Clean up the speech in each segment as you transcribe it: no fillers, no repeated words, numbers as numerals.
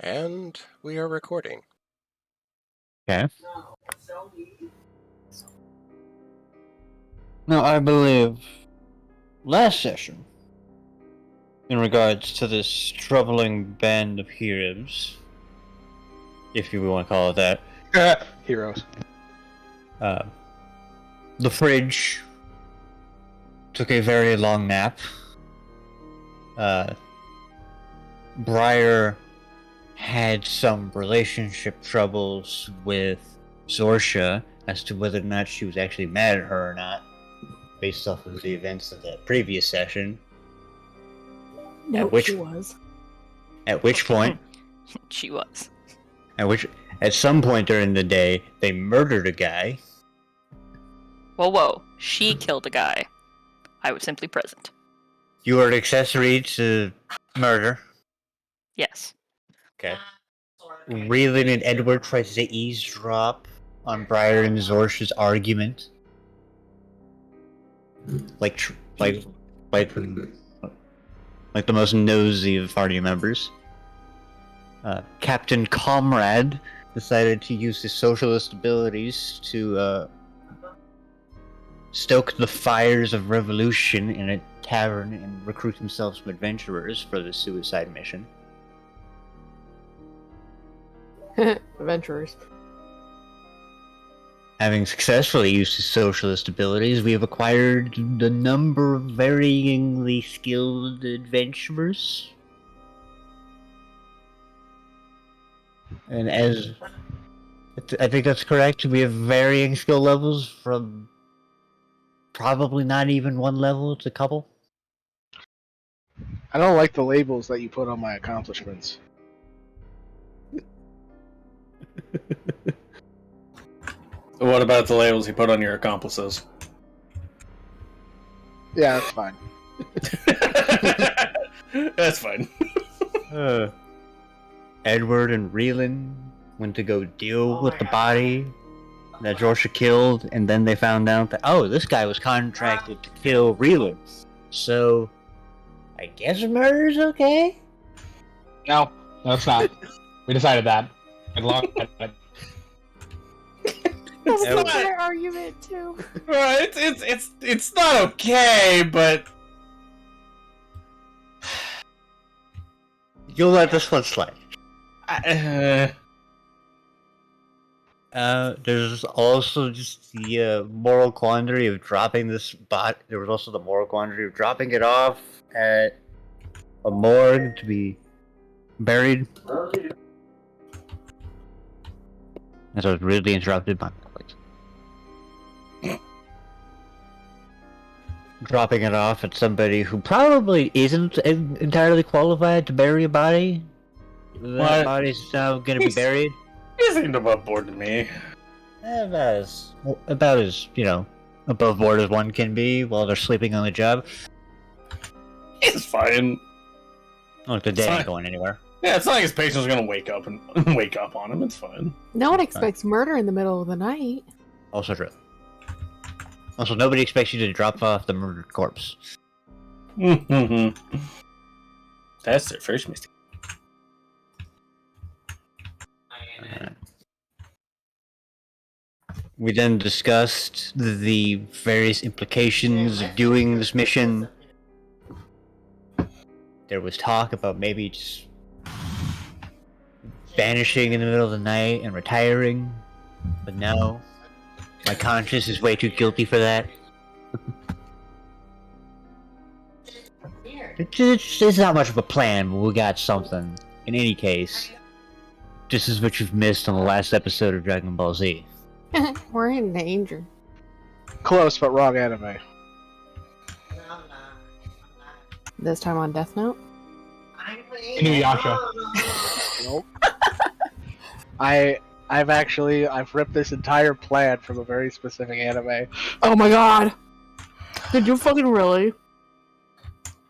And we are recording. Okay. Now, I believe last session, in regards to this troubling band of heroes, if you want to call it that. Heroes. The fridge took a very long nap. Briar had some relationship troubles with Zorsha as to whether or not she was actually mad at her or not, based off of the events of the previous session. No, she was. At which point, she was. At some point during the day, they murdered a guy. Whoa. She killed a guy. I was simply present. You were an accessory to murder. Yes. Okay. Reelan and Edward tried to eavesdrop on Briar and Zorsha's argument. Like the most nosy of party members. Captain Comrade decided to use his socialist abilities to stoke the fires of revolution in a tavern and recruit himself some adventurers for the Sewer-cide mission. Adventurers. Having successfully used his socialist abilities, we have acquired a number of varyingly skilled adventurers. And I think that's correct, we have varying skill levels from probably not even one level to a couple. I don't like the labels that you put on my accomplishments. What about the labels you put on your accomplices? Yeah, that's fine. That's fine. Edward and Reelan went to go deal with the body that Zorsha killed, and then they found out that, oh, this guy was contracted to kill Reelan. So, I guess murder's okay? No, it's not. We decided that. That's a fair argument too. It's not okay, but you'll let this one slide. There's also just the moral quandary of dropping this bot. There was also the moral quandary of dropping it off at a morgue to be buried. As I was really interrupted by my colleagues. Dropping it off at somebody who probably isn't entirely qualified to bury a body. That body's now going to be buried. He seemed above board to me. About as, above board as one can be while they're sleeping on the job. It's fine. Look, the day ain't going anywhere. Yeah, it's not like his patient's gonna wake up on him. It's fine. No one expects murder in the middle of the night. Also true. Also, nobody expects you to drop off the murdered corpse. That's their first mistake. We then discussed the various implications of doing this mission. There was talk about maybe just vanishing in the middle of the night and retiring, but no. My conscience is way too guilty for that. It's not much of a plan, but we got something. In any case, this is what you've missed on the last episode of Dragon Ball Z. We're in danger. Close, but wrong anime. This time on Death Note? Inuyasha. Nope. I've ripped this entire plan from a very specific anime. Oh my god! Did you fucking really?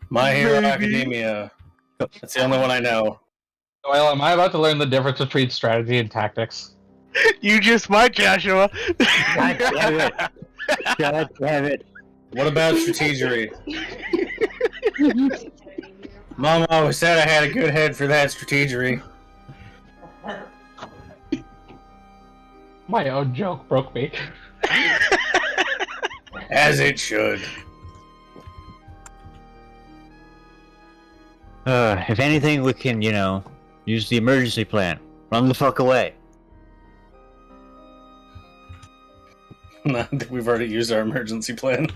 My Hero Academia. That's the only one I know. Well, am I about to learn the difference between strategy and tactics? You just might, Joshua. God damn it. God damn it. What about strategery? Mom always said I had a good head for that strategery. My own joke broke me. As it should. If anything, we can, use the emergency plan. Run the fuck away. I think we've already used our emergency plan.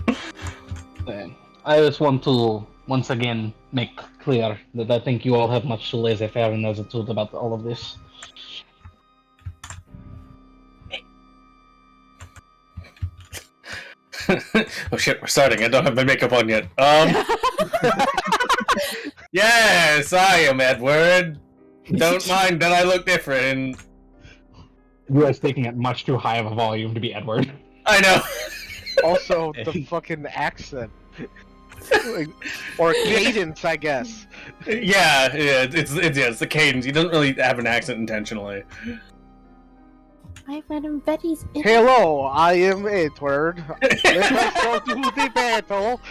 I just want to once again make clear that I think you all have much too laissez-faire and attitude about all of this. Oh shit, we're starting. I don't have my makeup on yet. Yes, I am Edward. Don't mind that I look different. You are speaking at much too high of a volume to be Edward. I know. Also, the fucking accent. Or cadence, I guess. Yeah, it's the cadence. He doesn't really have an accent intentionally. Hi, Madam Betty's. Hello, I am Edward. Let us go to the battle.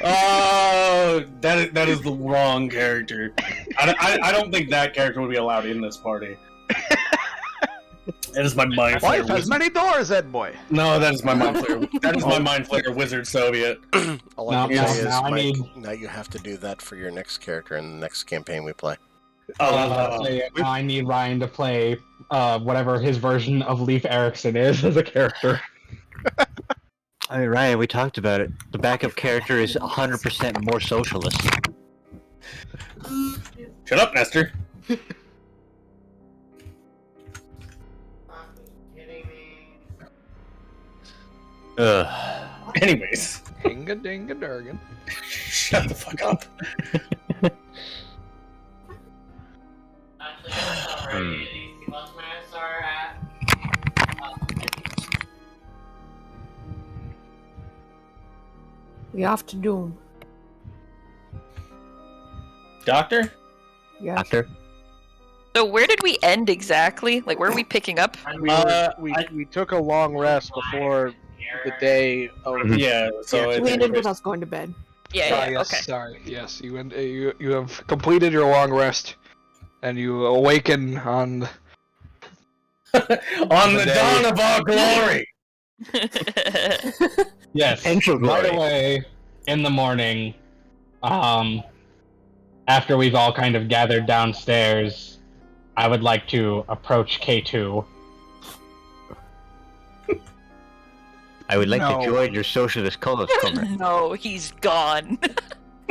Oh, that is the wrong character. I don't think that character would be allowed in this party. That is my mind Life flayer. has many doors, Ed boy. No, that is my mind flayer. That is my mind flayer wizard Soviet. All I can say is, now I Mike, need- now you have to do that for your next character in the next campaign we play. I need Ryan to play whatever his version of Leif Erikson is as a character. I mean, Ryan, we talked about it. The backup character is 100% more socialist. Shut up, Nestor. Ugh. Anyways, Dinga-dinga-durgan. shut the fuck up. We off to Doom. Doctor? Yes. Doctor? So where did we end exactly? Like, where are we picking up? We took a long rest before the day of. Yeah, so We it's ended with us going to bed. Yeah, Yes, okay. sorry. Yes, you have completed your long rest, and you awaken on. on the dawn of our glory. Yes. Potential Right glory. away in the morning, after we've all kind of gathered downstairs, I would like to approach K2. I would like No. to join your socialist cause, comrade. No, he's gone.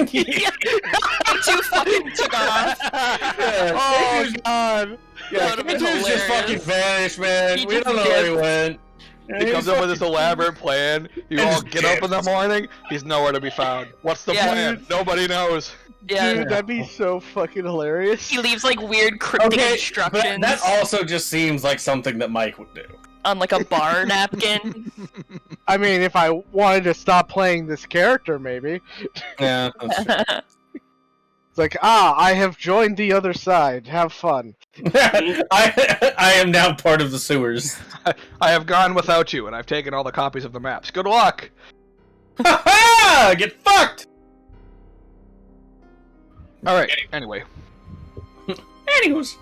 He too fucking took off. Oh God! Yeah, That would've been K2's just hilarious. fucking vanished, man. He We just don't know where he went. He comes up with this elaborate plan. You all get up in the morning. He's nowhere to be found. What's the Yeah. plan? Nobody knows. Yeah, Dude, that'd be so fucking hilarious. he leaves like weird cryptic Okay, but instructions that also just seems like something that Mike would do. on like a bar napkin. I mean, if I wanted to stop playing this character, maybe. Yeah, that's true. It's like, I have joined the other side. Have fun. I am now part of the sewers. I have gone without you, and I've taken all the copies of the maps. Good luck. Get fucked! All right. Anyway, Anywho's.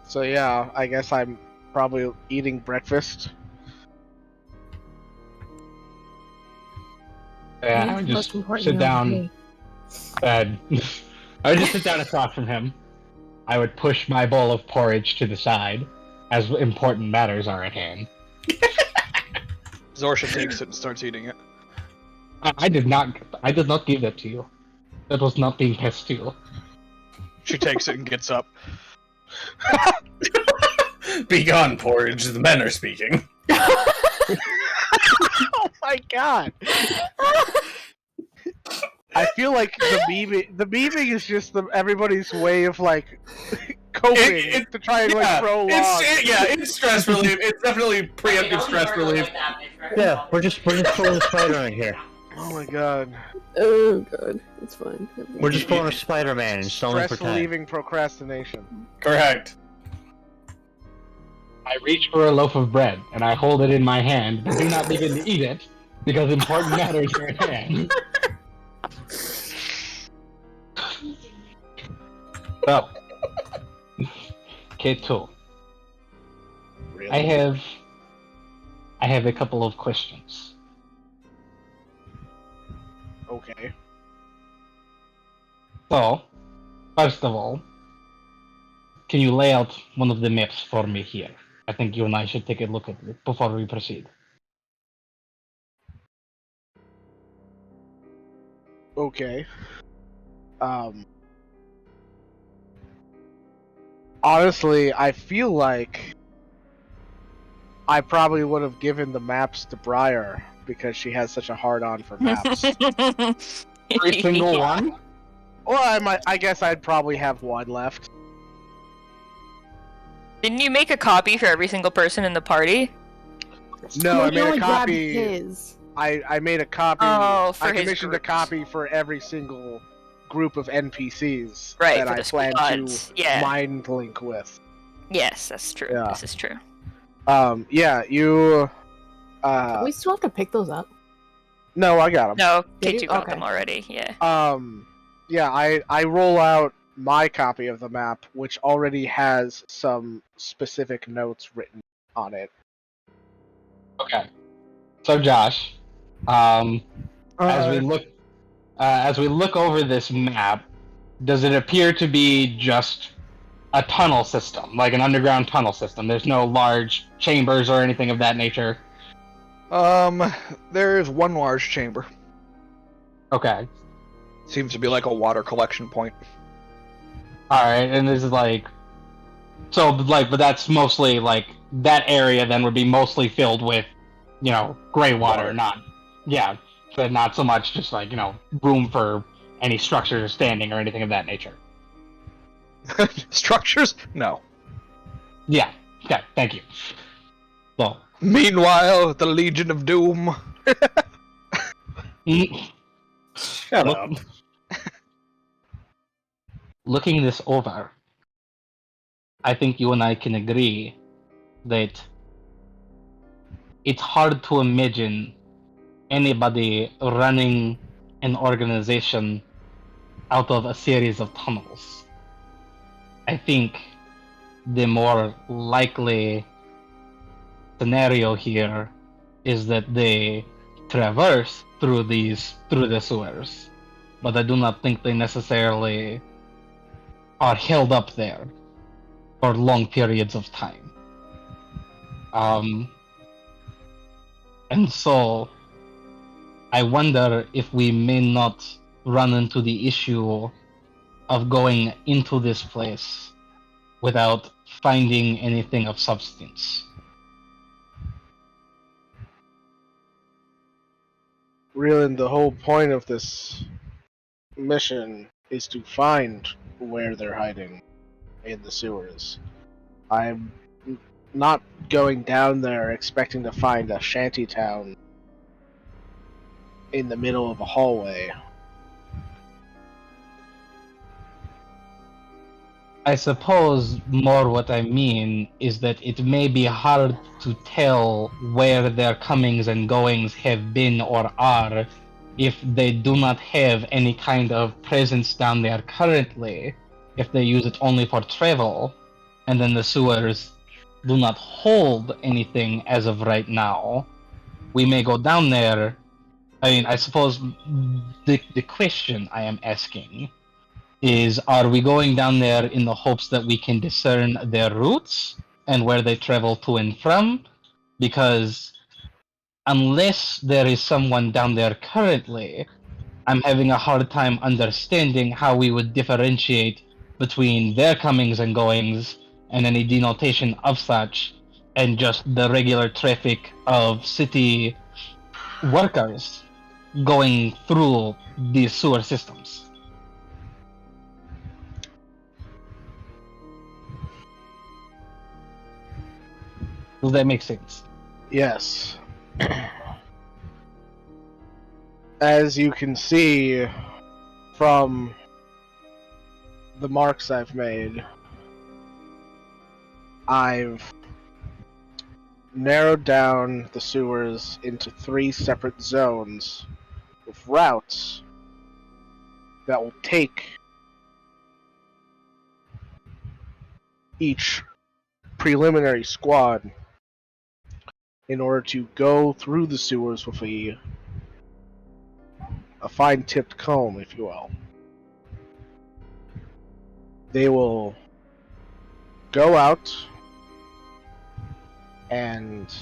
So yeah, I guess I'm probably eating breakfast. Yeah, I would Most just important sit of down. me. I would just sit down across from him. I would push my bowl of porridge to the side, as important matters are at hand. Zorsha takes it and starts eating it. I did not give that to you. That was not being passed to you. She takes it and gets up. Begone, porridge. The men are speaking. Oh my God! I feel like the beaming is just everybody's way of like coping to try and like throw logs. It's stress relief. It's definitely preemptive stress relief. Yeah, we're just pulling a spider in here. Oh my God! Oh god, it's fine. We're just pulling a Spider-Man and stalling for Stress time. relieving procrastination. Correct. I reach for a loaf of bread, and I hold it in my hand, but do not begin to eat it, because important matters are at hand. So, K2, I have a couple of questions. Okay. So, first of all, can you lay out one of the maps for me here? I think you and I should take a look at it before we proceed. Okay. Honestly, I feel like I probably would have given the maps to Briar because she has such a hard-on for maps. Every single one? Well, I guess I'd probably have one left. Didn't you make a copy for every single person in the party? No, I you made only a grabbed copy. his. I made a copy. Oh, for I his commissioned a groups. copy for every single group of NPCs Right, that for I the plan squads. to Yeah. mind link with. Yes, that's true. Yeah. This is true. Yeah, you. We still have to pick those up. No, I got them. No, Did K2 you? got Okay. them already. Yeah. Yeah, I roll out my copy of the map, which already has some specific notes written on it. Okay. So Josh, as we look over this map, does it appear to be just a tunnel system, like an underground tunnel system? There's no large chambers or anything of that nature. There is one large chamber. Okay. Seems to be like a water collection point. All right, and this is like, so like, but that's mostly like that area then would be mostly filled with, gray water, not, yeah, but not so much just like room for any structures standing or anything of that nature. Structures? No. Yeah. Okay. Thank you. Well. Meanwhile, the Legion of Doom. Shut up. Looking this over, I think you and I can agree that it's hard to imagine anybody running an organization out of a series of tunnels. I think the more likely scenario here is that they traverse through the sewers, but I do not think they necessarily are held up there for long periods of time. And so I wonder if we may not run into the issue of going into this place without finding anything of substance. Really, the whole point of this mission is to find where they're hiding in the sewers. I'm not going down there expecting to find a shanty town in the middle of a hallway. I suppose more what I mean is that it may be hard to tell where their comings and goings have been or are if they do not have any kind of presence down there currently, if they use it only for travel, and then the sewers do not hold anything as of right now. We may go down there. I mean, I suppose the question I am asking is, are we going down there in the hopes that we can discern their routes and where they travel to and from? Because unless there is someone down there currently, I'm having a hard time understanding how we would differentiate between their comings and goings and any denotation of such and just the regular traffic of city workers going through these sewer systems. Does that make sense? Yes. As you can see from the marks I've made, I've narrowed down the sewers into 3 separate zones with routes that will take each preliminary squad in order to go through the sewers with a fine-tipped comb, if you will. They will go out, and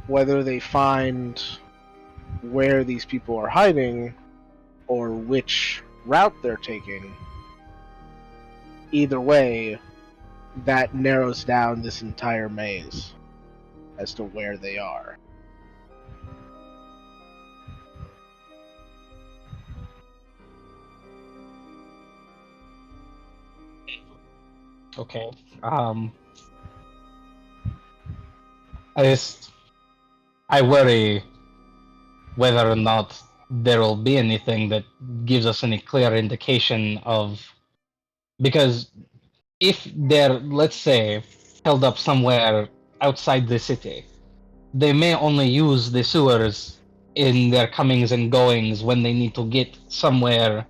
whether they find where these people are hiding or which route they're taking, either way, that narrows down this entire maze as to where they are. Okay. I worry whether or not there will be anything that gives us any clear indication of, because if they're, let's say, held up somewhere outside the city, they may only use the sewers in their comings and goings when they need to get somewhere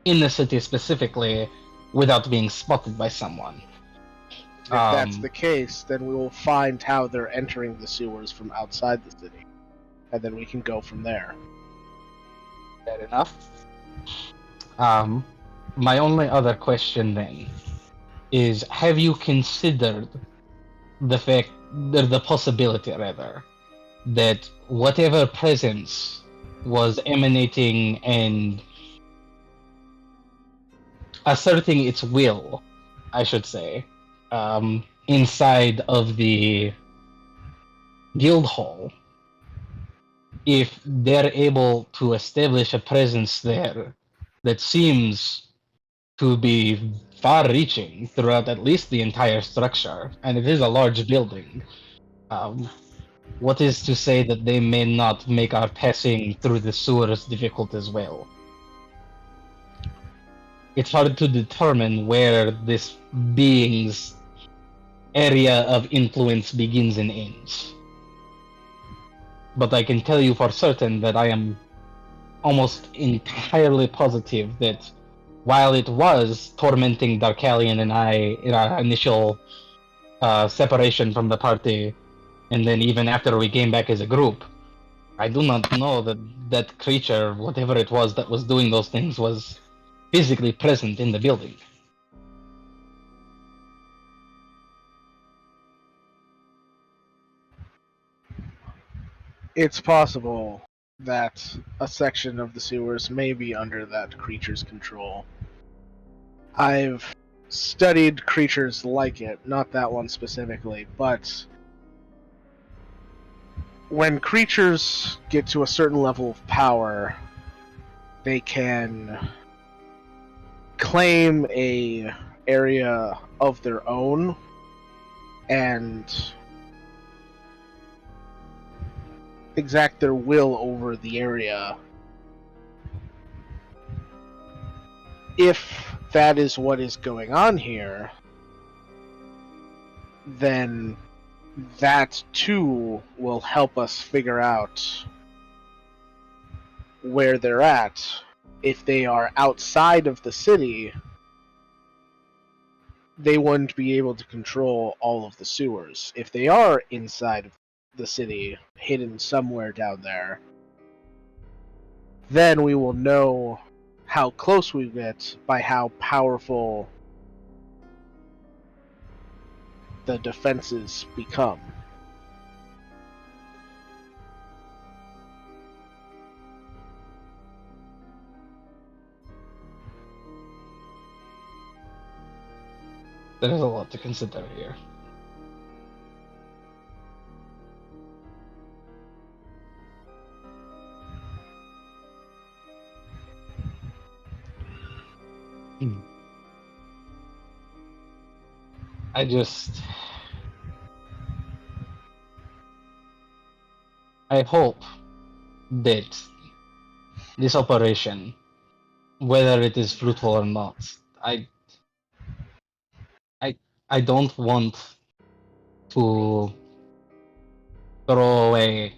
in the city specifically without being spotted by someone. If that's the case, then we will find how they're entering the sewers from outside the city, and then we can go from there. Fair enough. My only other question then is, have you considered the possibility rather, that whatever presence was emanating and asserting its will, I should say, inside of the guild hall, if they're able to establish a presence there that seems to be far-reaching throughout at least the entire structure, and it is a large building, what is to say that they may not make our passing through the sewers difficult as well? It's hard to determine where this being's area of influence begins and ends. But I can tell you for certain that I am almost entirely positive that while it was tormenting Darkalion and I in our initial separation from the party, and then even after we came back as a group, I do not know that that creature, whatever it was that was doing those things, was physically present in the building. It's possible that a section of the sewers may be under that creature's control. I've studied creatures like it, not that one specifically, but when creatures get to a certain level of power, they can claim a area of their own and exact their will over the area. If that is what is going on here, then that too will help us figure out where they're at. If they are outside of the city, they wouldn't be able to control all of the sewers. If they are inside of the city, hidden somewhere down there, then we will know how close we get by how powerful the defenses become. There is a lot to consider here. I hope that this operation, whether it is fruitful or not, I don't want to throw away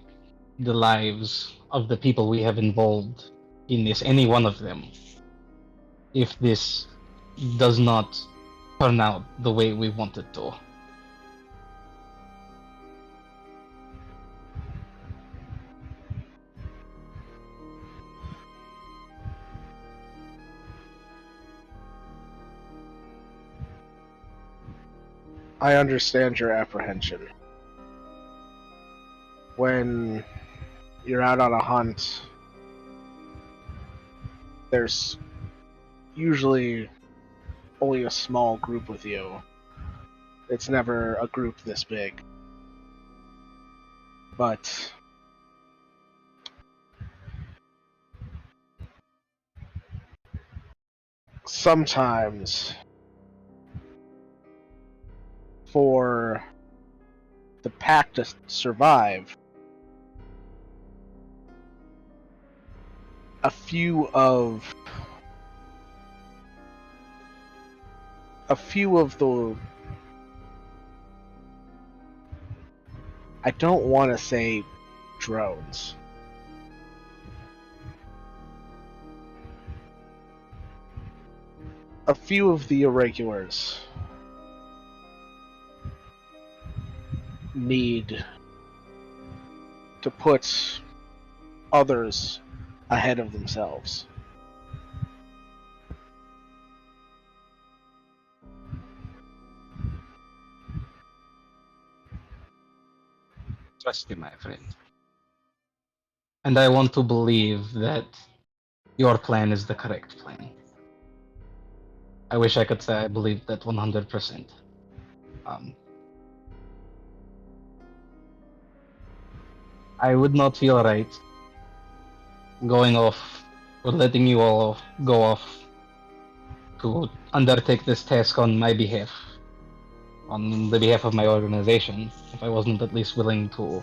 the lives of the people we have involved in this, any one of them, if this does not turn out the way we want it to. I understand your apprehension. When you're out on a hunt, there's usually only a small group with you. It's never a group this big. But sometimes for the pack to survive, a few of the, I don't want to say drones. A few of the irregulars need to put others ahead of themselves. Trust you, my friend. And I want to believe that your plan is the correct plan. I wish I could say I believe that 100%. I would not feel right going off or letting you all go off to undertake this task on my behalf, on the behalf of my organization, if I wasn't at least willing to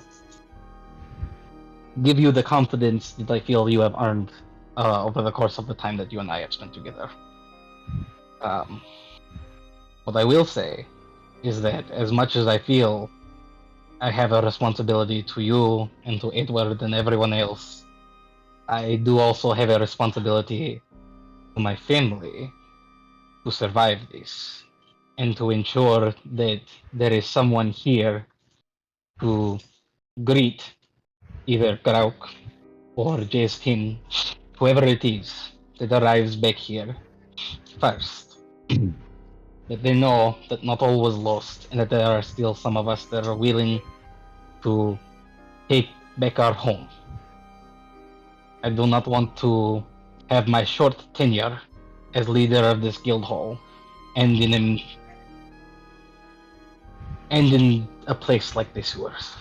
give you the confidence that I feel you have earned over the course of the time that you and I have spent together. What I will say is that as much as I feel I have a responsibility to you and to Edward and everyone else, I do also have a responsibility to my family to survive this and to ensure that there is someone here to greet either Grauk or Jason, whoever it is that arrives back here first. That they know that not all was lost and that there are still some of us that are willing to take back our home. I do not want to have my short tenure as leader of this guild hall end in a place like the sewers.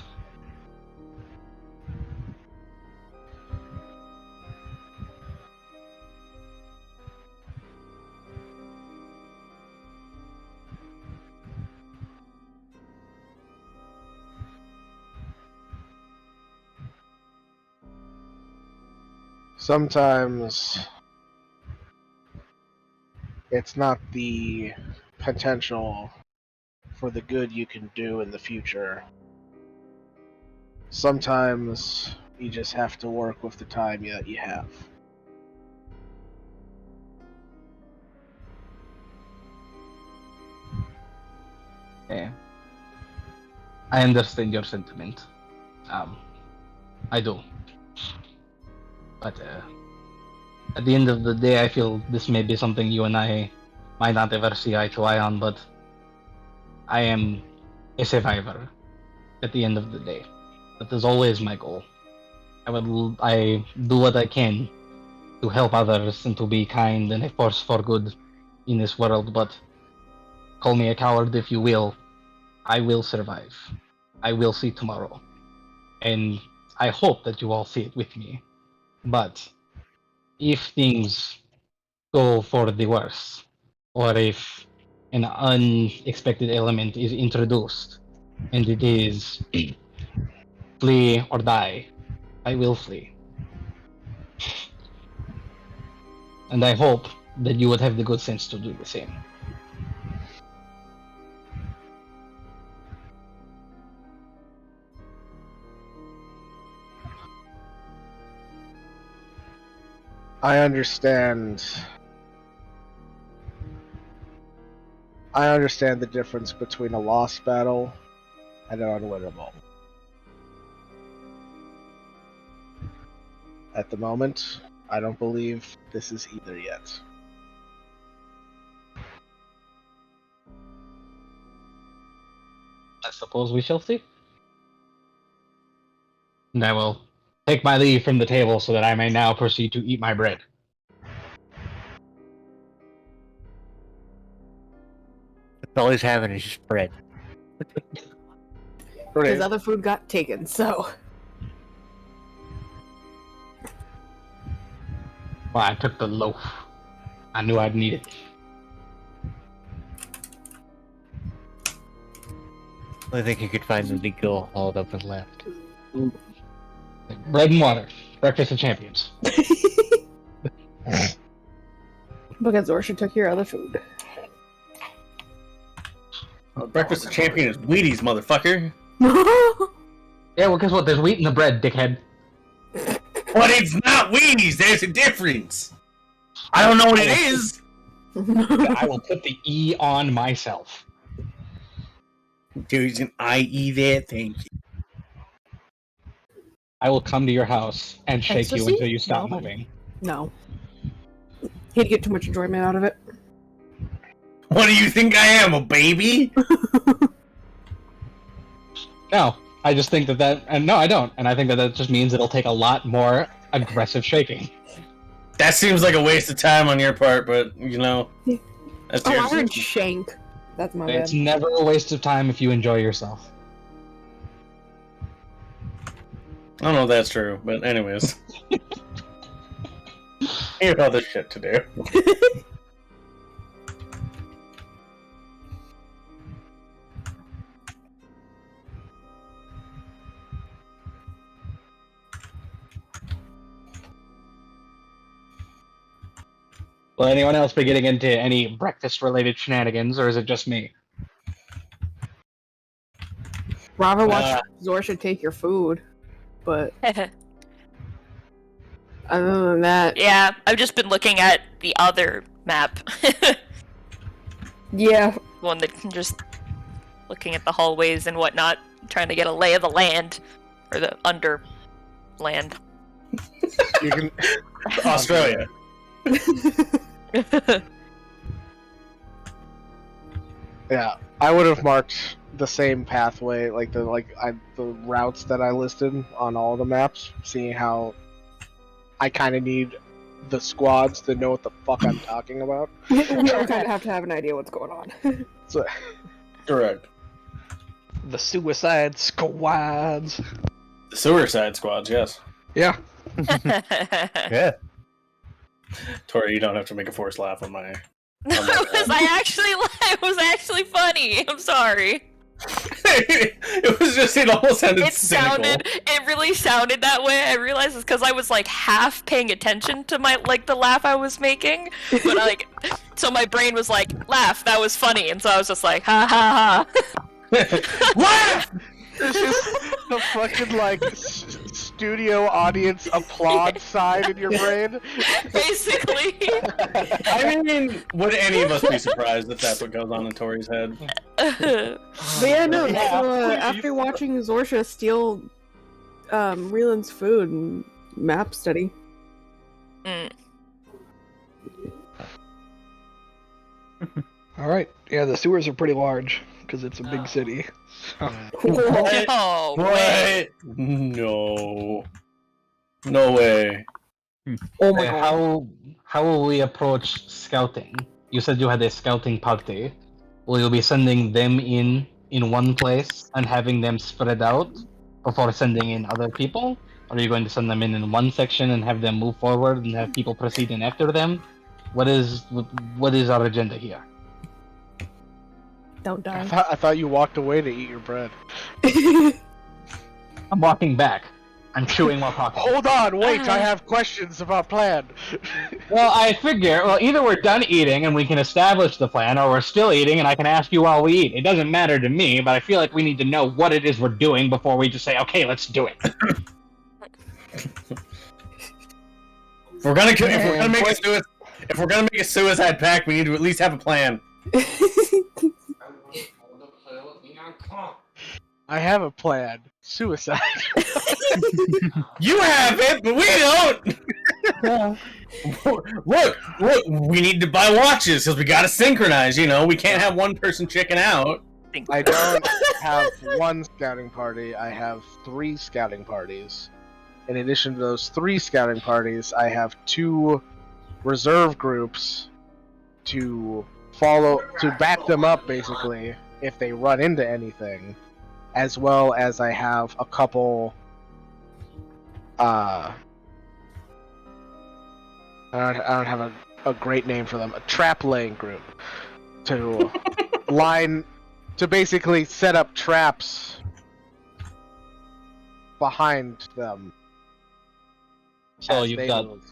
Sometimes it's not the potential for the good you can do in the future. Sometimes you just have to work with the time that you have. Yeah. I understand your sentiment. I do. But at the end of the day, I feel this may be something you and I might not ever see eye to eye on, but I am a survivor at the end of the day. That is always my goal. I do what I can to help others and to be kind and a force for good in this world, but call me a coward if you will. I will survive. I will see tomorrow. And I hope that you all see it with me. But if things go for the worse, or if an unexpected element is introduced and it is flee or die, I will flee. And I hope that you would have the good sense to do the same. I understand. I understand the difference between a lost battle and an unwinnable. At the moment, I don't believe this is either yet. I suppose we shall see. And I will take my leave from the table so that I may now proceed to eat my bread. That's all he's having is just bread. His other food got taken, so. Well, I took the loaf. I knew I'd need it. I think you could find the legal hauled up and left. Bread and water. Breakfast of champions. Because Zorsha took your other food. Breakfast of champion is Wheaties, motherfucker. Yeah, well, guess what? There's wheat in the bread, dickhead. But it's not Wheaties. There's a difference. I don't know what it is. I will put the E on myself. There's an IE there. Thank you. I will come to your house and shake you Ecstasy? until you stop No. moving. No. He'd get too much enjoyment out of it. What do you think I am, a baby? No, I just think and no, I don't. And I think that just means it'll take a lot more aggressive shaking. That seems like a waste of time on your part, but, you know. That's Oh, your I heard decision. shank. That's my It's bad. never a waste of time if you enjoy yourself. I don't know if that's true, but anyways. You have other shit to do. Will anyone else be getting into any breakfast-related shenanigans, or is it just me? Rather watch Zorsha take your food, but other than that, Yeah, I've just been looking at the other map. yeah. One that can just looking at the hallways and whatnot, trying to get a lay of the land. Or the under land. You can Australia. Yeah, I would have marked the same pathway, like the routes that I listed on all the maps, seeing how I kind of need the squads to know what the fuck I'm talking about. We all kind of have to have an idea what's going on. So, Correct. The Suicide Squads. The Sewer-cide squads, yes. Yeah. Yeah. Tori, you don't have to make a forced laugh on my... No, it was actually funny. I'm sorry. it almost sounded cynical. It really sounded that way. I realized it's because I was like half paying attention to the laugh I was making, but so my brain was like, laugh, that was funny, and so I was just like, ha ha ha. Laugh! it's just the fucking studio audience applaud side in your brain. Basically. I mean, would any of us be surprised if that's what goes on in Tori's head? But yeah, no. So, after watching Zorsha steal Reeland's food and map study. Mm. All right. Yeah, the sewers are pretty large because it's a big city. No way. What? No. No way. Oh my god. How will we approach scouting? You said you had a scouting party. Will you be sending them in one place and having them spread out before sending in other people? Or are you going to send them in one section and have them move forward and have people proceed in after them? What is our agenda here? Don't die. I thought you walked away to eat your bread. I'm walking back. I'm chewing while talking. Hold on, wait, I have questions about plan. Well, I figure, either we're done eating and we can establish the plan, or we're still eating and I can ask you while we eat. It doesn't matter to me, but I feel like we need to know what it is we're doing before we just say, okay, let's do it. If we're gonna make a suicide pact, we need to at least have a plan. I have a plan. Suicide. You have it, but we don't. Look, we need to buy watches because we gotta synchronize. You know, we can't have one person checking out. think I don't have one scouting party. I have 3 scouting parties. In addition to those 3 scouting parties, I have 2 reserve groups to back them up, basically, if they run into anything, as well as I have a couple. I don't have a great name for them. A trap laying group to to basically set up traps behind them. So as you've they got move.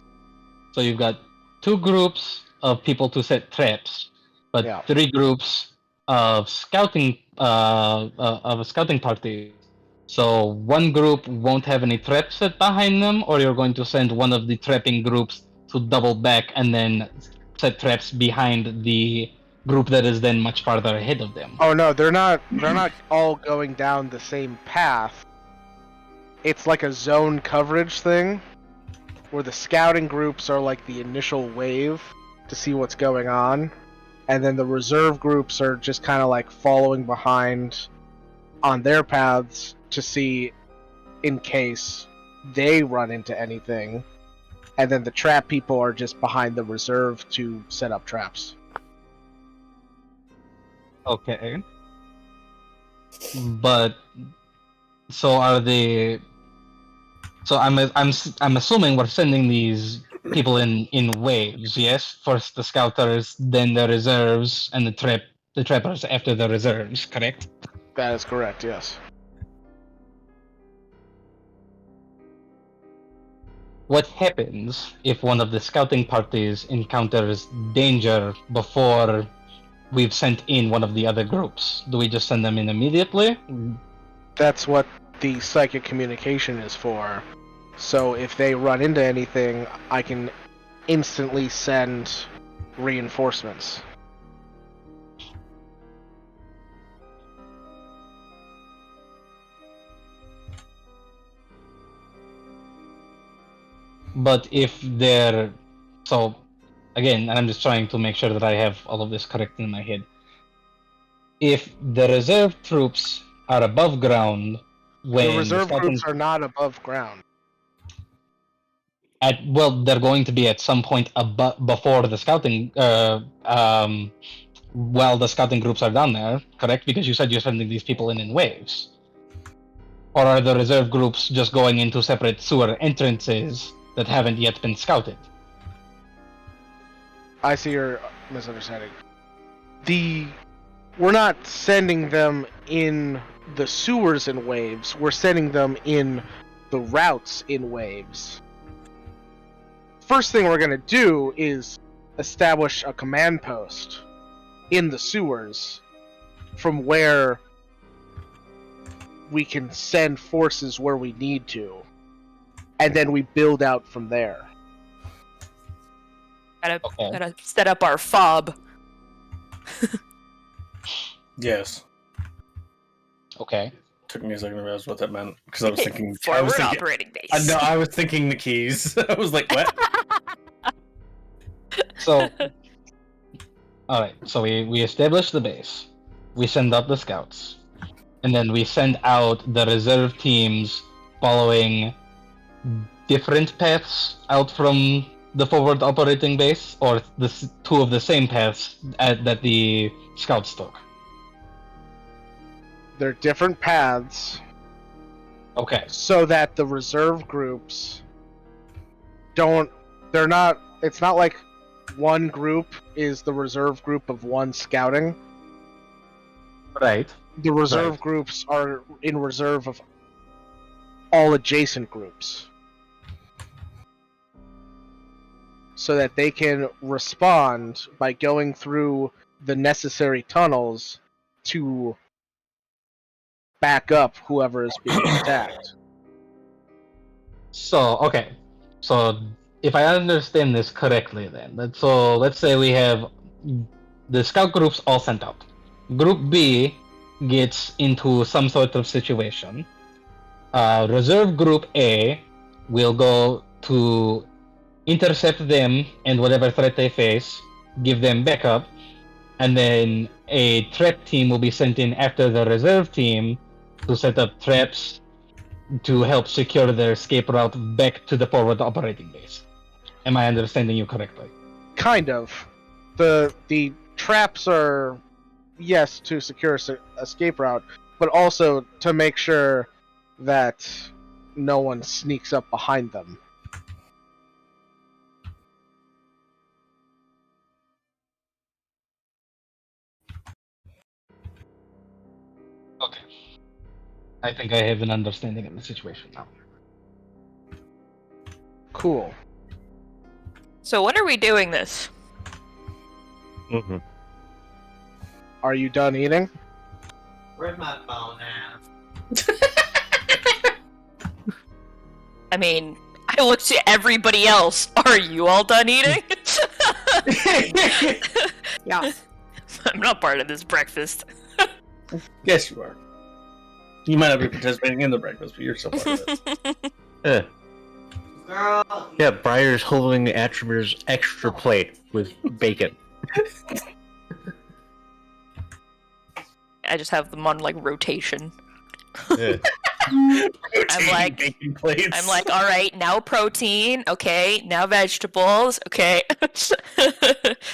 so you've got 2 groups of people to set traps, but Yeah. 3 groups of scouting of a scouting party. So one group won't have any traps set behind them, or you're going to send one of the trapping groups to double back and then set traps behind the group that is then much farther ahead of them. Oh no, they're not all going down the same path. It's like a zone coverage thing where the scouting groups are like the initial wave to see what's going on, and then the reserve groups are just kind of like following behind on their paths to see in case they run into anything, and then the trap people are just behind the reserve to set up traps. Okay. But so are the so I'm assuming we're sending these people in waves, yes? First the scouters, then the reserves, and the trappers after the reserves, correct? That is correct, yes. What happens if one of the scouting parties encounters danger before we've sent in one of the other groups? Do we just send them in immediately? That's what the psychic communication is for. So if they run into anything, I can instantly send reinforcements. But if they're so again, and I'm just trying to make sure that I have all of this correct in my head. If the reserve troops are above ground when The reserve scouting, groups are not above ground. they're going to be at some point before the scouting while the scouting groups are down there, correct? Because you said you're sending these people in waves. Or are the reserve groups just going into separate sewer entrances that haven't yet been scouted? I see your misunderstanding. We're not sending them in the sewers in waves, we're sending them in the routes in waves. First thing we're going to do is establish a command post in the sewers from where we can send forces where we need to, and then we build out from there. Gotta set up our fob. Yes. Okay. Took me a second to realize what that meant because I was thinking Forward operating base. No, I was thinking the keys. I was like, what? So, all right. So we establish the base. We send out the scouts, and then we send out the reserve teams following different paths out from the forward operating base, or the 2 of the same paths that the scouts took. They're different paths. Okay. So that the reserve groups it's not like one group is the reserve group of one scouting. Right. The reserve groups are in reserve of all adjacent groups. So that they can respond by going through the necessary tunnels to back up whoever is being attacked. So, okay. So, if I understand this correctly, then, let's say we have the scout groups all sent out. Group B gets into some sort of situation. Reserve Group A will go to intercept them and whatever threat they face, give them backup, and then a threat team will be sent in after the reserve team to set up traps to help secure their escape route back to the forward operating base. Am I understanding you correctly? Kind of. The traps are, yes, to secure escape route, but also to make sure that no one sneaks up behind them. Okay. I think I have an understanding of the situation now. Cool. So when are we doing this? Mm-hmm. Are you done eating? Where's my phone at? I mean, I looked at everybody else. Are you all done eating? Yeah. I'm not part of this breakfast. Yes, you are. You might not be participating in the breakfast, but you're still part of it. Girl. Yeah, Briar's holding Atrimer's extra plate with bacon. I just have them on like rotation. Yeah. I'm like, Baking plates. I'm like, all right, now protein, okay, now vegetables, okay,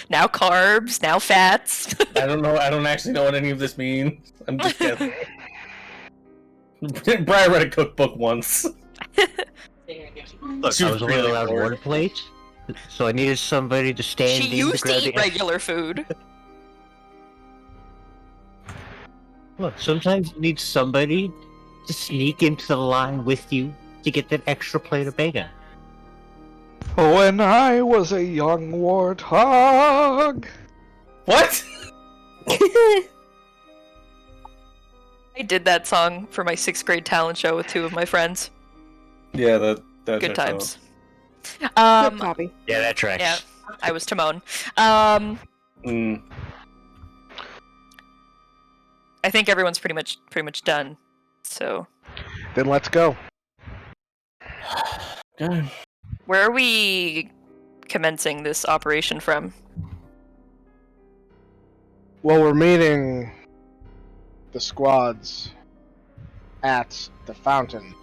now carbs, now fats. I don't know. I don't actually know what any of this means. I'm just guessing. Brian read a cookbook once. Look, She I was was only really allowed bored. one plate, so I needed somebody to stand She in used to to grab eat the regular food. Look, sometimes you need somebody to sneak into the line with you to get that extra plate of bacon. When I was a young warthog. What? I did that song for my 6th grade talent show with 2 of my friends. Yeah, that Good checks times. Good copy. Yeah, that tracks. Yeah, I was Timon. out. I think everyone's pretty much done. So, Then let's go. God. where are we commencing this operation from? Well, we're meeting the squads at the fountain.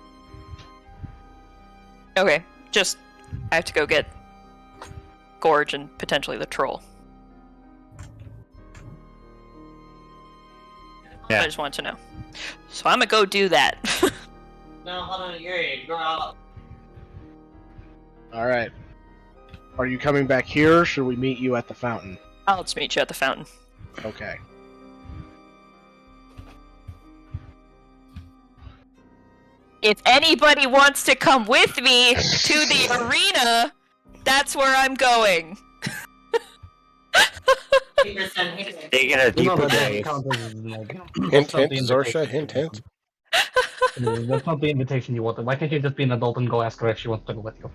Okay, just I have to go get Gorge and potentially the troll. Yeah. I just want to know. So I'm gonna go do that. No, hold on, you're a girl. Alright. Are you coming back here, or should we meet you at the fountain? I'll just meet you at the fountain. Okay. If anybody wants to come with me to the arena, that's where I'm going. Taking a deeper that dive. count as, like, Hint, that's not hint, the Zorsha, invitation. hint, hint. That's not the invitation you wanted. Why can't you just be an adult and go ask her if she wants to go with you?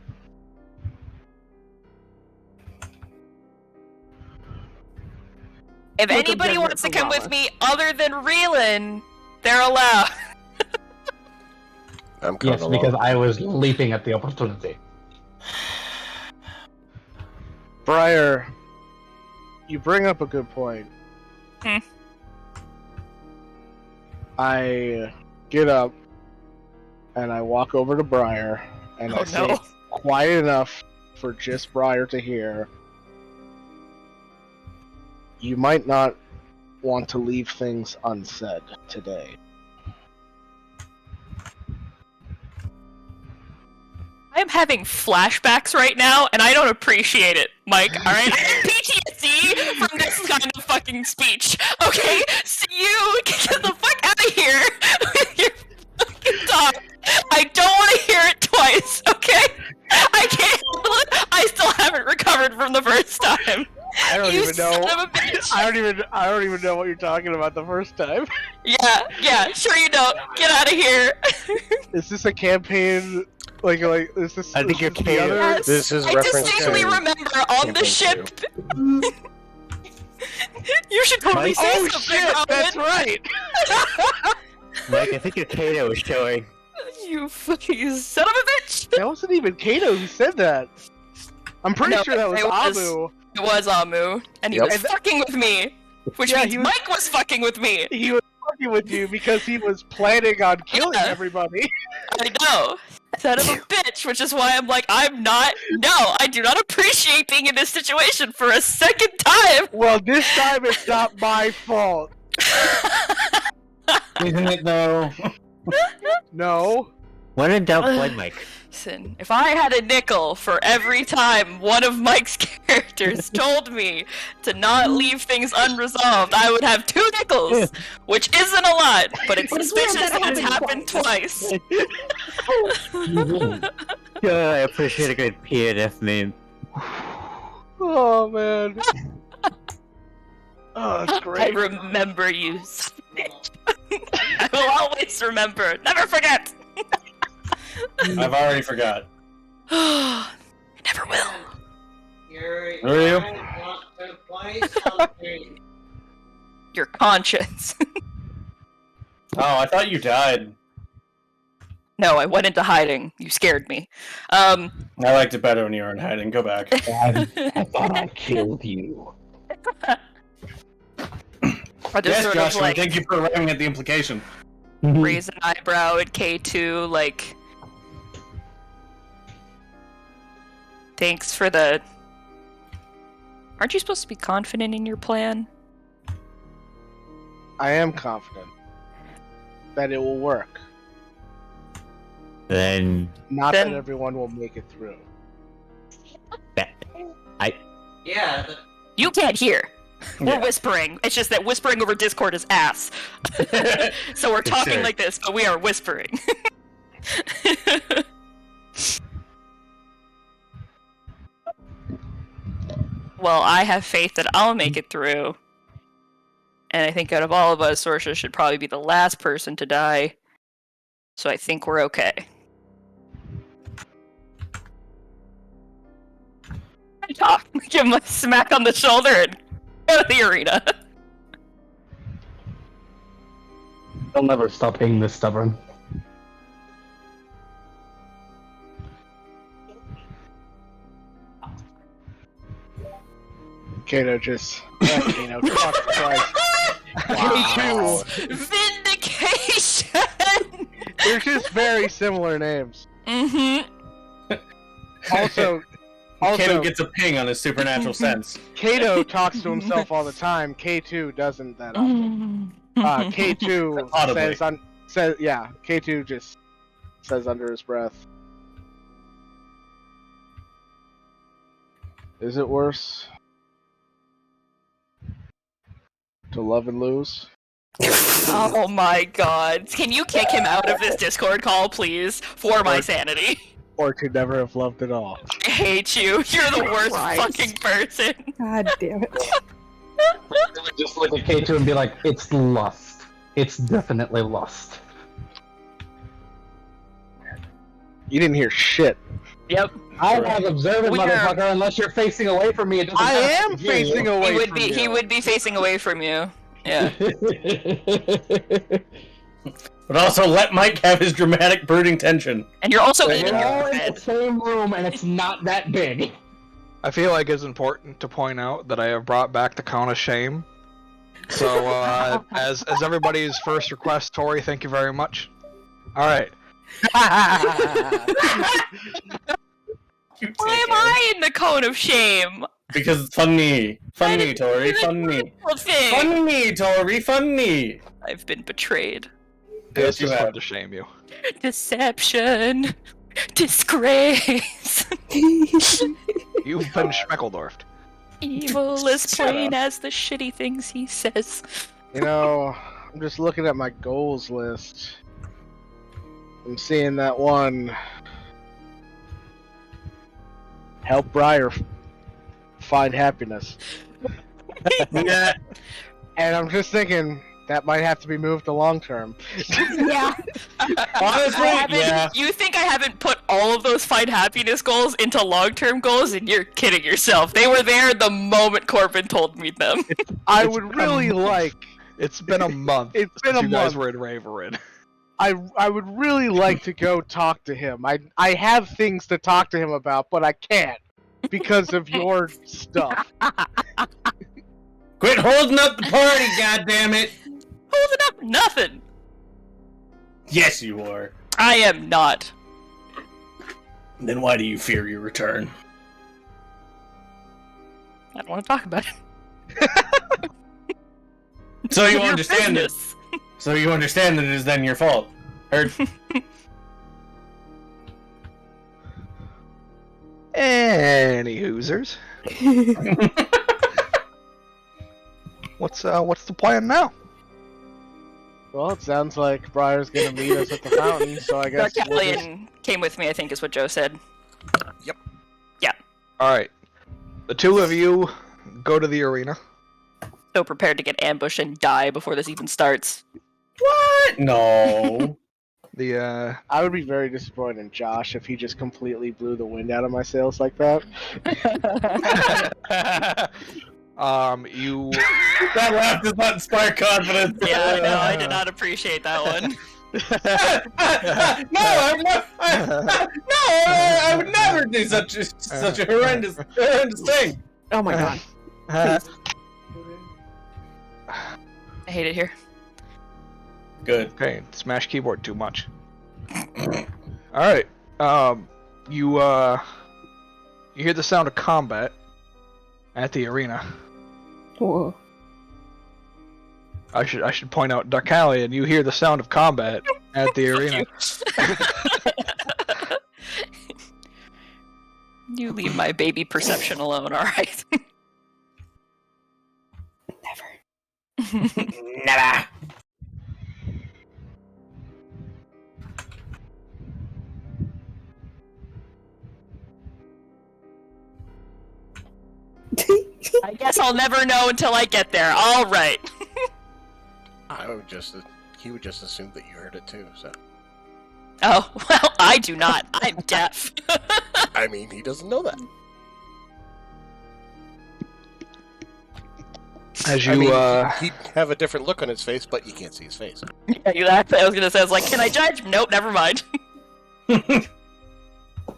If Look, anybody observer wants to for come with Wallace. me other than Reelan, they're allowed. I'm coming Yes, along. because I was leaping at the opportunity. Briar, you bring up a good point. Hmm. I get up and I walk over to Briar and I Oh say no. quiet enough for just Briar to hear. You might not want to leave things unsaid today. I'm having flashbacks right now, and I don't appreciate it, Mike. All right, I have PTSD from this kind of fucking speech. Okay, so you get the fuck out of here with your fucking talk. I don't want to hear it twice. Okay, I can't handle it. I still haven't recovered from the first time. I don't You even know. son of a bitch. I don't even know what you're talking about the first time. Yeah, sure you don't. Get out of here. Is this a campaign? Like is this? I think you're is this the kidding. other- Yes, This is I reference distinctly to remember on the campaign ship. You should totally Mike? say Oh something, shit! That's Rowan. right. Mike, I think your Kato is showing. You fucking son of a bitch! That wasn't even Kato who said that. I'm pretty No, sure that was it was- Amu. It was Amu, and he Yep. was fucking with me. Which Yeah, means he was- Mike was fucking with me. He was fucking with you because he was planning on killing Yeah. everybody. I know. Son of a bitch, which is why I'm like, I do not appreciate being in this situation for a second time. Well, this time it's not my fault. Isn't it though? No. When in doubt, play Mike. Listen, if I had a nickel for every time one of Mike's characters told me to not leave things unresolved, I would have 2 nickels, which isn't a lot, but it's suspicious that it's happened twice. Yeah, I appreciate a good PNF meme. Oh man. Oh, that's I great. remember you, snitch. I will always remember. Never forget. I've already forgot. I never will. You're Are you? want to play something. Your conscience. Oh, I thought you died. No, I went into hiding. You scared me. I liked it better when you were in hiding. Go back. I thought I killed you. I just Yes, sort Joshua, of like thank you for arriving at the implication. raise an eyebrow at K2, like. Thanks for the. Aren't you supposed to be confident in your plan? I am confident that it will work. Then Not Then- that everyone will make it through. Yeah, the, You can't hear. We're Yeah. whispering. It's just that whispering over Discord is ass. So we're talking Sure. like this, but we are whispering. Well, I have faith that I'll make it through. And I think out of all of us, Sorsha should probably be the last person to die. So I think we're okay. Talk. Give him a smack on the shoulder and go to the arena. I'll never stop being this stubborn. Kato just. Kato, fuck Christ. Wow. Vindication! They're just very similar names. Mm-hmm. Also, Kato gets a ping on his supernatural sense. Kato talks to himself all the time. K2 doesn't that often. K2 Audibly. says K2 just says under his breath. Is it worse to love and lose? Oh my god. Can you kick him out of this Discord call, please? For my sanity. Or to never have loved at all? I hate you. You're the worst Christ. fucking person. God damn it. Just look at K2 and be like, it's lust. It's definitely lust. You didn't hear shit. Yep. I have observed it, We are- motherfucker, unless you're facing away from me. It doesn't I matter am if you hear facing you. away He would from be you. he would be facing away from you. Yeah. But also let Mike have his dramatic brooding tension. And you're also We're eating all your in the bed. same room, and it's not that big. I feel like it's important to point out that I have brought back the cone of shame. So, as everybody's first request, Tori, thank you very much. All right. Why am I in the cone of shame? Because it's funny. Funny, Tori, funny. Whole thing. Funny, Tori, funny. I've been betrayed. It's you just have. fun to shame you. Deception. Disgrace. You've been Schmeckledorfed. Evil as Shut plain up. as the shitty things he says. You know, I'm just looking at my goals list. I'm seeing that one. Help Briar find happiness. Yeah. And I'm just thinking that might have to be moved to long term. Yeah. Honestly, yeah. You think I haven't put all of those find happiness goals into long-term goals, and you're kidding yourself. They were there the moment Corbin told me them. I would really like. It's been a month It's been since a you guys month. were in Raverin. I would really like to go talk to him. I have things to talk to him about, but I can't because of your stuff. Quit holding up the party, goddammit! Holding up nothing. Yes, you are. I am not. Then why do you fear your return? I don't want to talk about it. So you Your understand business. this. So you understand that it is then your fault. Heard? Any hoosers. What's the plan now? Well, it sounds like Briar's gonna meet us at the fountain, so I guess we'll just... Darkalion came with me, I think is what Joe said. Alright. The two of you go to the arena. So prepared to get ambushed and die before this even starts. What? No. The I would be very disappointed in Josh if he just completely blew the wind out of my sails like that. you That laugh does not inspire confidence. Yeah, I know, I did not appreciate that one. No, I would never do such a horrendous thing. Oh my god. I hate it here. Good. Okay, smash keyboard too much. Alright. You hear the sound of combat at the arena. Whoa. I should point out, Darkalion, you hear the sound of combat at the arena. You leave my baby perception alone, alright? Never. I guess I'll never know until I get there. Alright. He would just assume that you heard it too, so. Oh, well, I do not. I'm deaf. I mean, he doesn't know that. As you, I mean, he'd have a different look on his face, but you can't see his face. Yeah, exactly. I was gonna say, I was like, can I judge? Nope, never mind.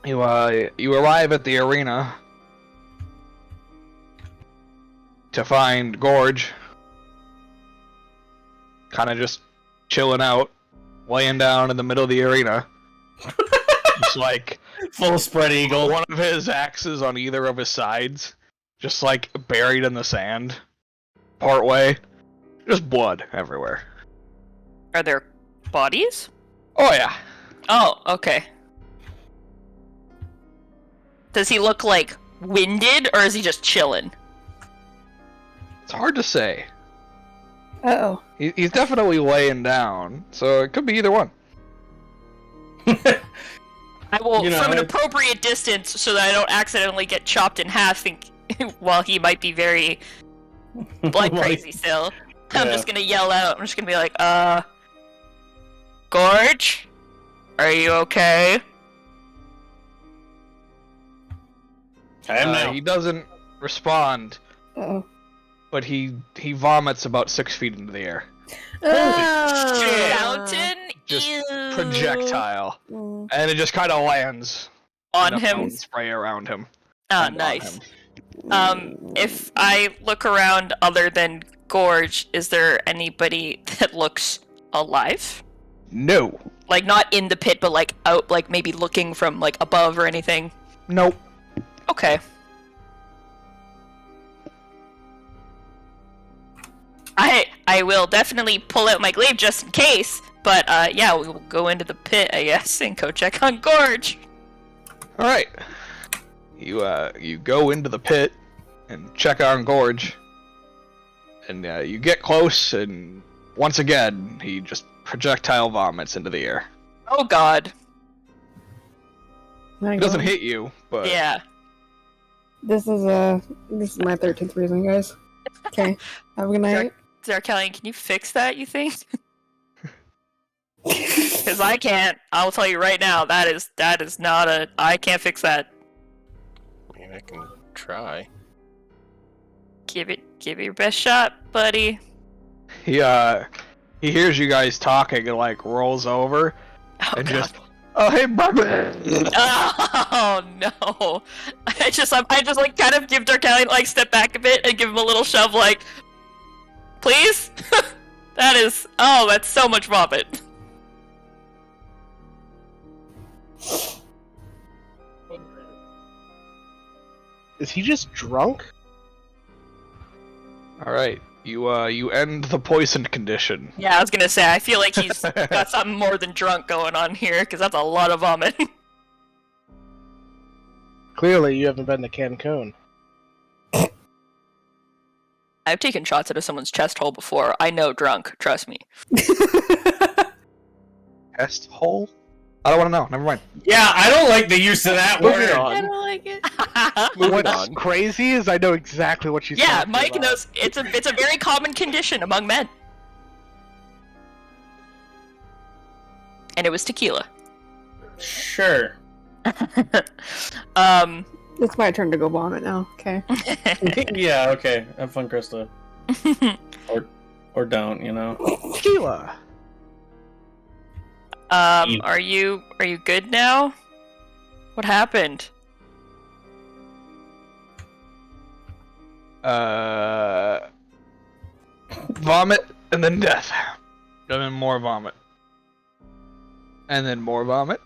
you arrive at the arena to find Gorge kind of just chilling out, laying down in the middle of the arena. Just like full spread eagle. One of his axes on either of his sides, just like buried in the sand, part way. Just blood everywhere. Are there bodies? Oh yeah. Oh, okay. Does he look like winded, or is he just chilling? It's hard to say. Uh-oh. He's definitely laying down, so it could be either one. I will, from an appropriate distance, so that I don't accidentally get chopped in half, think while he might be very blood crazy still. I'm just gonna yell out. I'm just gonna be like, Gorge? Are you okay? I am now. He doesn't respond. Uh-oh. But he vomits about 6 feet into the air. Fountain? Just Ew. projectile. And it just kind of lands on in a him. fountain spray around him. Oh, nice. If I look around other than Gorge, is there anybody that looks alive? No. Like, not in the pit, but like out, like maybe looking from like above or anything? Nope. Okay. I will definitely pull out my glaive just in case, but yeah, we will go into the pit, I guess, and go check on Gorge. All right. You go into the pit and check on Gorge, and you get close, and once again he just projectile vomits into the air. Oh God. It doesn't hit you, but yeah. This is my 13th reason, guys. Okay. Have a good night. Darkalion, can you fix that, you think? Because I can't. I'll tell you right now, that is not a... I can't fix that. I mean, I can try. Give it your best shot, buddy. he hears you guys talking and like rolls over and God. just, oh hey brother. Oh no! I just like kind of give Darkalion like step back a bit and give him a little shove, like, please? That is... Oh, that's so much vomit. Is he just drunk? Alright, you end the poisoned condition. Yeah, I was gonna say, I feel like he's got something more than drunk going on here, because that's a lot of vomit. Clearly, you haven't been to Cancun. I've taken shots out of someone's chest hole before. I know drunk, trust me. Test hole? I don't want to know. Never mind. Yeah, I don't like the use of that Moving word. I on. don't like it. What's crazy is I know exactly what she's Yeah, talking Mike about. knows. It's a very common condition among men. And it was tequila. Sure. It's my turn to go vomit now. Okay. Yeah, okay. Have fun, Krista. Or don't, you know. Tequila. Are you good now? What happened? Vomit, and then death. And then more vomit. And then more vomit.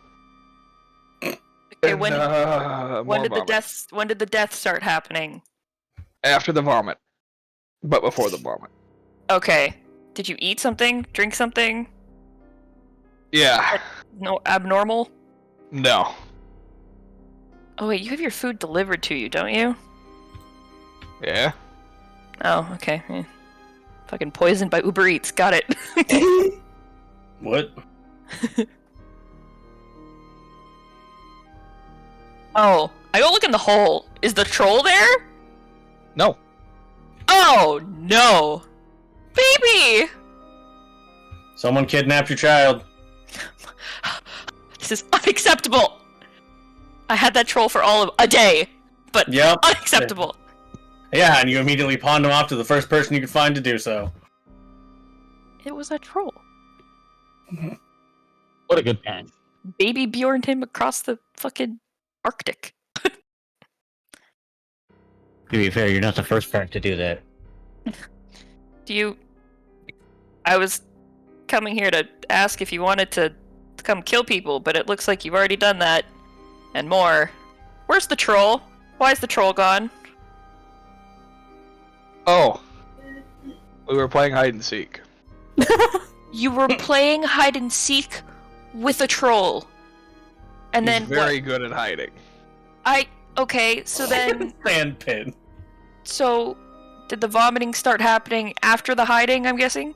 Okay, And, when more did the vomit. deaths start happening? After the vomit. But before the vomit. Okay. Did you eat something? Drink something? Yeah. No, abnormal? No. Oh wait, you have your food delivered to you, don't you? Yeah. Oh, okay. Yeah. Fucking poisoned by Uber Eats. Got it. What? Oh, I go look in the hole. Is the troll there? No. Oh no, baby! Someone kidnapped your child. This is unacceptable. I had that troll for all of a day, but Yep. unacceptable. Yeah, and you immediately pawned him off to the first person you could find to do so. It was a troll. What a good man. Baby Bjorned him across the fucking Arctic. To be fair, you're not the first parent to do that. I was coming here to ask if you wanted to come kill people, but it looks like you've already done that. And more. Where's the troll? Why is the troll gone? Oh. We were playing hide and seek. You were playing hide and seek with a troll. And He's then very what? good at hiding. Okay, so then Sandpit. so did the vomiting start happening after the hiding, I'm guessing?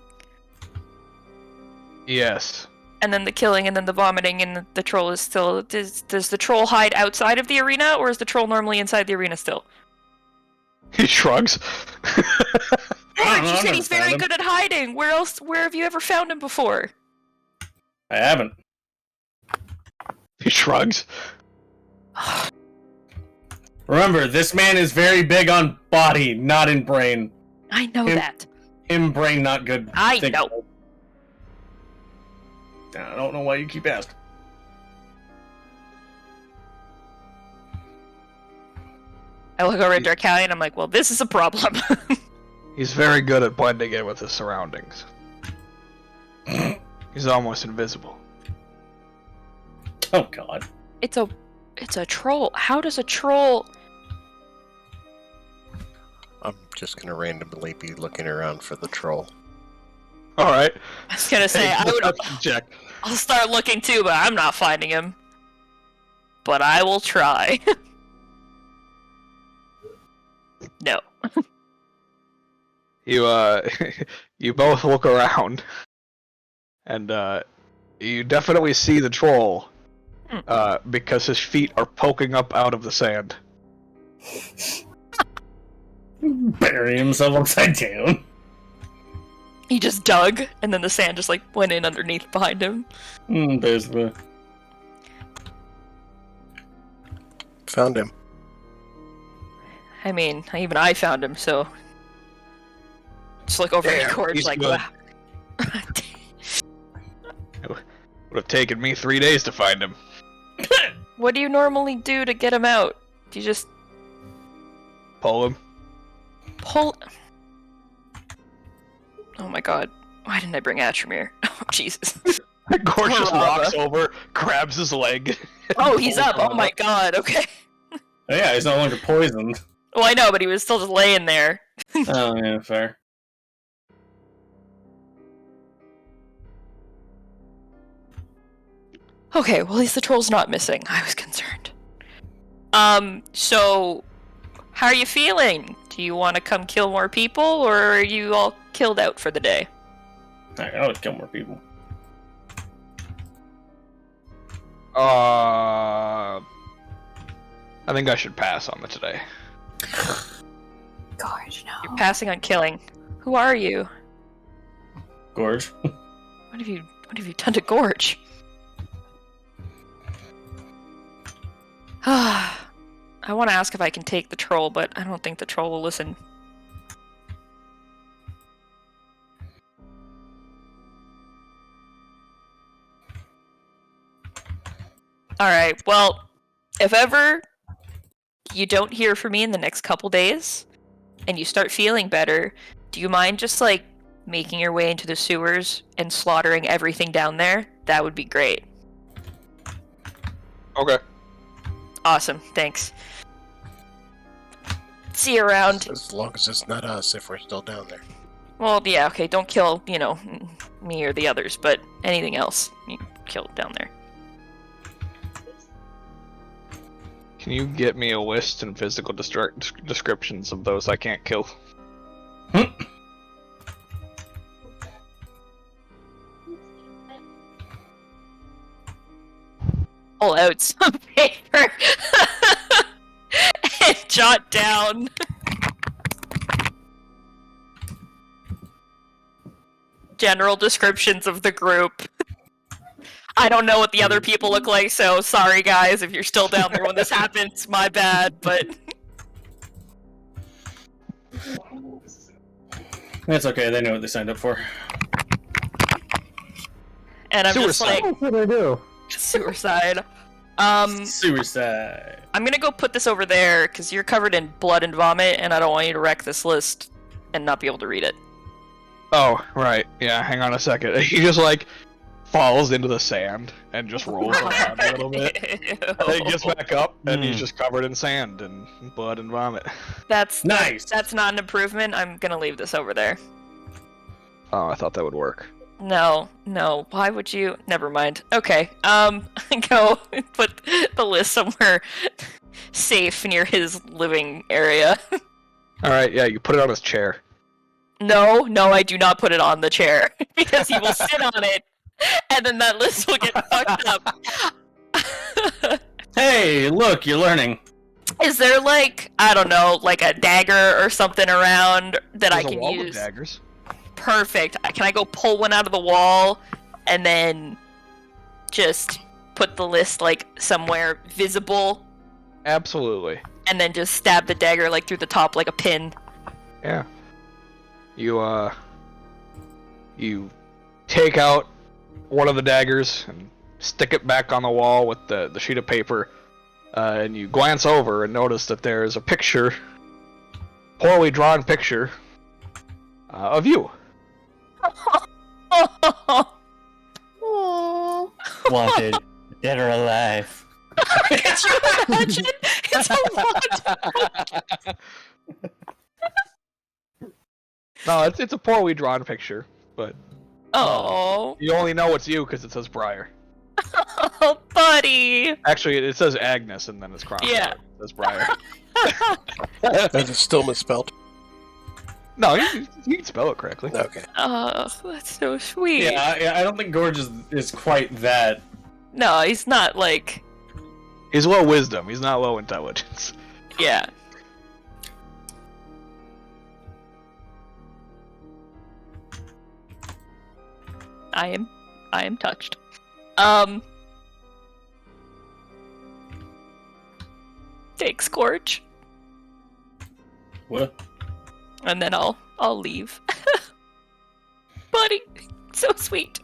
Yes. And then the killing and then the vomiting and the troll is still does the troll hide outside of the arena or is the troll normally inside the arena still? He shrugs. I don't know, You I've said never he's found very him. good at hiding. Where have you ever found him before? I haven't. He shrugs. Remember, this man is very big on body, not in brain. I know Him- that. In brain, not good. I Think- know. I don't know why you keep asking. I look over at Darkalion and I'm like, well, this is a problem. He's very good at blending in with his surroundings. He's almost invisible. Oh god. It's a troll. How does a troll... I'm just gonna randomly be looking around for the troll. Alright. I was gonna say, Check. I'll start looking too, but I'm not finding him. But I will try. No. You, you both look around. And, you definitely see the troll. Because his feet are poking up out of the sand. Bury himself upside down. He just dug, and then the sand just like went in underneath behind him. Basically. Found him. I mean, even I found him, so... Just look over Damn, at Corge he's like, good. wow. Would have taken me 3 days to find him. What do you normally do to get him out? Do you just Pull him. pull... Oh my god. Why didn't I bring Atramir? Oh, Jesus. Gorge just Rava. walks over, grabs his leg. Oh, he's Pulls up. Oh Rava. my god, okay. Oh, yeah, he's no longer poisoned. Well, I know, but he was still just laying there. Oh, yeah, fair. Okay, well, at least the troll's not missing. I was concerned. So, how are you feeling? Do you want to come kill more people, or are you all killed out for the day? I would kill more people. I think I should pass on the today. Gorge, no. You're passing on killing. Who are you? Gorge. What have you done to Gorge? I want to ask if I can take the troll, but I don't think the troll will listen. Alright, well, if ever you don't hear from me in the next couple days, and you start feeling better, do you mind just, like, making your way into the sewers and slaughtering everything down there? That would be great. Okay. Awesome, thanks. See you around. As long as it's not us, if we're still down there. Well, yeah, okay, don't kill, me or the others, but anything else, you kill down there. Can you get me a list and physical descriptions of those I can't kill? Pull out some paper and jot down general descriptions of the group. I don't know what the other people look like, so sorry guys if you're still down there when this happens, my bad, but... That's okay, they know what they signed up for. And I'm just Sewer-cide. like, That's what I do. Sewer-cide. Sewer-cide. I'm gonna go put this over there, because you're covered in blood and vomit, and I don't want you to wreck this list and not be able to read it. Oh, right. Yeah, hang on a second. He just, like, falls into the sand and just rolls around a little bit. And he gets back up, and he's just covered in sand and blood and vomit. That's Nice! That's not an improvement. I'm gonna leave this over there. Oh, I thought that would work. No. Why would you? Never mind. Okay. Go put the list somewhere safe near his living area. Alright, yeah, you put it on his chair. No, I do not put it on the chair because he will sit on it, and then that list will get fucked up. Hey, look, you're learning. Is there I don't know, a dagger or something around that I There's a can wall use? with daggers. Perfect. Can I go pull one out of the wall and then just put the list somewhere visible Absolutely. and then just stab the dagger through the top like a pin? Yeah. You take out one of the daggers and stick it back on the wall with the sheet of paper, and you glance over and notice that there is a picture, poorly drawn picture, of you. Wanted, dead or alive. Could you imagine? It's a lot. No, it's a poorly drawn picture, but Oh, you only know it's you because it says Briar. oh, buddy. Actually, it says Agnes and then it's crossed Yeah. out. It says Briar. That is still misspelled. No, you can spell it correctly. Okay. Oh, that's so sweet. Yeah, I don't think Gorge is quite that. No, he's not He's low wisdom. He's not low intelligence. yeah. I am touched. Thanks, Gorge. What? And then I'll leave. Buddy, so sweet.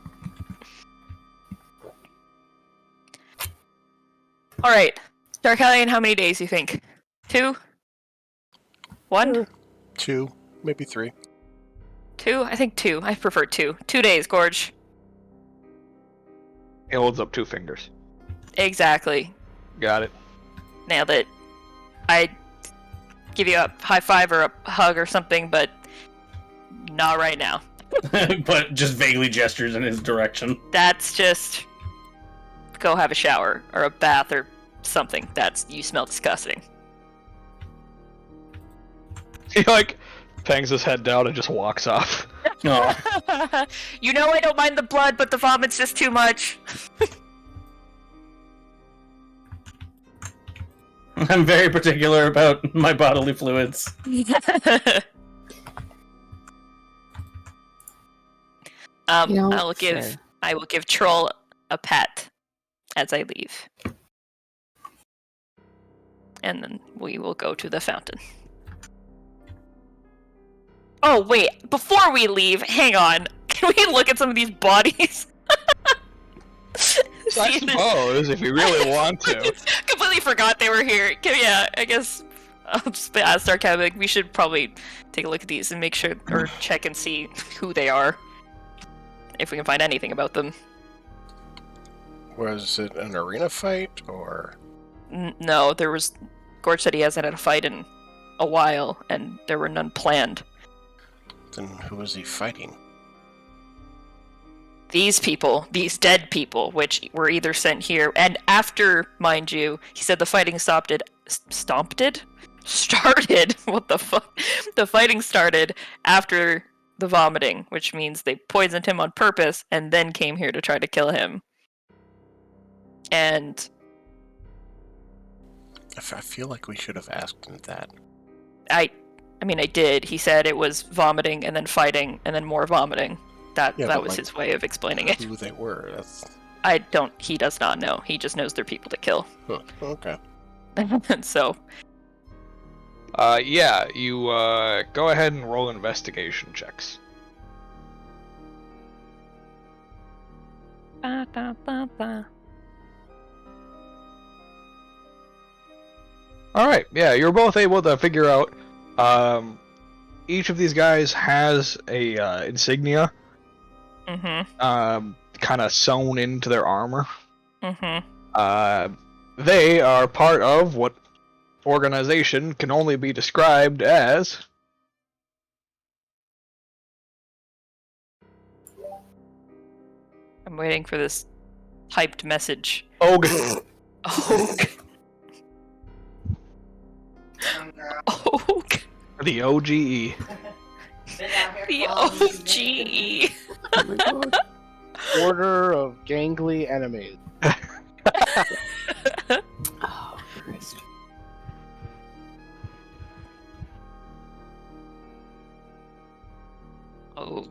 All right, Dark Alien. How many days you think? 2? 1? 2, maybe 3. 2? I think 2. I prefer 2. 2 days, Gorge. He holds up 2 fingers. Exactly. Got it. Nailed it. I'd give you a high five or a hug or something, but not right now. But just vaguely gestures in his direction. That's just go have a shower or a bath or something. You smell disgusting. He bangs his head down and just walks off. Oh. You know I don't mind the blood, but the vomit's just too much. I'm very particular about my bodily fluids. You know, I will give Troll a pat as I leave. And then we will go to the fountain. Oh, wait. Before we leave, hang on. Can we look at some of these bodies? I suppose, if you really want to. Completely forgot they were here. Yeah, I guess I'll just ask our Kevin. We should probably take a look at these and make sure, or check and see who they are. If we can find anything about them. Was it an arena fight, or...? No, Gorge said he hasn't had a fight in a while, and there were none planned. Then who was he fighting? These people, these dead people, which were either sent here, and after, mind you, he said the fighting started? What the fuck? The fighting started after the vomiting, which means they poisoned him on purpose and then came here to try to kill him. And I feel like we should have asked him that. I mean, I did. He said it was vomiting and then fighting and then more vomiting. That was his way of explaining it. Who they were? He does not know. He just knows they're people to kill. Huh, okay. So. Yeah, you go ahead and roll investigation checks. Ba, ba, ba, ba. Alright, yeah, you're both able to figure out, each of these guys has a, insignia, kind of sewn into their armor. They are part of what organization can only be described as... I'm waiting for this hyped message. Ogue. Ogue. Ogue. The OGE. The OGE. Oh my god. Order of gangly enemies. Oh, Christ. Oh.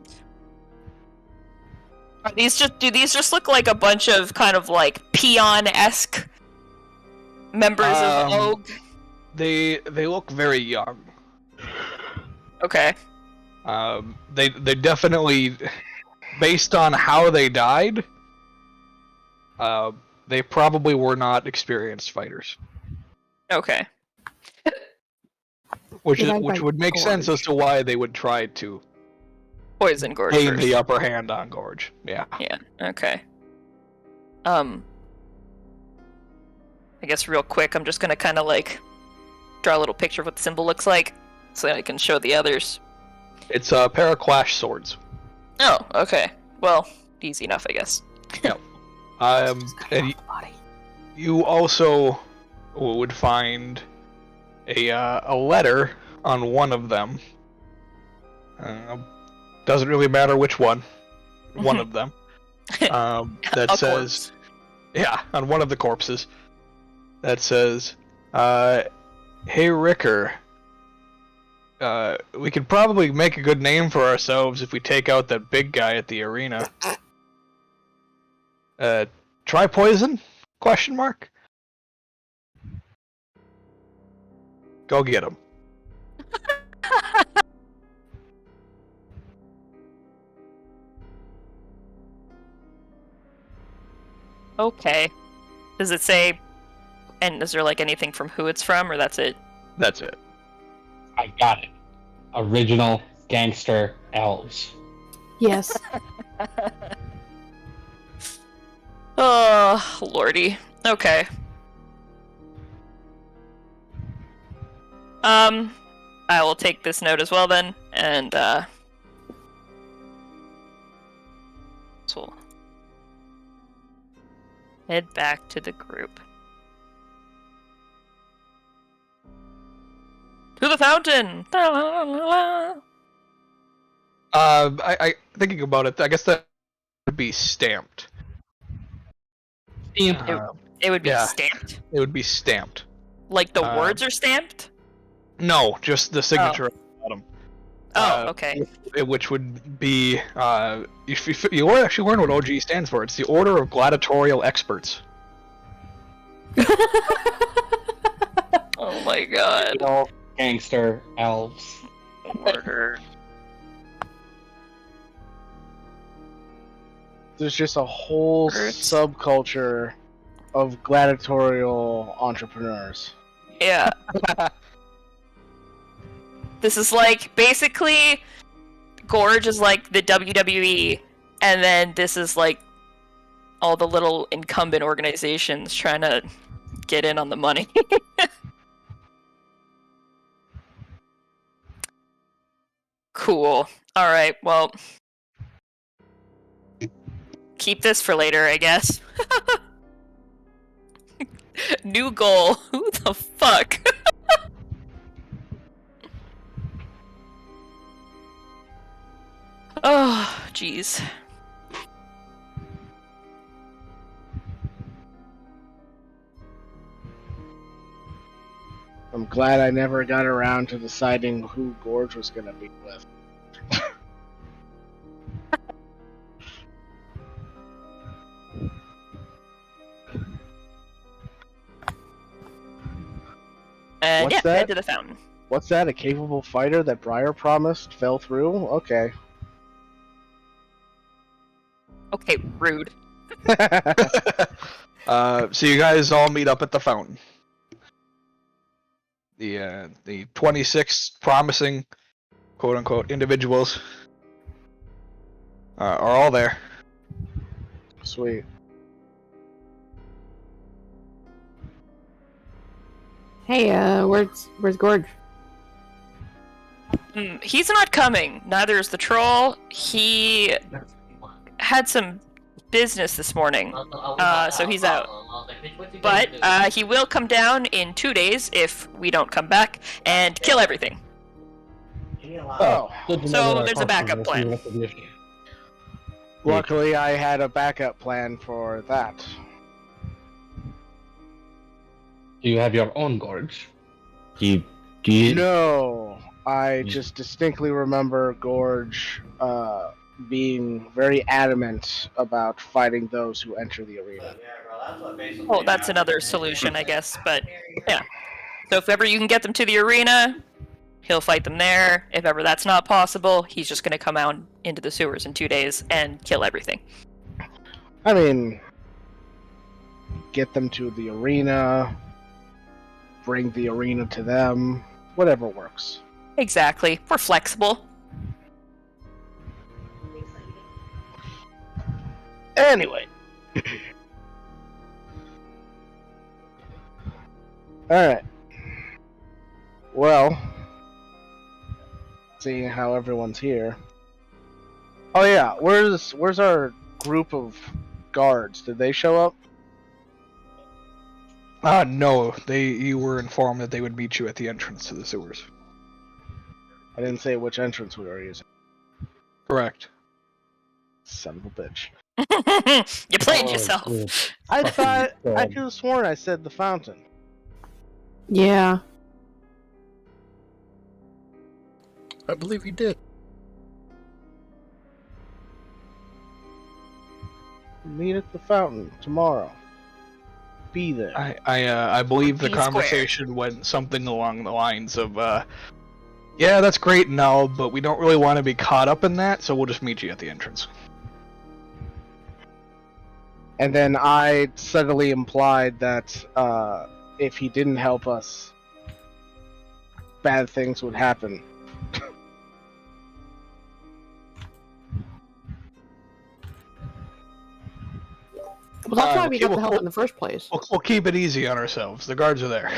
Do these just look like a bunch of kind of like peon-esque members of Ogue? They look very young. Okay. They definitely, based on how they died, they probably were not experienced fighters. Okay. Which would make sense as to why they would try to Poison Gorge gain first. the upper hand on Gorge. Yeah. Yeah, okay. I guess real quick, I'm just gonna kind of like draw a little picture of what the symbol looks like so that I can show the others. It's a pair of clash swords. Oh, okay. Well, easy enough, I guess. Yep. And you also would find a letter on one of them. Doesn't really matter which one. One of them. That says, yeah, on one of the corpses. That says, "Hey Ricker, we could probably make a good name for ourselves if we take out that big guy at the arena. Try poison? Question mark. Go get him." Okay. Does it say, and is there like anything from who it's from, or that's it? That's it. I got it. Original gangster elves. Yes. Oh, lordy. Okay. I will take this note as well then, and so we'll head back to the group. To the fountain! I thinking about it, I guess that would be stamped. Stamped. It would be Yeah. stamped. It would be stamped. Like the words are stamped? No, just the signature at the bottom. Oh, okay. Which would be, you actually learn what OG stands for. It's the Order of Gladiatorial Experts. Oh my god. Elf, gangster, elves. Order. There's just a whole Hurts. subculture of gladiatorial entrepreneurs. Yeah. This is like, basically, Gorge is like the WWE, and then this is like all the little incumbent organizations trying to get in on the money. Cool. Alright, well. Keep this for later, I guess. New goal. Who the fuck? Oh, jeez. I'm glad I never got around to deciding who Gorge was gonna be with. And What's yeah, that? head to the fountain. What's that? A capable fighter that Briar promised fell through? Okay. Okay, rude. So you guys all meet up at the fountain. The 26 promising, quote unquote, individuals are all there. Sweet. Hey, where's Gorge? He's not coming. Neither is the troll. He had some business this morning, so he's out. But he will come down in 2 days if we don't come back and kill everything. Oh, Good to know So that our there's a backup customers plan. will see the issue. luckily I had a backup plan for that. Do you have your own gorge? Do you? No, I just distinctly remember Gorge being very adamant about fighting those who enter the arena. Well, that's another solution, I guess, but yeah. So if ever you can get them to the arena, he'll fight them there. If ever that's not possible, he's just going to come out into the sewers in 2 days and kill everything. I mean, get them to the arena, bring the arena to them, whatever works. Exactly. We're flexible. Anyway. Alright. Well, seeing how everyone's here. Oh yeah, where's our group of guards? Did they show up? No, you were informed that they would meet you at the entrance to the sewers. I didn't say which entrance we were using. Correct. Son of a bitch. You played Oh, yourself. good. I Fucking thought I God. could have sworn I said the fountain. Yeah. I believe you did. Meet at the fountain tomorrow. Be there. I believe the Be square. conversation went something along the lines of, yeah, that's great and all, but we don't really want to be caught up in that, so we'll just meet you at the entrance. And then I subtly implied that if he didn't help us, bad things would happen. Well, that's why we Okay, got the help in the first place. We'll keep it easy on ourselves. The guards are there.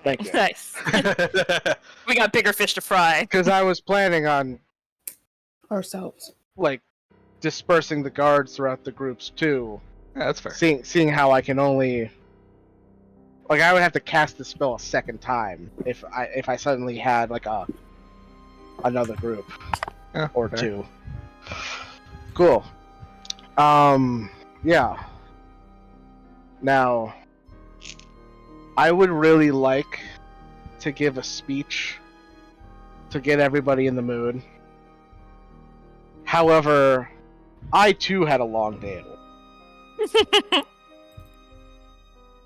Thank you. Nice. We got bigger fish to fry. Because I was planning on Ourselves. like dispersing the guards throughout the groups too. Yeah, that's fair. Seeing how I can only I would have to cast the spell a second time if I suddenly had like another group or fair. two. Cool. Yeah. Now, I would really like to give a speech to get everybody in the mood. However, I too had a long day at work.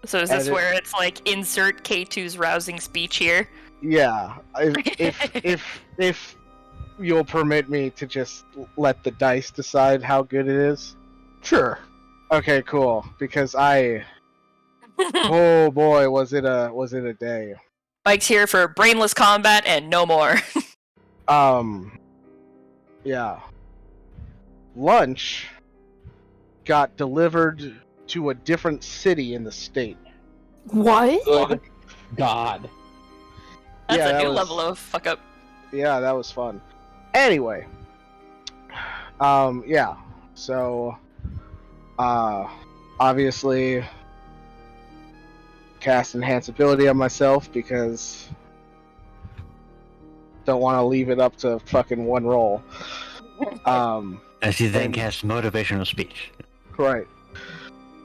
So is this And where it's like insert K2's rousing speech here? Yeah, if you'll permit me to just let the dice decide how good it is. Sure. Okay, cool. Because oh boy, was it a day. Mike's here for brainless combat and no more. Yeah. Lunch got delivered to a different city in the state. What? God. That's Yeah, a that new was- level of fuck up. Yeah, that was fun. Anyway, yeah. So, obviously, cast enhance ability on myself because don't want to leave it up to fucking one roll. As he then And- casts motivational speech. Right.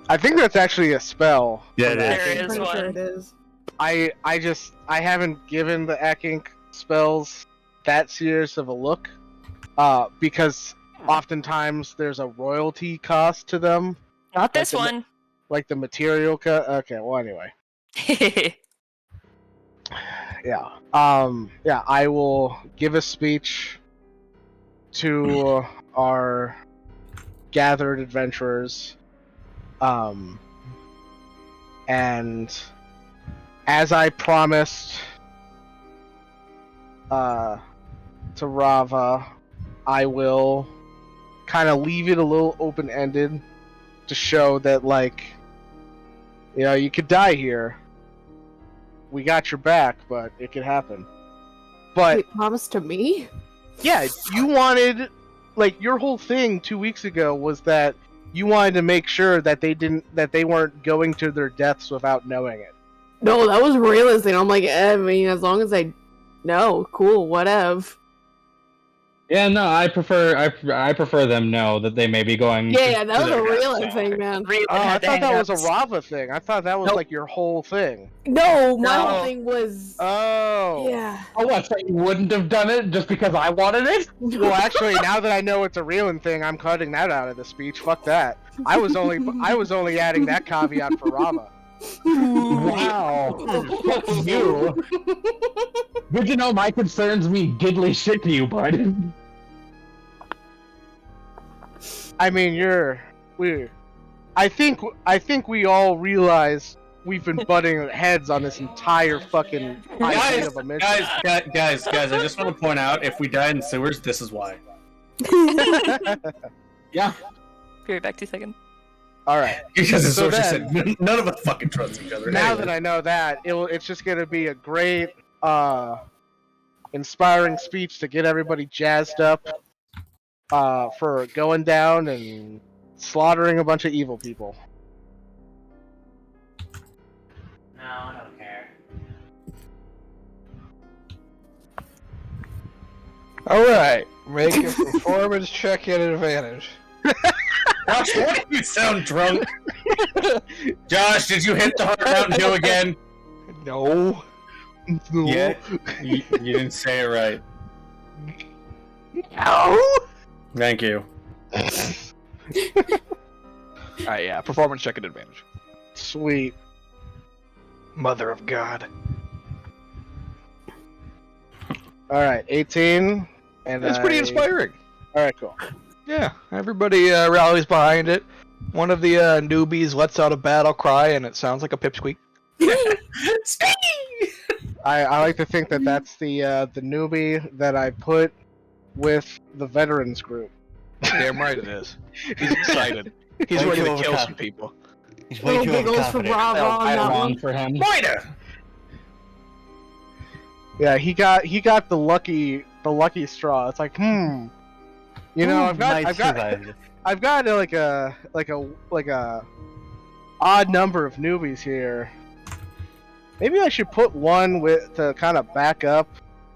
I think that's actually a spell. Yeah, for it is. Ack There Ink. is Pretty sure one. it is. I haven't given the Ack Ink spells that serious of a look, because oftentimes there's a royalty cost to them, Not this the- one. like the material cut. Okay, well anyway, yeah. Yeah, I will give a speech to our gathered adventurers, and as I promised to Rava, I will kind of leave it a little open-ended to show that, like, you know, you could die here. We got your back, but it could happen. But Wait, promise to me? yeah, you wanted, like, your whole thing 2 weeks ago was that you wanted to make sure that they weren't going to their deaths without knowing it. No, that was realistic. I'm like, I mean, as long as I know, cool, whatever. Yeah, no, I prefer them know that they may be going. Yeah, that to was their a deaths. realistic thing, man. Really Oh, I had to thought hang that up. was a Rava thing. I thought that was Nope. like your whole thing. No, my No. whole thing was. Oh. Yeah. Oh, what? So you wouldn't have done it just because I wanted it? Well, actually, now that I know it's a reeling thing, I'm cutting that out of the speech. Fuck that. I was only adding that caveat for Rava. Wow. Fuck you. Good to know my concerns mean diddly shit to you, bud. I mean, I think we all realize we've been butting heads on this entire fucking idea of a mission. Guys, I just want to point out, if we die in sewers, this is why. Yeah. Be right back 2 seconds. All right. Because as So Sorcha then- said, none of us fucking trust each other. Now Anyway. that I know that, it's just gonna be a great, inspiring speech to get everybody jazzed up, for going down and slaughtering a bunch of evil people. No, I don't care. All right, make a performance check at advantage. Josh, why do you sound drunk? Josh, did you hit the Heart Mountain Hill again? No. Yeah. You didn't say it right. No. Thank you. All right, yeah, performance check at advantage. Sweet. Mother of God. All right, 18, and That's pretty inspiring. All right, cool. Yeah, everybody rallies behind it. One of the newbies lets out a battle cry, and it sounds like a pipsqueak. I like to think that that's the newbie that I put with the veterans group. Damn right it is. He's excited. He's Way ready too to kill overconfident. some people. He's way Little too giggles for overconfident. Bravo on I that wrong one. for him. Moira! Yeah, he got the lucky straw. It's like, you know, Who might survive this? I've got like a odd number of newbies here. Maybe I should put one to kind of back up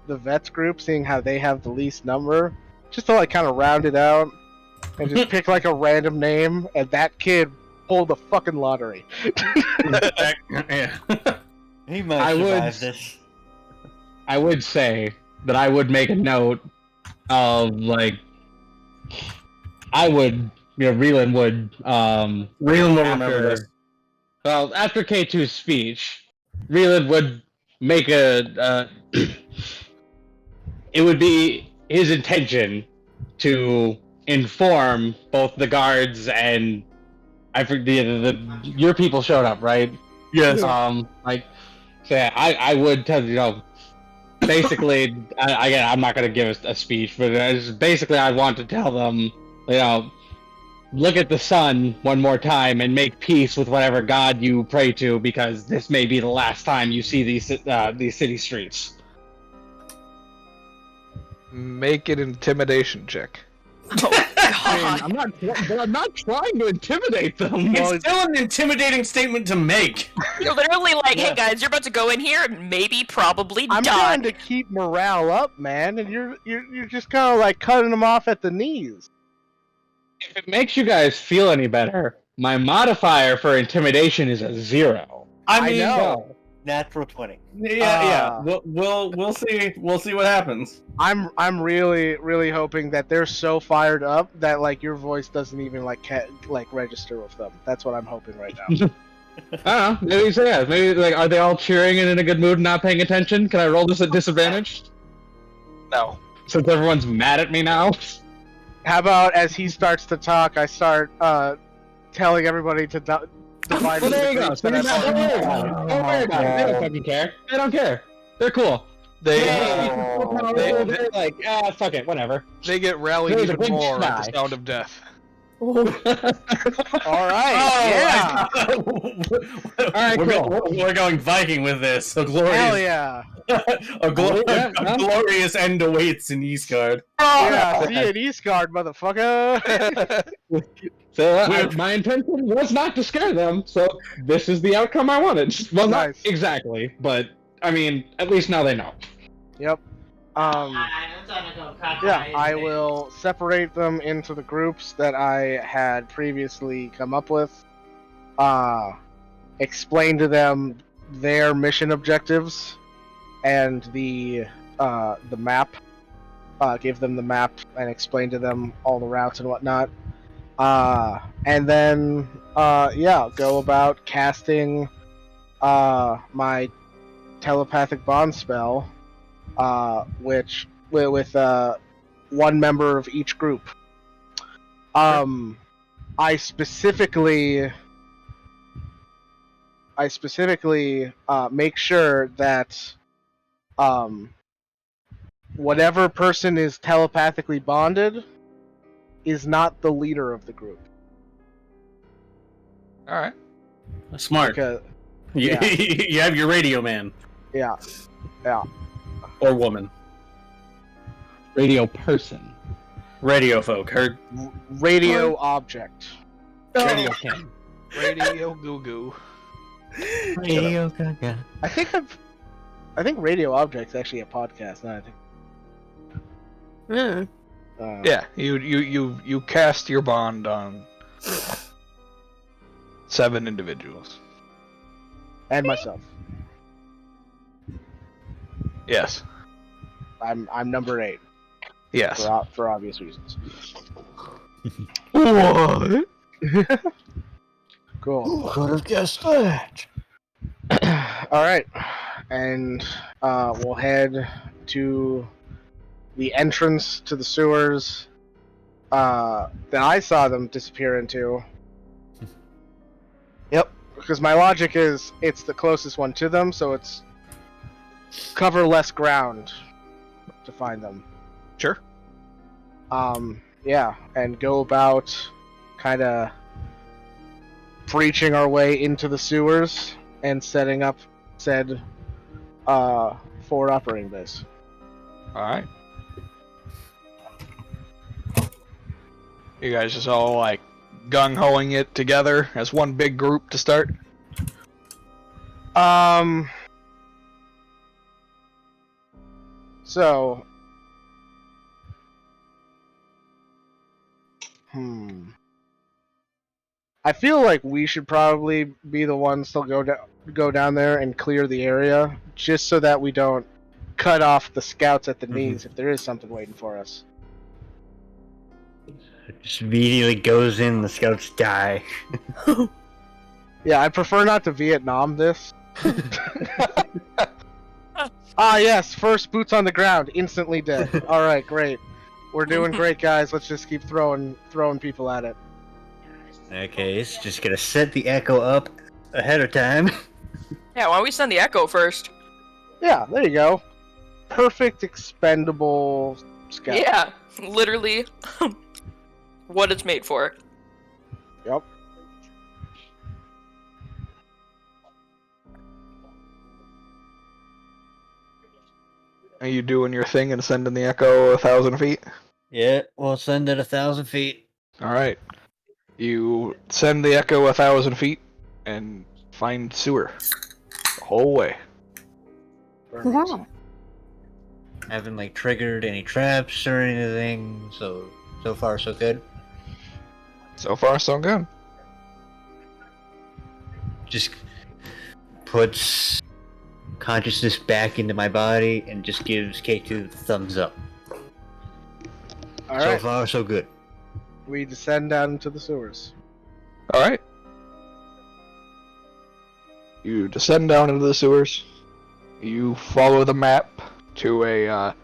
the vets group, seeing how they have the least number, just to like kind of round it out, and just pick like a random name, and that kid pulled the fucking lottery. Yeah. He might I would- survive this. I would say that I would make a note of like Reelan would Reelan will remember this. Well, after K2's speech, Reelan would make a it would be his intention to inform both the guards and I forget your people showed up, right? Yes. Like, so yeah, I would tell basically, again, I'm not going to give a speech, but basically, I want to tell them, look at the sun one more time and make peace with whatever god you pray to, because this may be the last time you see these city streets. Make an intimidation check. I'm not trying to intimidate them. It's still an intimidating statement to make. You're literally like, hey guys, you're about to go in here and maybe probably I'm die. trying to keep morale up, man, and you're just kind of like cutting them off at the knees. If it makes you guys feel any better, my modifier for intimidation is a 0. I mean, know. Natural 20. yeah. We'll see. We'll see what happens. I'm really hoping that they're so fired up that like your voice doesn't even like register with them. That's what I'm hoping right now. I don't know. Maybe like, are they all cheering and in a good mood and not paying attention? Can I roll this at disadvantage? No. Since everyone's mad at me now. How about as he starts to talk, I start telling everybody to divide Well, into there you go. groups So that don't I've worry about it. Don't worry about it. They don't fucking care. They don't care. They're cool. They're like, fuck it, whatever. They get rallied There's a even big more at the shy. sound of death. All right, yeah, Alright, cool. We're going Viking with this. So glorious. hell yeah, a glorious end awaits in Eastgard. yeah. See you at Eastgard, motherfucker. So my intention was not to scare them, so this is the outcome I wanted. Well, not Nice. exactly, but I mean, at least now they know. Yep. Yeah, I will separate them into the groups that I had previously come up with. Explain to them their mission objectives and the map. Give them the map and explain to them all the routes and whatnot. And then go about casting my telepathic bond spell, which with one member of each group. I specifically make sure that whatever person is telepathically bonded is not the leader of the group. All right. Smart. Because, You, you have your radio man yeah. or woman. Radio person. Radio folk. Heard. Radio object. Radio king. Radio Goo Goo. Radio Gaga. I think Radio Object's actually a podcast. Now I think. Yeah. Yeah, you cast your bond on 7 individuals. And myself. Yes. I'm number 8 Yes. for obvious reasons. What? Cool. Could have guessed that. All right, and we'll head to the entrance to the sewers that I saw them disappear into. Yep, because my logic is it's the closest one to them, so it's cover less ground to find them. Sure. Yeah, and go about kind of breaching our way into the sewers and setting up said forward operating base. All right. You guys just all like gung-hoing it together as one big group to start? So I feel like we should probably be the ones to go down there and clear the area, just so that we don't cut off the scouts at the knees if there is something waiting for us. Just immediately goes in, the scouts die. Yeah, I prefer not to Vietnam this. Ah, yes, first boots on the ground, instantly dead. Alright, great. We're doing great, guys. Let's just keep throwing people at it. Okay, it's just gonna set the echo up ahead of time. Yeah, why don't we send the echo first? Yeah, there you go. Perfect expendable scout. Yeah, literally what it's made for. Yep. Are you doing your thing and sending the echo 1,000 feet? Yeah, we'll send it 1,000 feet. All right. You send the echo 1,000 feet and find sewer the whole way. Wow. Haven't like triggered any traps or anything, so far so good. So far, so good. Just puts consciousness back into my body and just gives K2 the thumbs up. Alright, So far so good. we descend down into the sewers. All right. You descend down into the sewers. You follow the map to a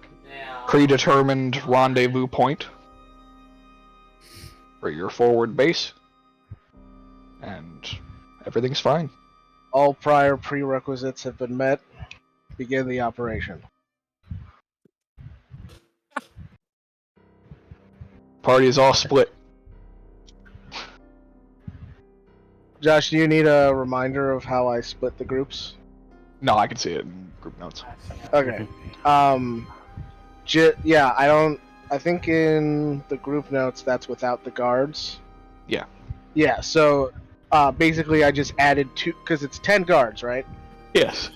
predetermined rendezvous point for your forward base, and everything's fine. All prior prerequisites have been met. Begin the operation. Party's all split. Josh, do you need a reminder of how I split the groups? No, I can see it in group notes. Okay. Yeah, I think in the group notes that's without the guards. Yeah. Yeah, so basically I just added 2, because it's 10 guards, right? Yes.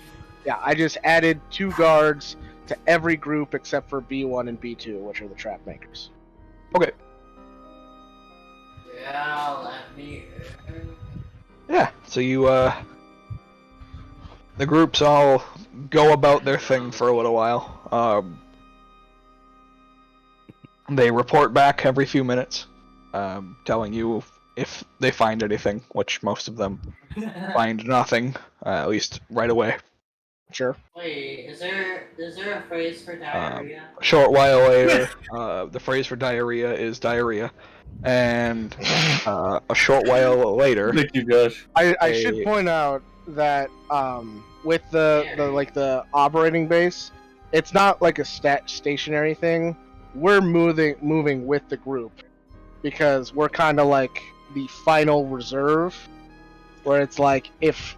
Yeah, I just added 2 guards to every group except for B1 and B2, which are the trap makers. Okay. Yeah, let me. Yeah. So you the groups all go about their thing for a little while. They report back every few minutes, telling you if they find anything, which most of them find nothing, at least right away. Sure. Wait, is there a phrase for diarrhea? A short while later, the phrase for diarrhea is diarrhea, and a short while later, Thank you, Josh. I should point out that with the operating base, it's not like a stationary thing. We're moving with the group because we're kind of like the final reserve, where it's like if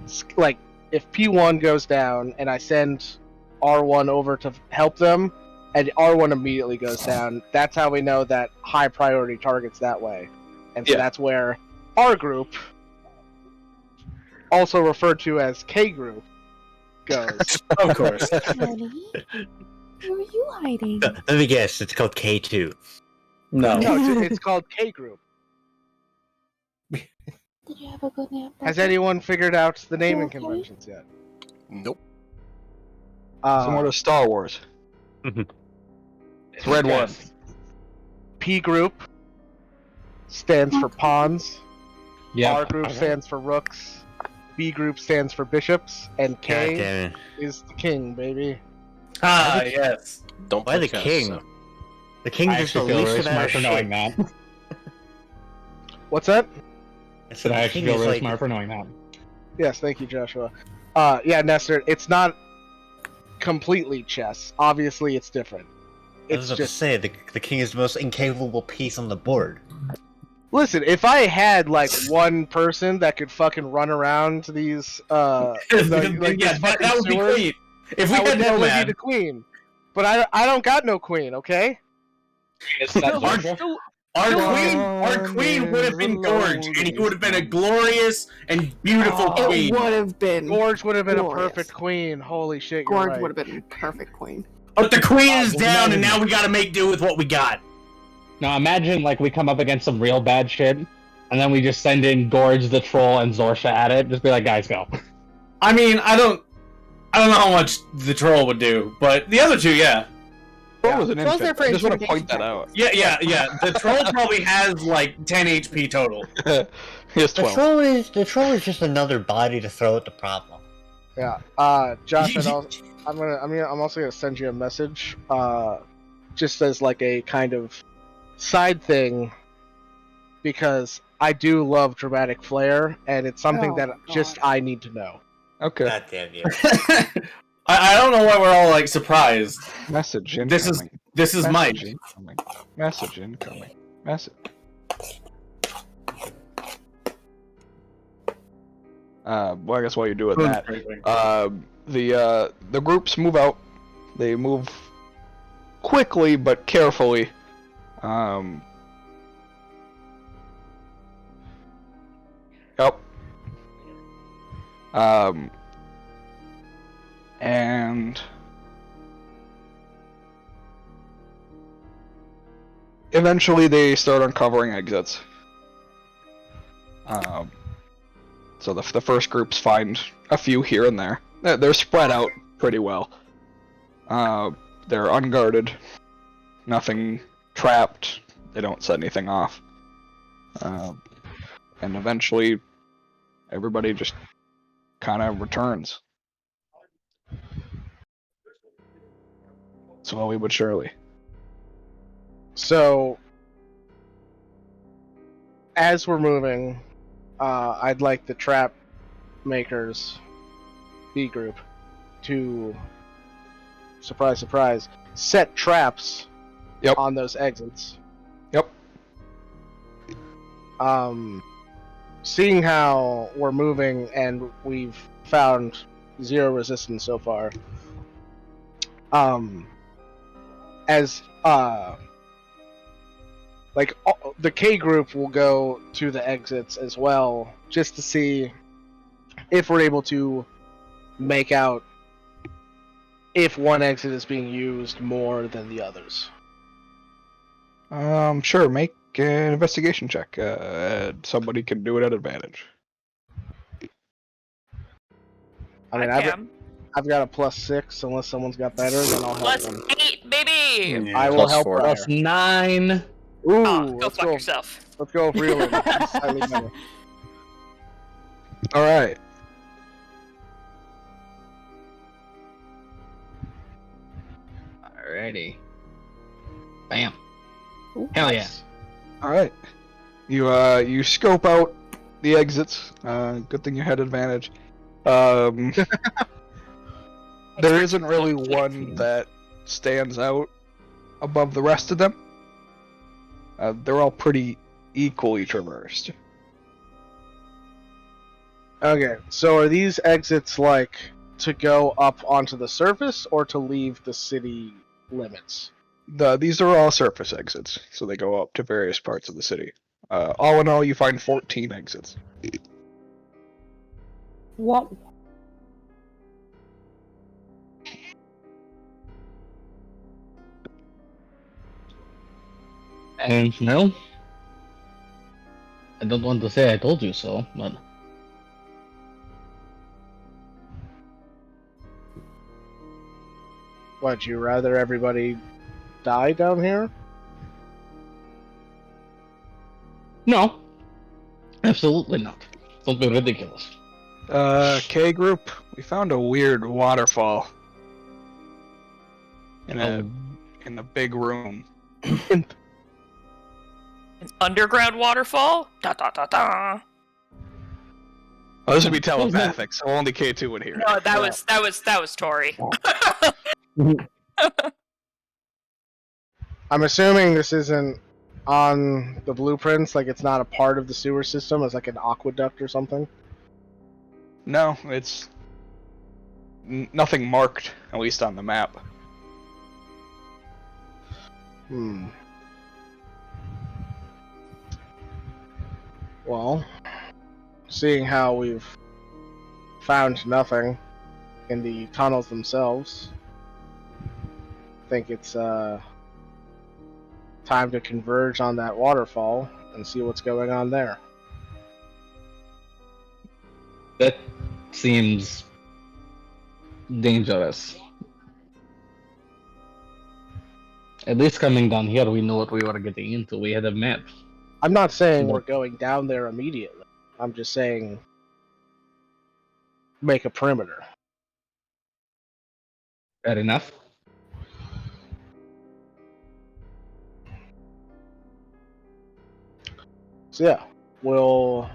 P1 goes down and I send R1 over to help them, and R1 immediately goes down, that's how we know that high priority targets that way. And so that's where our group, also referred to as K group, goes. Of course. Daddy, where are you hiding? Let me guess, it's called K2. No. No, it's called K group. Did you have a good nap? Has anyone figured out the naming Okay. conventions yet? Nope. similar to Star Wars. Thread one. P group stands for pawns. Yeah. R group stands for rooks. B group stands for bishops, and God K damn it. is the king, baby. Ah, yes. Don't Why put the chess, king? so- The king's I just the actually feel least really amount smart of for knowing shit. that. What's that? I But said I the actually king feel is really like, smart for knowing that. Yes, thank you, Joshua. Yeah, Nestor, it's not completely chess. Obviously, it's different. I was It's about to just say, the king is the most incapable piece on the board. Listen, if I had like one person that could fucking run around these yeah, these that would be sewers, queen. If we I would had that totally be man, the queen. But I don't got no queen, okay? our queen would have been Gorge, and he would have been a glorious and beautiful queen. It would have been. Gorge would have been glorious. a perfect queen. Holy shit, you're Gorge right. would have been perfect queen. But the queen is down, and now we gotta make do with what we got. Now imagine like we come up against some real bad shit, and then we just send in Gorge the troll and Zorsha at it. Just be like, guys, go. I mean, I don't know how much the troll would do, but the other two, yeah. Troll was an Troll's there infant. for I just want to intimidation point that out. Yeah. The troll probably has like 10 HP total. He has The 12. troll is just another body to throw at the problem. Yeah. Josh, I'm also gonna send you a message. Just as like a kind of side thing, because I do love dramatic flair, and it's something Oh, that God. just I need to know. Okay. God damn you. I don't know why we're all like surprised. Message incoming. This is Mike. Message incoming. Message incoming. Message. Well, I guess while you're doing that, the groups move out. They move quickly but carefully. Yep. And eventually they start uncovering exits. So the first groups find a few here and there. They're spread out pretty well. They're unguarded. Nothing trapped. They don't set anything off. And eventually everybody just kind of returns. Slowly but surely. So, as we're moving, I'd like the trap makers B group to, surprise, surprise, set traps on those exits. Yep. Seeing how we're moving and we've found 0 resistance so far, the K group will go to the exits as well, just to see if we're able to make out if one exit is being used more than the others. Sure, make an investigation check. Somebody can do it at advantage. I mean, I've got a +6, unless someone's got better, then I'll help them. +8, baby! I will help +4. Briar. +9. Ooh, Go let's fuck go. yourself. Let's go with real. Slightly better. All right. Alrighty. Bam. Ooh, Hell yeah. Nice. All right. You scope out the exits. Good thing you had advantage. There isn't really one that stands out above the rest of them. They're all pretty equally traversed. Okay, so are these exits like to go up onto the surface or to leave the city limits? These are all surface exits, so they go up to various parts of the city. All in all, you find 14 exits. What? And no, I don't want to say I told you so, but Would you rather everybody die down here? no, absolutely not. Something ridiculous. K group, we found a weird waterfall in a big room. An underground waterfall? Da da da da. Oh, this would be telepathic, so only K2 would hear. No, that was Tori. I'm assuming this isn't on the blueprints? Like it's not a part of the sewer system? It's like an aqueduct or something? No, it's nothing marked, at least on the map. Well, seeing how we've found nothing in the tunnels themselves, I think it's time to converge on that waterfall and see what's going on there. That seems dangerous. At least coming down here, we knew what we were getting into. We had a map. I'm not saying we're going down there immediately. I'm just saying make a perimeter. Fair enough. So yeah, we'll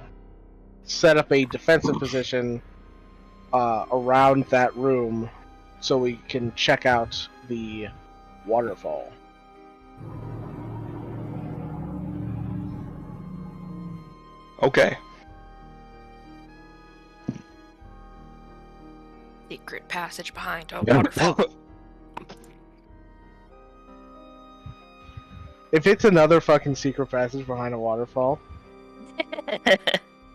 set up a defensive position around that room so we can check out the waterfall. Okay. Secret passage behind a waterfall. If it's another fucking secret passage behind a waterfall,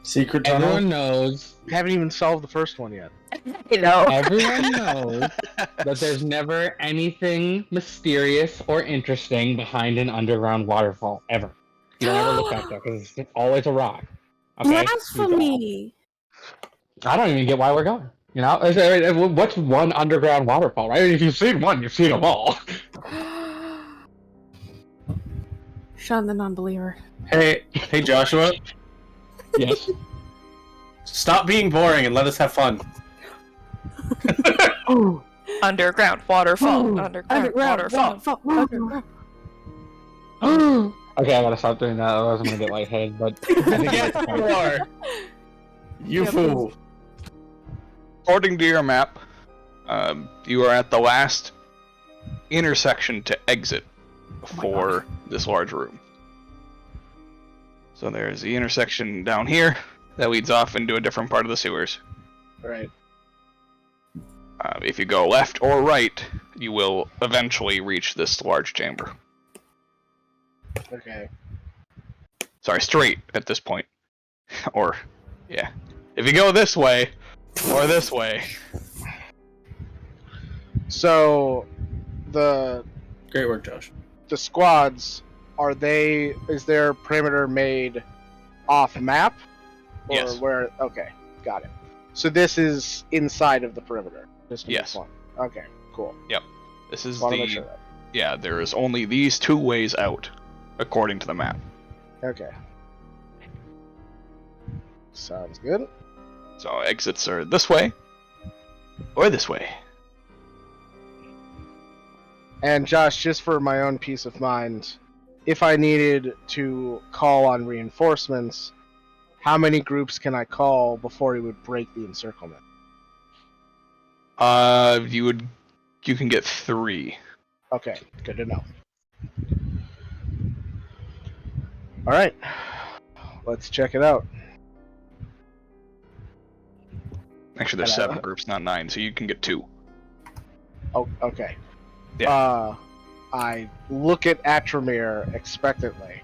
Secret tunnel. Everyone knows. we haven't even solved the first one yet. You know. Everyone knows that there's never anything mysterious or interesting behind an underground waterfall ever. You don't ever look back there because it's always a rock. Okay. Blasphemy! I don't even get why we're going. You know, what's one underground waterfall, right? If you've seen one, you've seen them all. Sean the non-believer. Hey, Joshua. Yes. Stop being boring and let us have fun. Underground waterfall. Underground waterfall. Underground. Okay, I gotta stop doing that, otherwise I'm gonna get lightheaded. But I think Yes, that's you are. You fool. According to your map, you are at the last intersection to exit for this large room. So there's the intersection down here that leads off into a different part of the sewers. Right. If you go left or right, you will eventually reach this large chamber. Okay. Sorry, straight at this point. Or, yeah. If you go this way, or this way. So, the Great work, Josh. squads, is their perimeter made off map? Or Yes. where? Okay, got it. So this is inside of the perimeter. Just to be Yes. fun. Okay, cool. This is Wanna the... make sure that. Yeah, there is only these two ways out, according to the map. Okay. Sounds good. So exits are this way, or this way. And Josh, just for my own peace of mind, if I needed to call on reinforcements, how many groups can I call before he would break the encirclement? You can get 3. Okay, good to know. Alright. Let's check it out. Actually, there's Hello? 7 groups, not 9, so you can get 2. Oh, okay. Yeah. I look at Atramir expectantly.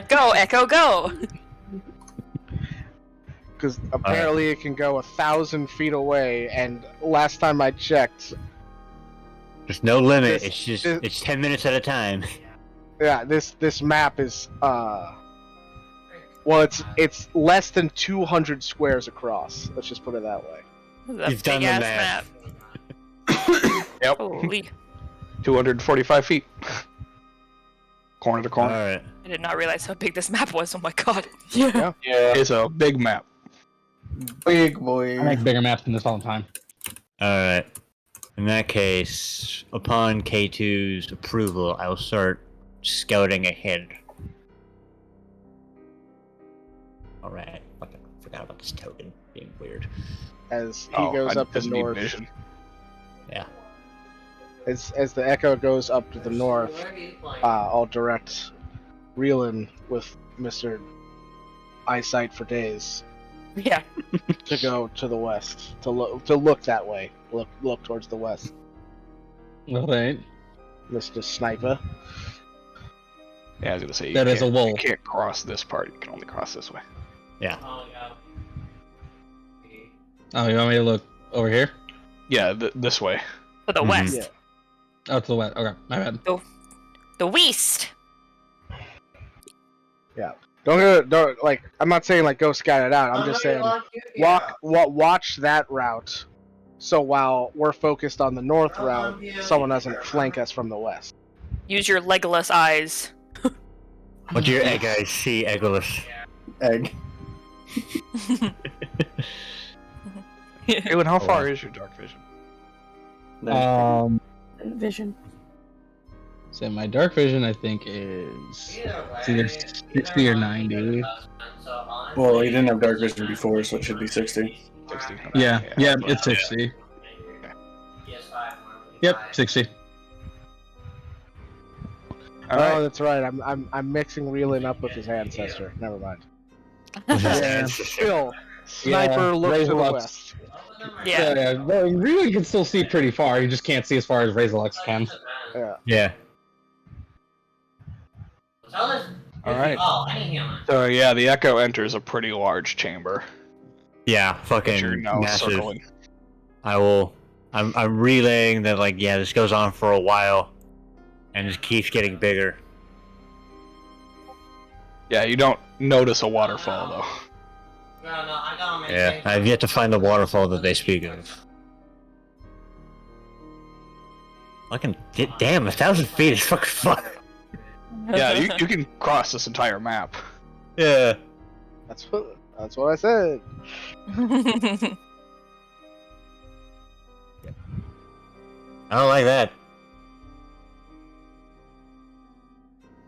Go, Echo, go! Because apparently it can go 1,000 feet away, and last time I checked, There's no limit. This- It's 10 minutes at a time. yeah, this map is well, it's less than 200 squares across. Let's just put it that way. That's You've done big the ass math. map. Yep. Holy. 245 feet. Corner to corner. Alright. I did not realize how big this map was. Oh my god. Yeah. Yeah. It's a big map. Big boy. I make bigger maps than this all the time. Alright. In that case, upon K2's approval, I'll start scouting ahead. Alright. Fucking forgot about this token being weird. As he Oh, goes I up the just need north. vision. Yeah. As the echo goes up to the north, I'll direct Reelin with Mr. Eyesight for days Yeah. to go to the west, to look that way, look towards the west. All right. Mr. Sniper. Yeah, I was gonna say There is a wall. You can't cross this part. You can only cross this way. Yeah. Oh, you want me to look over here? Yeah, this way. To the Mhm. west. Yeah. Oh, to the west. Okay, my bad. The west. Don't like. I'm not saying like go scout it out. I'm just saying watch that route. So while we're focused on the north route, someone doesn't flank us from the west. Use your Legolas eyes. What do your egg eyes see, Eggless? Egg. Ewan, how far is your dark vision? Vision. So my dark vision, I think, is it's either 60 or 90. Well, you didn't have dark vision before, so it should be 60. 60. Yeah, it's 60. Yep, 60. All right. Oh, that's right. I'm mixing Reelin up with his ancestor. Never mind. Still, Sniper looks to the Razorlux. west. Yeah. Well, really can still see pretty far. You just can't see as far as Razorlux can. Yeah. All right. So yeah, the echo enters a pretty large chamber. Yeah, That fucking you're now massive. circling. I'm relaying that, like, yeah, this goes on for a while, and it keeps getting bigger. Yeah, you don't notice a waterfall though. Yeah, I've yet to find the waterfall that they speak of. Fucking damn, 1,000 feet is fucking fun. Yeah, you can cross this entire map. Yeah. That's what I said. I don't like that.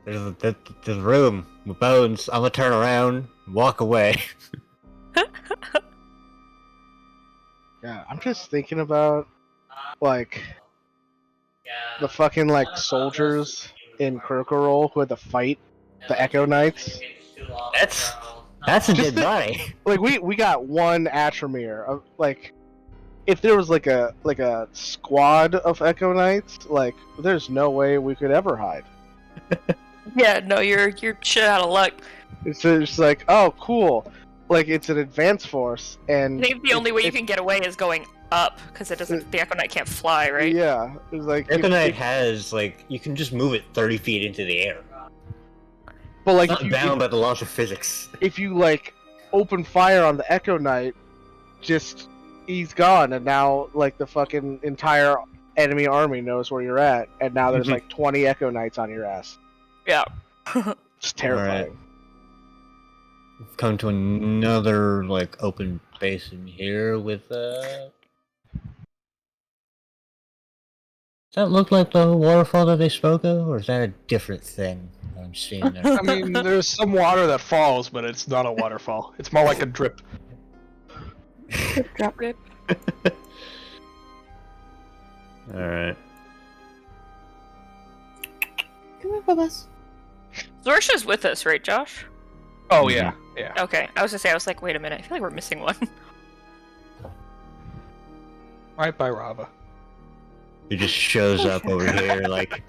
There's a room with bones. I'm gonna turn around and walk away. Yeah, I'm just thinking about like the fucking like soldiers in Critical Role who had to fight the Echo Knights. That's a Just dead body. Like we got one Atramir. Like if there was like a squad of Echo Knights, like there's no way we could ever hide. Yeah, no, you're shit out of luck. It's just like, oh, cool. Like it's an advanced force, and I think the only way you can get away is going up, because it doesn't. The Echo Knight can't fly, right? Yeah, it's like Echo Knight has, like, you can just move it 30 feet into the air. but like It's not bound by the laws of physics. if you like open fire on the Echo Knight, just he's gone, and now like the fucking entire enemy army knows where you're at, and now there's like 20 Echo Knights on your ass. Yeah. It's terrifying. Alright. We've come to another, like, open basin here with, Does that look like the waterfall that they spoke of, or is that a different thing I'm seeing there? I mean, there's some water that falls, but it's not a waterfall. It's more like a drip. Drop rip. Alright. Come on, Bubba's. Zorsha's with us, right, Josh? Oh yeah, yeah. Okay, I was gonna say, I was like, wait a minute, I feel like we're missing one. Right by Rava. He just shows up over here, like,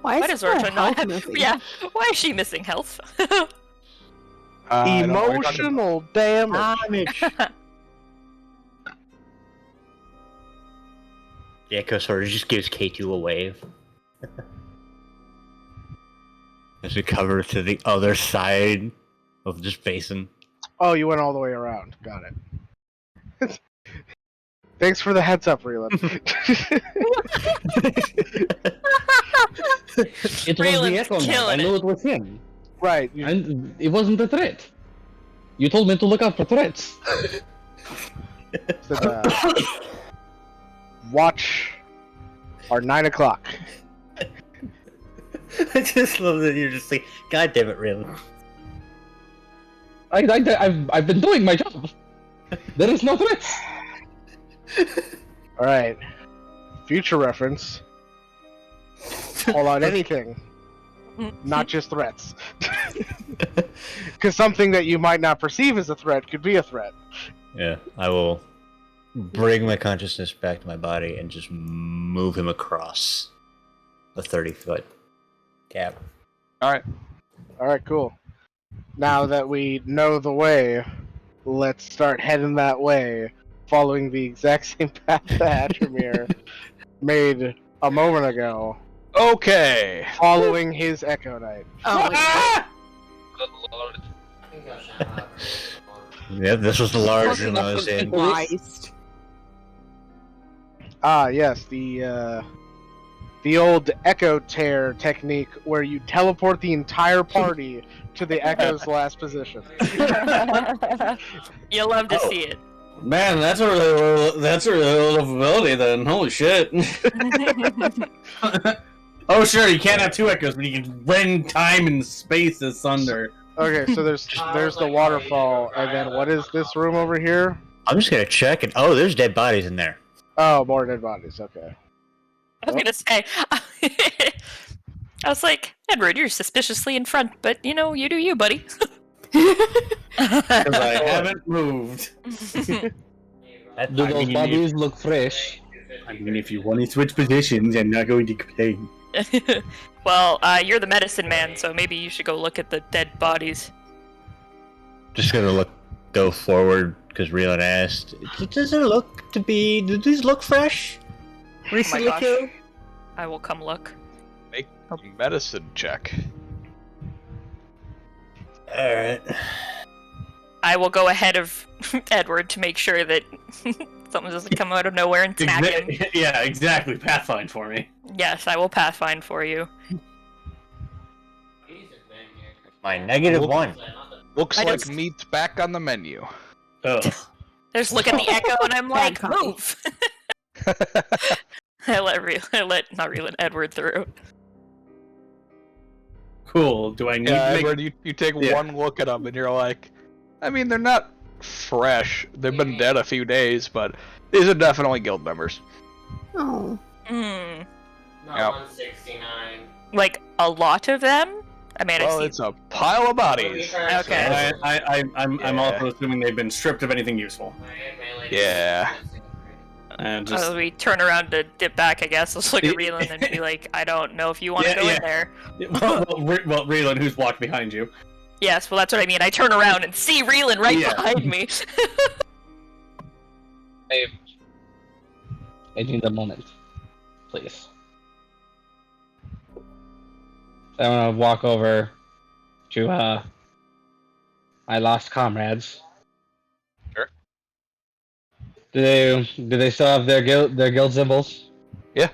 Why Why does is Zorsha not have? missing? Yeah, why is she missing health? I don't know what you're talking about. Emotional damage. the Echo Sword just gives K2 a wave. As we cover to the other side of this basin. Oh, you went all the way around. Got it. Thanks for the heads up, Reelin. It was Reelin's the Echo Knight. I killing knew it. it was him. Right. And it wasn't a threat. You told me to look out for threats. Said, watch our 9 o'clock. I just love that you're just like, God damn it, really. I've been doing my job. There is no threat. Alright. Future reference. Call out anything, not just threats. Because something that you might not perceive as a threat could be a threat. Yeah, I will bring my consciousness back to my body and just move him across the 30-foot gap. Alright. Alright, cool. Now that we know the way, let's start heading that way, following the exact same path that Atramir made a moment ago, Okay. following his Echo Knight. Oh my god. Good lord. I think I should have Yep, this was the large room I was in. Christ. Ah, yes, the old Echo Tear technique where you teleport the entire party to the Echo's last position. You'll love to see it. Man, that's a really low ability then. Holy shit. Oh sure, you can't have two echoes, but you can rend time and space asunder. Okay, so there's the waterfall, and then what is this room over here? I'm just gonna check and oh, there's dead bodies in there. Oh, more dead bodies. Okay. I was gonna say, I was like, Edward, you're suspiciously in front, but you know, you do you, buddy. Because I haven't moved. Do those bodies look fresh? I mean, if you want to switch positions, I'm not going to complain. Well, you're the medicine man, so maybe you should go look at the dead bodies. Just gonna go forward because Reelan asked. Does it look to be? Do these look fresh? Recently gosh. killed? I will come look. Make a medicine check. All right. I will go ahead of Edward to make sure that something doesn't come out of nowhere and smack him. Yeah, exactly. Pathfind for me. Yes, I will pathfind for you. My -1. Looks I like just- meat's back on the menu. Ugh. There's look at the echo, and I'm like, Bad copy. move. I let not Reelan, Edward through. Cool. Do I need Yeah, to make... Edward, you take Yeah. one look at them and you're like, I mean, they're not fresh. They've been dead a few days, but these are definitely guild members. Oh. Hmm. Not Yep. 169. Like a lot of them. I mean, Well, I see. it's a pile of bodies. Okay. I'm Yeah. also assuming they've been stripped of anything useful. Yeah. And just... We turn around to dip back, I guess. Let's look at Reelan and be like, I don't know if you want to Yeah, go yeah. in there. well, Reelan, who's walked behind you. Yes, well, that's what I mean. I turn around and see Reelan right Yeah. behind me. I need a moment, please. I want to walk over to my lost comrades. Sure. Do they still have their guild symbols? Yeah.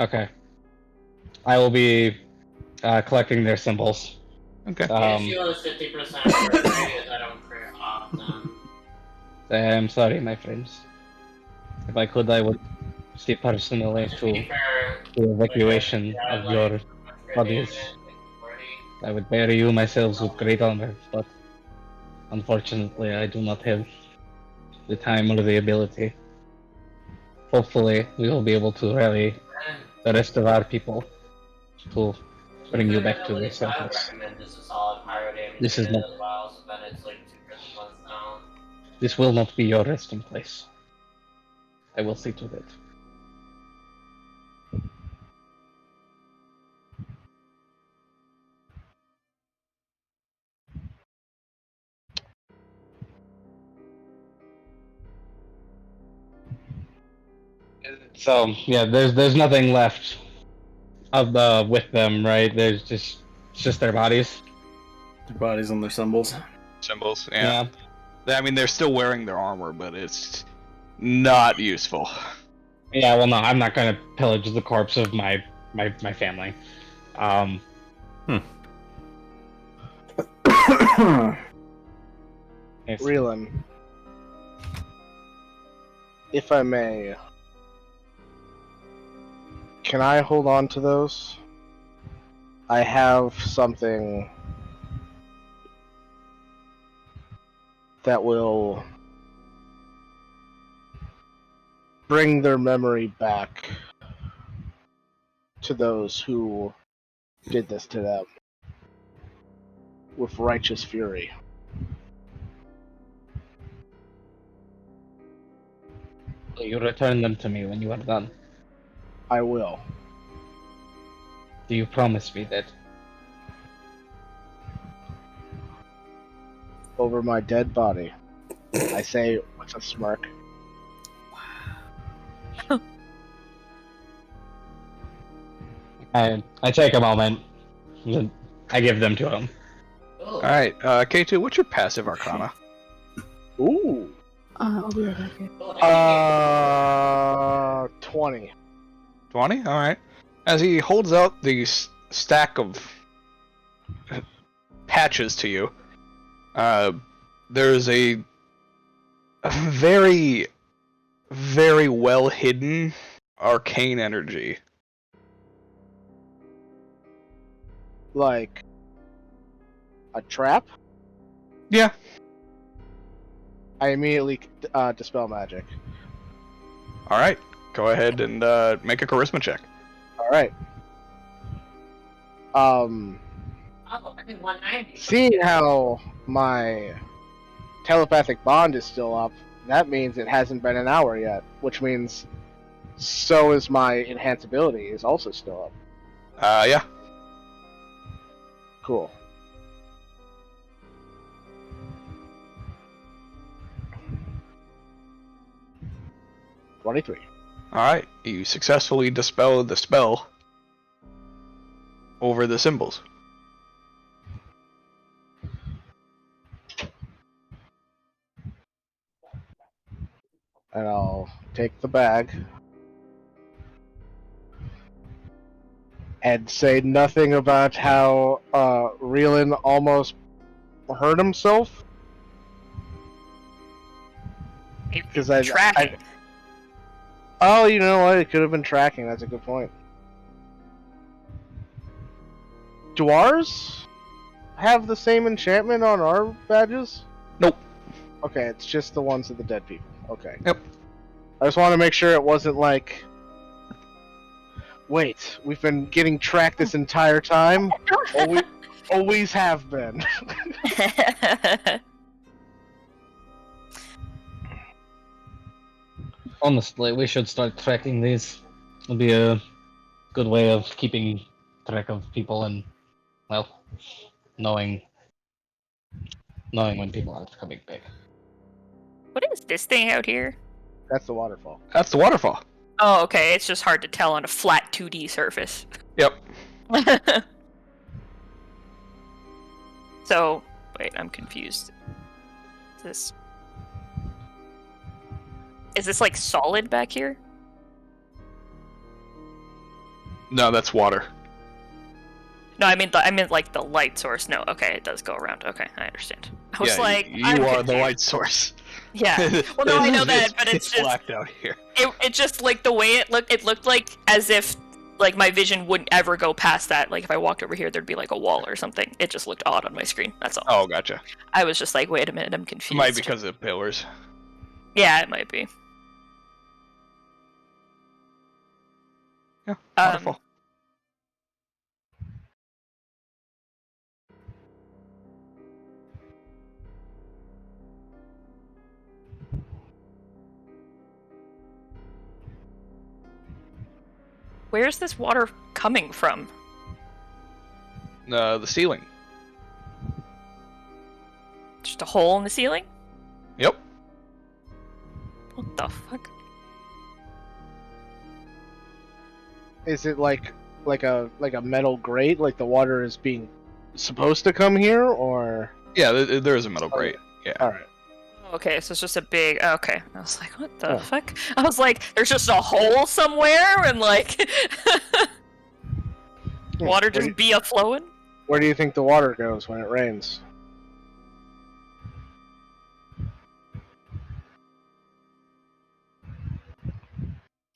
Okay. I will be collecting their symbols. Okay. If she was 50% for I don't care off them. I'm sorry, my friends. If I could, I would see personally To be to fair, the evacuation of your bodies. I would bury you myself with great honor, but unfortunately I do not have the time or the ability. Hopefully we will be able to rally the rest of our people to bring you back to the I would surface. recommend just a solid pyro damage This is kit not- as well, so then it's like 2 prison months down. This will not be your resting place. I will see to that. So yeah, there's nothing left of with them, right? There's just it's just their bodies. Their bodies and their symbols. Symbols, yeah. I mean, they're still wearing their armor, but it's not useful. Yeah, well, no, I'm not gonna pillage the corpse of my family. If- Reelan, if I may, can I hold on to those? I have something that will bring their memory back to those who did this to them with righteous fury. You return them to me when you are done. I will. Do you promise me that? Over my dead body, I say with a smirk. I take a moment. I give them to him. Alright, K2, what's your passive arcana? Ooh. I'll be right back. 20. 20? Alright. As he holds out the stack of patches to you, there's a very, very well hidden arcane energy. Like a trap? Yeah. I immediately dispel magic. Alright, go ahead and make a charisma check. Alright. Oh, I did 190. Seeing how my telepathic bond is still up, that means it hasn't been an hour yet, which means so is my enhanceability is also still up. Yeah. Cool. $23. Alright, you successfully dispel the spell over the symbols. And I'll take the bag and say nothing about how Reelin almost hurt himself. Because Tracking. Oh, you know what? It could have been tracking. That's a good point. Do ours have the same enchantment on our badges? Nope. Okay, it's just the ones of the dead people. Okay. Yep. I just want to make sure it wasn't like... Wait, we've been getting tracked this entire time? Or we always have been. Honestly, we should start tracking these. It'll be a good way of keeping track of people and, well, knowing when people are coming back. What is this thing out here? That's the waterfall. That's the waterfall. Oh, okay. It's just hard to tell on a flat 2D surface. Yep. So, wait, I'm confused. Is this like solid back here? No, that's water. No, I mean like the light source. No, okay, it does go around. Okay, I understand. I was Yeah, like, you I'm are the confused. light source. Yeah. Well, no, I know that, but it's just blacked out here. it just like the way it looked like as if like my vision wouldn't ever go past that. Like if I walked over here, there'd be like a wall or something. It just looked odd on my screen. That's all. Oh, gotcha. I was just like, wait a minute, I'm confused. Might be because of pillars. Yeah, it might be. Yeah, waterfall. Where's this water coming from? The ceiling. Just a hole in the ceiling? Yep. What the fuck? Is it like a metal grate, like the water is being supposed to come here, or? Yeah, there is a metal grate. Yeah. All right. Okay, so it's just a big. Okay, I was like, what the fuck? I was like, there's just a hole somewhere, and like, water just be a flowing. Where do you think the water goes when it rains?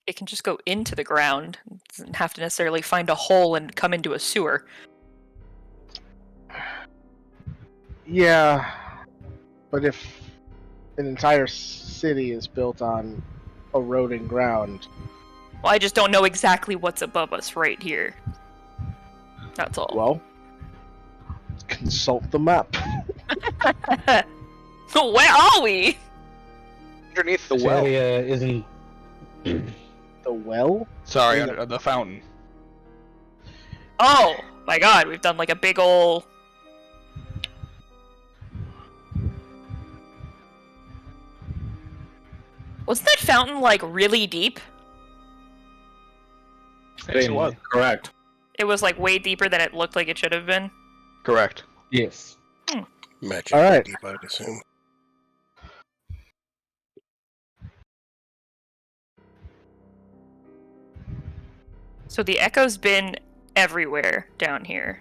It can just go into the ground. It doesn't have to necessarily find a hole and come into a sewer. Yeah, but if an entire city is built on eroding ground, Well, I just don't know exactly what's above us right here. That's all. Well, consult the map. Where are we? Underneath the This well. area isn't. The well? Sorry, under the fountain. Oh my god, we've done like a big ol'... Wasn't that fountain like really deep? Yes, it was. Correct. It was like way deeper than it looked like it should have been. Correct. Yes. Magic. All right. Deep, I'd assume. So the echo's been everywhere down here.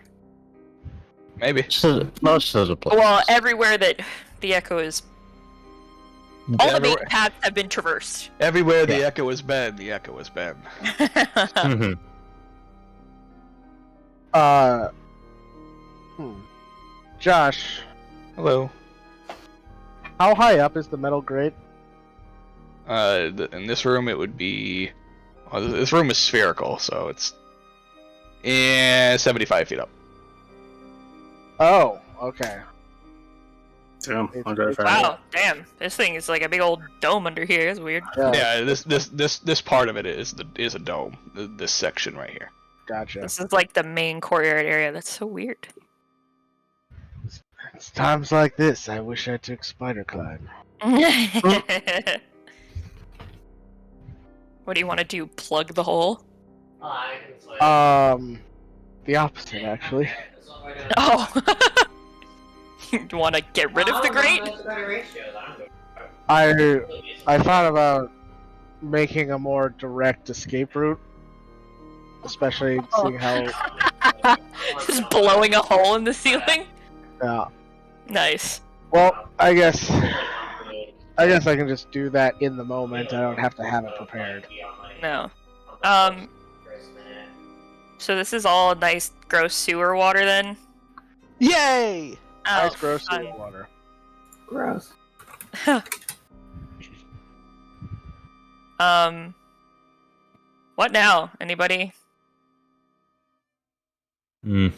Maybe. So, most of the places. Well, everywhere that the echo is... All the main Everywhere, paths have been traversed. everywhere the echo has been, the echo has been. Mhm. Josh, Hello. how high up is the metal grate? In this room it would be... Well, this room is spherical, so it's... 75 feet up. Oh, okay. Damn, It's- I'll drive it's- fast. Wow, damn. This thing is like a big old dome under here. It's weird. Yeah, this part of it is a dome. This section right here. Gotcha. This is like the main courtyard area. That's so weird. It's times like this I wish I took spider climb. What do you want to do? Plug the hole? Oh, I can play. The opposite actually. That's what we're doing. Oh. You want to get rid of the grate? That's better ratios. I don't know. I thought about making a more direct escape route, especially seeing how. Just blowing a hole in the ceiling? Nice. Well, I guess I can just do that in the moment. I don't have to have it prepared. No. So this is all nice, gross sewer water then? Yay! Oh, Nice gross fun. sewer water. Gross. What now? Anybody? Mm.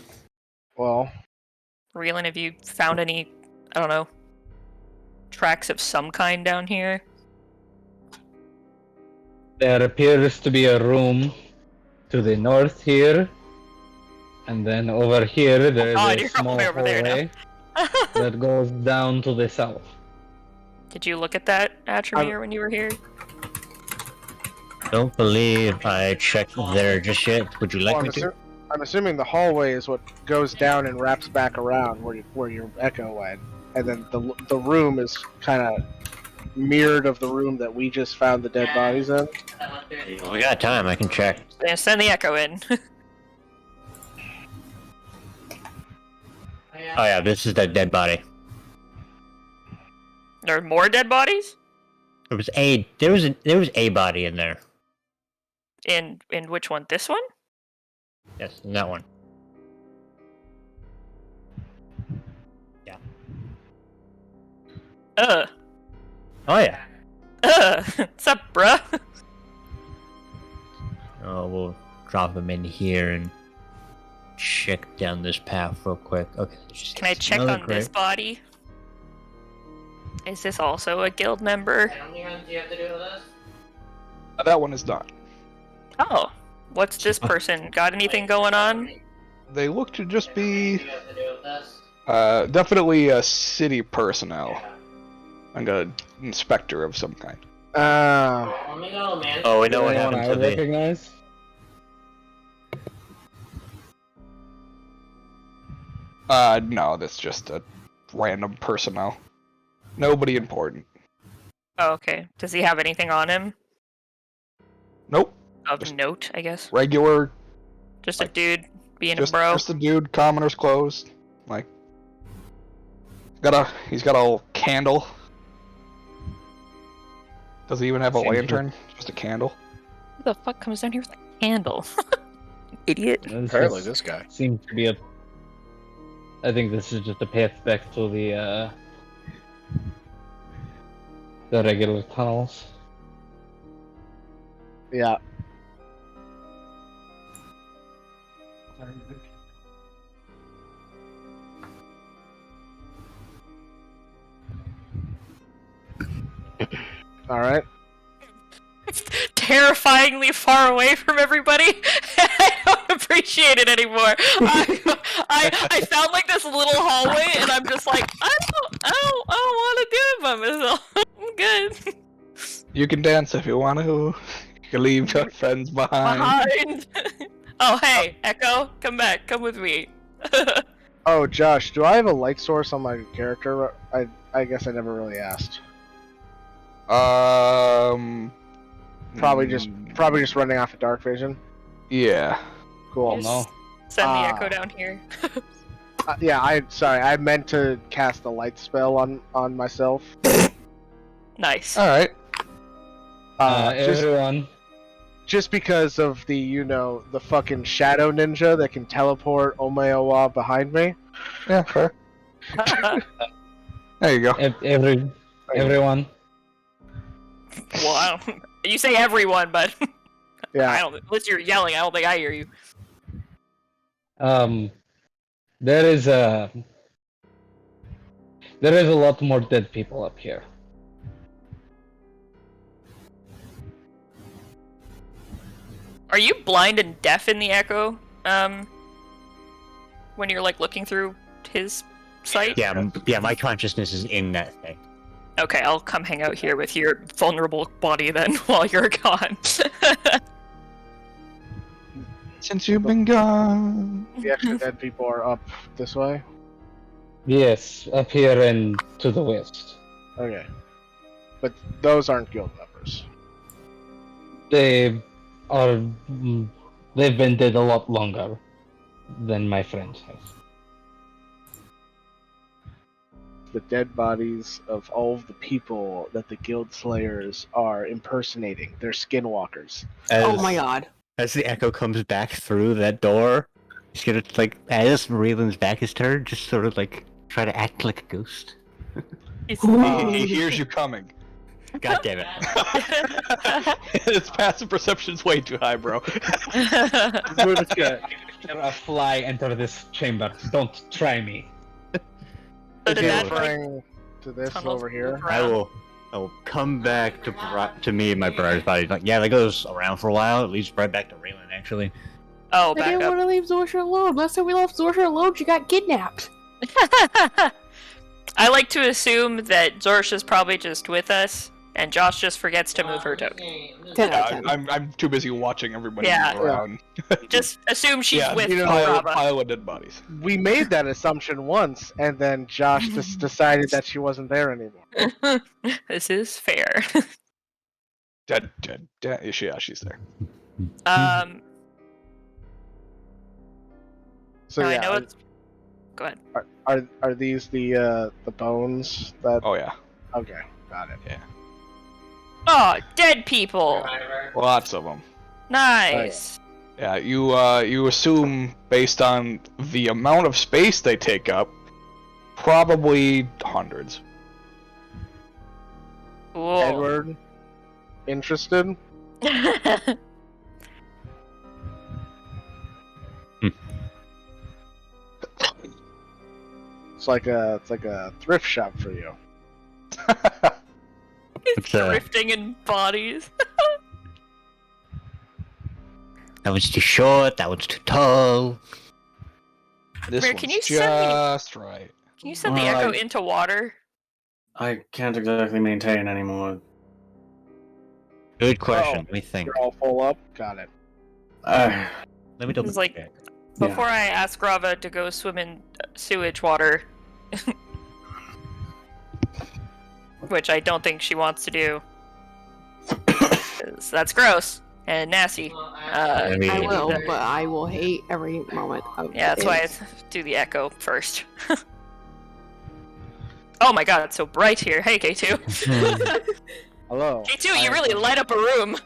Well, Reeling, have you found any, I don't know, tracks of some kind down here? There appears to be a room to the north here, and then over here there is God, a you're all small the way over there now. hallway that goes down to the south. Did you look at that, Atramir, when you were here? Don't believe I checked there just yet. Would you like well, me to? I'm assuming the hallway is what goes down and wraps back around where your echo went, and then the room is kind of mirrored of the room that we just found the dead bodies in. We got time. I can check. Yeah, send the echo in. Oh yeah, this is the dead body. There are more dead bodies? There was a body in there. In which one? This one? Yes, in that one. Yeah. Oh yeah. What's up, bruh? Oh, we'll drop him in here and check down this path real quick. Okay. Can I check on this body? Is this also a guild member? How many runs do you have to do with this? That one is not. Oh, what's this person? Got anything going on? They look to just be Do you have to do with this? definitely a city personnel. Like an inspector of some kind. Let me go, man. Oh, we know what Anyone happened I to the. recognize? No, that's just a random personnel. Nobody important. Oh, okay. Does he have anything on him? Nope. Of Just- note, I guess. Regular, Just a dude being just a bro. a dude, commoner's clothes. Like, he's got a candle. Does he even have a Seems lantern? Just a candle. Who the fuck comes down here with a candle? Idiot. This Apparently, is- this guy. seems to be a. I think this is just a path back to the regular tunnels. Yeah. All right. Terrifyingly far away from everybody. I don't appreciate it anymore. I found like this little hallway, and I'm just like, I don't want to do it by myself. I'm good. You can dance if you want to. You can leave your friends behind. Oh hey, Echo, come back. Come with me. Oh, Josh, do I have a light source on my character? I guess I never really asked. Probably just running off of dark vision. Yeah. Cool. No. Send the Echo down here. Yeah, I meant to cast a light spell on myself. Nice. All right. Everyone. Just because of the fucking shadow ninja that can teleport Omeowa behind me. Yeah, fair. There you go. Everyone. Wow. You say everyone, but Yeah. unless you're yelling, I don't think I hear you. There is a lot more dead people up here. Are you blind and deaf in the Echo? When you're like looking through his sight? Yeah, my consciousness is in that thing. Okay, I'll come hang out here with your vulnerable body then while you're gone. Since you've been gone. The extra dead people are up this way. Yes, up here and to the west. Okay. But those aren't guild members. They've been dead a lot longer than my friends have. The dead bodies of all of the people that the guild slayers are impersonating. They're skinwalkers. Oh my god. As the Echo comes back through that door, he's gonna, like, as Raylan's back is turned, just sort of, like, try to act like a ghost. He hears you coming. God damn it. His passive perception's way too high, bro. A fly enter this chamber. Don't try me. So did that, Referring to this tunnels over here. move I around? will come back to me and my brother's body. Like, yeah, that goes around for a while. It leads right back to Raylan, actually. Oh, I back didn't up. want to leave Zorsha alone. Last time we left Zorsha alone, she got kidnapped. I like to assume that Zorsha's probably just with us, and Josh just forgets to move her token. 10 out of 10. I'm too busy watching everybody Yeah. move around. Just assume she's with pile of dead bodies. We made that assumption once, and then Josh just decided that she wasn't there anymore. This is fair. Dead. Yeah, she's there. So no, yeah, I know it's. Go ahead. are these the bones that? Oh yeah. Okay, got it. Yeah. Oh, dead people. Lots of them. Nice. Yeah, you assume based on the amount of space they take up, probably hundreds. Cool. Edward, interested? It's like a thrift shop for you. It's drifting in bodies. That one's too short, that one's too tall. This Rare, one's can you send me- just right. Can you send the Echo into water? I can't exactly maintain anymore. Good question. Oh, Let me think. You're all full up. Got it. Let me double It's like- check. Before I ask Rava to go swim in sewage water, which I don't think she wants to do, 'cause that's gross and nasty. I mean, I will, but I will hate every moment of Yeah, that's why I do the Echo first. Oh my god, it's so bright here. Hey, K2. Hello. K2, you really light up a room.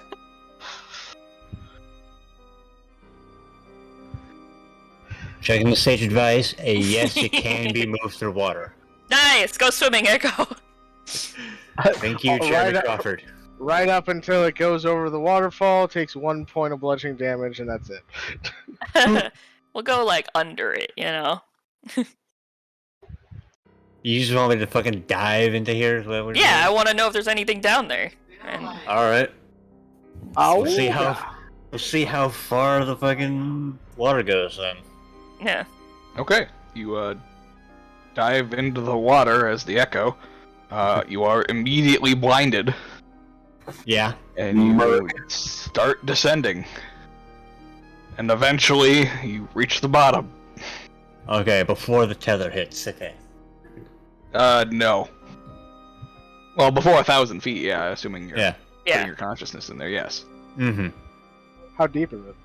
Checking the sage advice. Yes, it can be moved through water. Nice! Go swimming, Echo. Thank you, Jeremy Right, Crawford. right up until it goes over the waterfall, takes 1 point of bludgeoning damage, and that's it. We'll go like under it, you know. You just want me to fucking dive into here? Is that what you're Yeah, I doing? want to know if there's anything down there. And All right. Oh, We'll see how far the fucking water goes then. yeah. Okay, you dive into the water as the echo. You are immediately blinded, Yeah. and you start descending. And eventually, you reach the bottom. Okay, before the tether hits. Okay. No. Well, before 1,000 feet, yeah, assuming you're Yeah. putting Yeah. your consciousness in there, yes. Mm-hmm. How deep is it?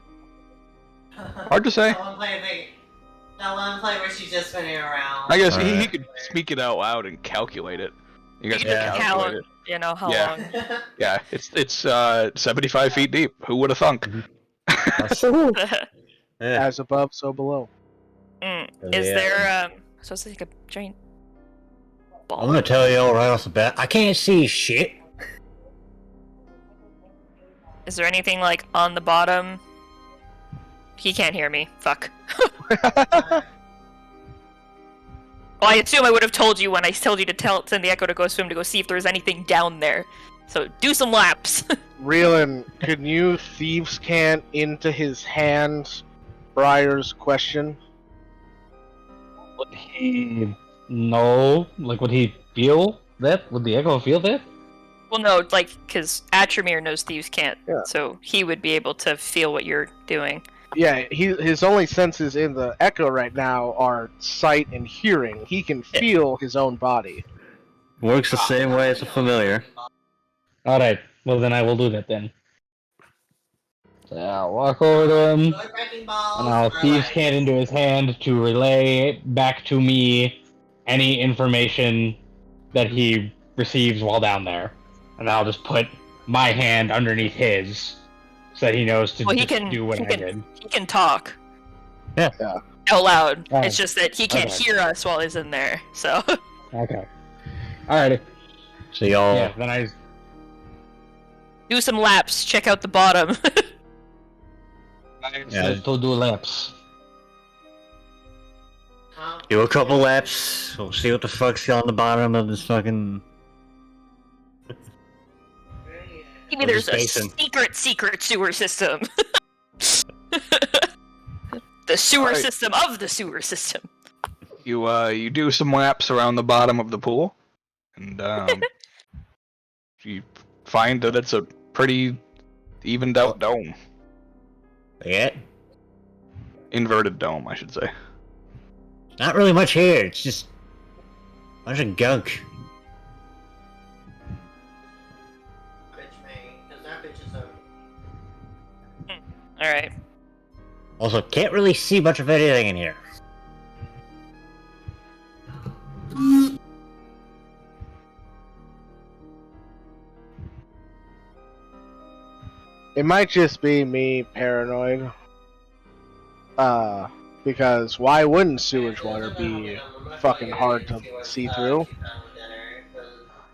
Hard to say. That one play where she's just spinning around. I guess he Alright. could speak it out loud and calculate it. You guys You can Yeah. calculate it. You know how Yeah. long. Yeah, it's 75 feet deep. Who would have thunk? Ooh, Yeah. As above, so below. Is Yeah. there supposed to take a giant ball? I'm gonna tell you all right off the bat. I can't see shit. Is there anything like on the bottom? He can't hear me. Fuck. Well, I assume I would have told you when I told you to send the Echo to go swim to go see if there was anything down there. So do some laps. Reelin, can you thieves' cant into his hand Briar's question? Would he know? Like, would he feel that? Would the echo feel that? Well, no, like because Atramir knows thieves can't, Yeah. so he would be able to feel what you're doing. Yeah, his only senses in the echo right now are sight and hearing. He can feel his own body. Works the same way as a familiar. Alright, well then I will do that then. So I'll walk over to him, Breaking balls. and I'll thieves hand into his hand to relay back to me any information that he receives while down there. And I'll just put my hand underneath his, so that he knows to Well, he just can do what I did. he can talk. Yeah. Yeah. Out loud. Oh. It's just that he can't Okay. hear us while he's in there. So Okay. Alrighty. So y'all. Yeah, then I... do some laps. Check out the bottom. Yeah. to do laps. Do a couple laps. We'll see what the fuck's on the bottom of this fucking. Maybe Or there's just a basin. secret sewer system. The sewer Alright. system of the sewer system. You do some laps around the bottom of the pool, and you find that it's a pretty evened out dome. Yeah. Inverted dome, I should say. Not really much here. It's just a bunch of gunk. Alright. Also, can't really see much of anything in here. It might just be me paranoid. Because why wouldn't sewage water be fucking hard to see through?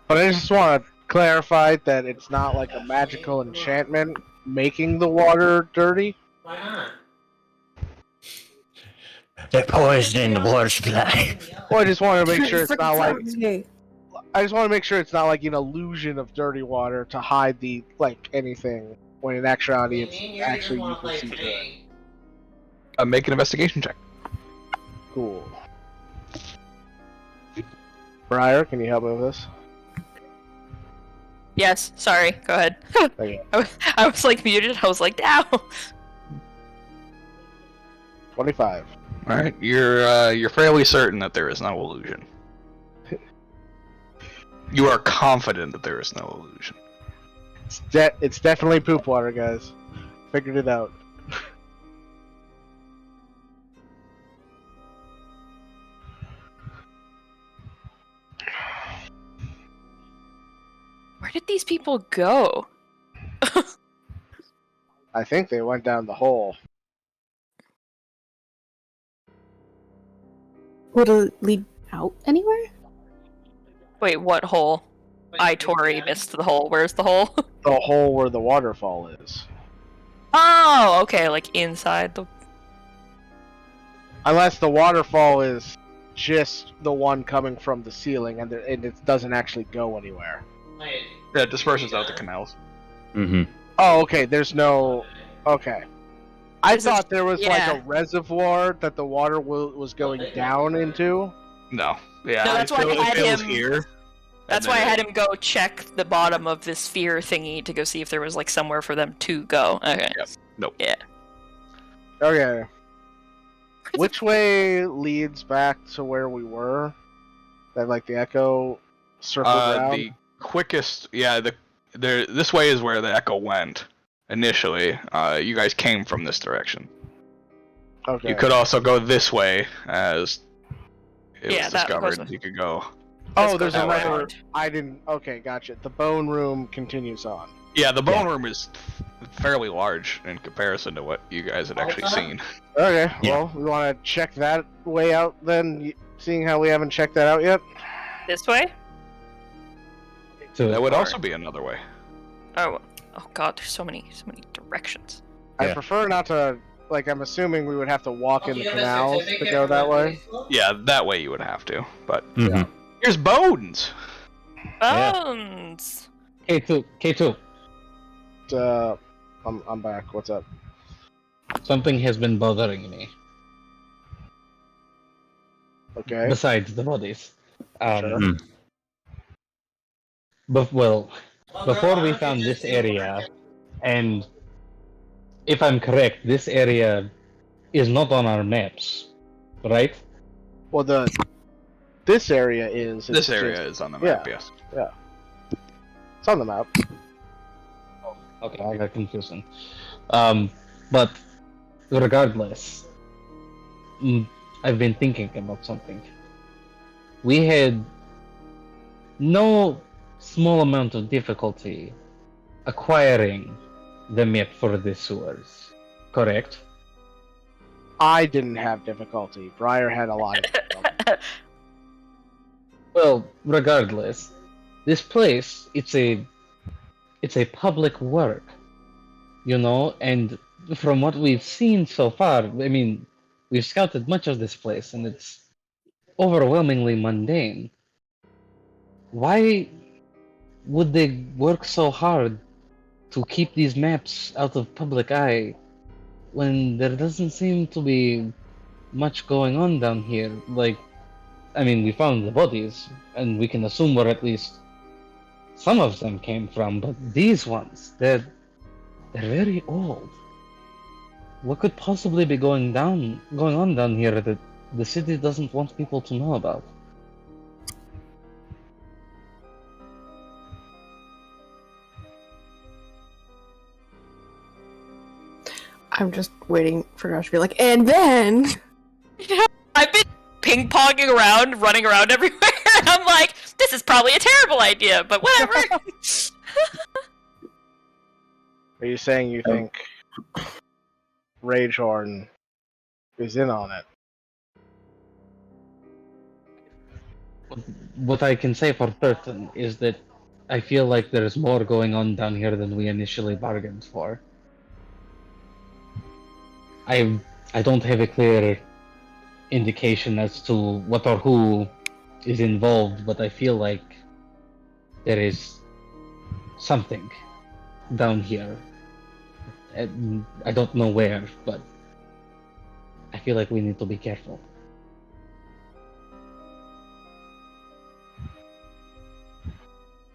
But I just want to clarify that it's not like a magical enchantment making the water dirty. Why not? They're poisoning the water supply. Well, I just want to make sure it's not like Hey, I just want to make sure it's not like an illusion of dirty water to hide the like anything when in actuality it's actually you can see through it. Make an investigation check. Cool. Briar, can you help me with this? Yes, sorry, go ahead. Okay. I was like muted, I was like, now. 25. All right, you're fairly certain that there is no illusion. You are confident that there is no illusion. It's definitely poop water, guys. Figured it out. Where did these people go? I think they went down the hole. would it lead out anywhere? Wait, what hole? I, Tori, missed the hole. Where's the hole? The hole where the waterfall is. Oh, okay, like inside the... Unless the waterfall is just the one coming from the ceiling, and it doesn't actually go anywhere. Wait. Yeah, it disperses out the canals. Mm-hmm. Oh, okay. There's no. Okay. I This is- thought there was like yeah. a reservoir that the water was going down into. No. Yeah, No, that's why I had fills him- here. That's and why I then had him go check the bottom of this sphere thingy to go see if there was like somewhere for them to go. Okay. Yep. Nope. Yeah. Okay. Which way leads back to where we were? That like the echo circled around. The quickest, yeah, this way is where the echo went initially. You guys came from this direction. Okay. You could also go this way, as it Yeah, was that goes discovered. with- You could go. Oh, Let's there's go that another. way. I didn't. Okay, gotcha. The bone room continues on. Yeah, the bone room is fairly large in comparison to what you guys had actually seen. Okay. Yeah. Well, we want to check that way out then. Seeing how we haven't checked that out yet. This way? So That would also be another way. Oh god, there's so many directions. I Yeah. prefer not to. Like, I'm assuming we would have to walk Oh, in do the you have a canals to certificate go for that the way. police law? Yeah, that way you would have to. But Mm-hmm. here's Bones. Bones. K2, I'm back. What's up? something has been bothering me Okay. besides the bodies. Sure. Well, Oh, before girl, we I don't found think this there's any area, market. and if I'm correct, this area is not on our maps, right? Well, this area is. This it's area just- is on the map, yes. It's on the map. Okay, I got confused. But regardless, I've been thinking about something. We had no small amount of difficulty acquiring the map for the sewers, correct? I didn't have difficulty. Briar had a lot of difficulty. Well, regardless, this place it's a public work, you know, and from what we've seen so far, I mean, we've scouted much of this place and it's overwhelmingly mundane. Why would they work so hard to keep these maps out of public eye when there doesn't seem to be much going on down here? Like, I mean, we found the bodies, and we can assume where at least some of them came from, but these ones, they're very old. What could possibly be going on down here that the city doesn't want people to know about? I'm just waiting for Josh to be like, and then. I've been ping-ponging around, running around everywhere, and I'm like, this is probably a terrible idea, but whatever. Are you saying you think Ragehorn is in on it? What I can say for certain is that I feel like there's more going on down here than we initially bargained for. I don't have a clear indication as to what or who is involved, but I feel like there is something down here. And I don't know where, but I feel like we need to be careful.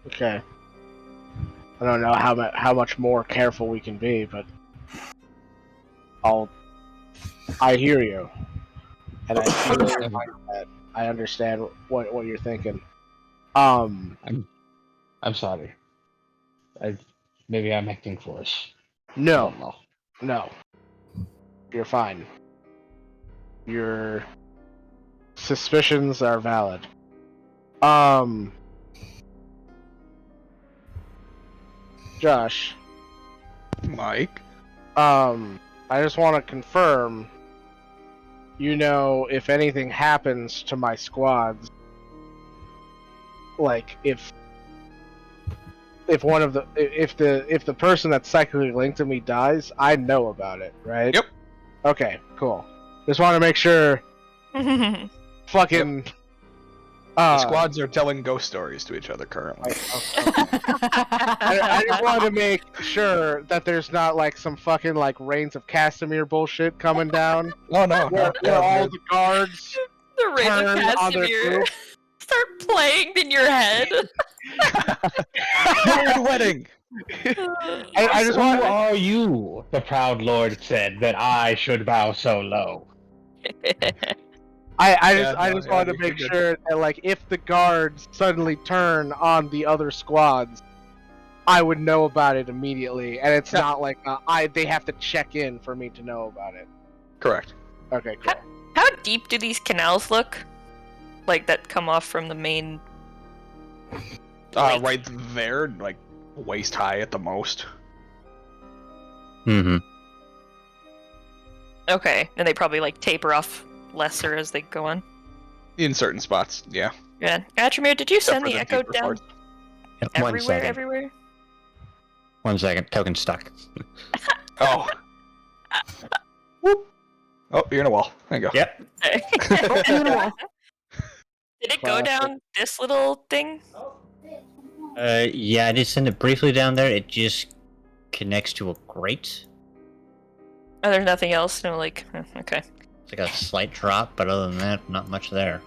Okay. I don't know how much more careful we can be, but I hear you, and I understand what you're thinking. I'm sorry. Maybe I'm acting foolish. I No, don't know. no, you're fine. Your suspicions are valid. Josh, Mike? I just want to confirm, you know, if anything happens to my squads, like if one of the if the person that's psychically linked to me dies, I know about it, right? Yep. Okay, cool. Just want to make sure. Fucking. The squads are telling ghost stories to each other currently. I just want to make sure that there's not like some fucking like Reigns of Castamere bullshit coming down. Oh no, Where all the guards The Reign of turn on their Castamere group. start playing in your head. Weird wedding. I just Who want. are you? The proud lord said that I should bow so low. I just wanted to make sure that like if the guards suddenly turn on the other squads, I would know about it immediately, and it's not like they have to check in for me to know about it. Correct. Okay, cool. How deep do these canals look? Like that come off from the main. Right there, like waist high at the most. Mm-hmm. Okay, and they probably like taper off lesser as they go on. In certain spots, yeah. Yeah, Atramir, did you Except send for the the echo deeper down parts. everywhere? 1 second. Token stuck. Oh. Whoop. Oh, you're in a wall. There you go. Yep. Did it go down this little thing? Yeah, I did send it briefly down there. It just connects to a grate. Oh, there's nothing else. No, like, okay. It's like a slight drop, but other than that, not much there.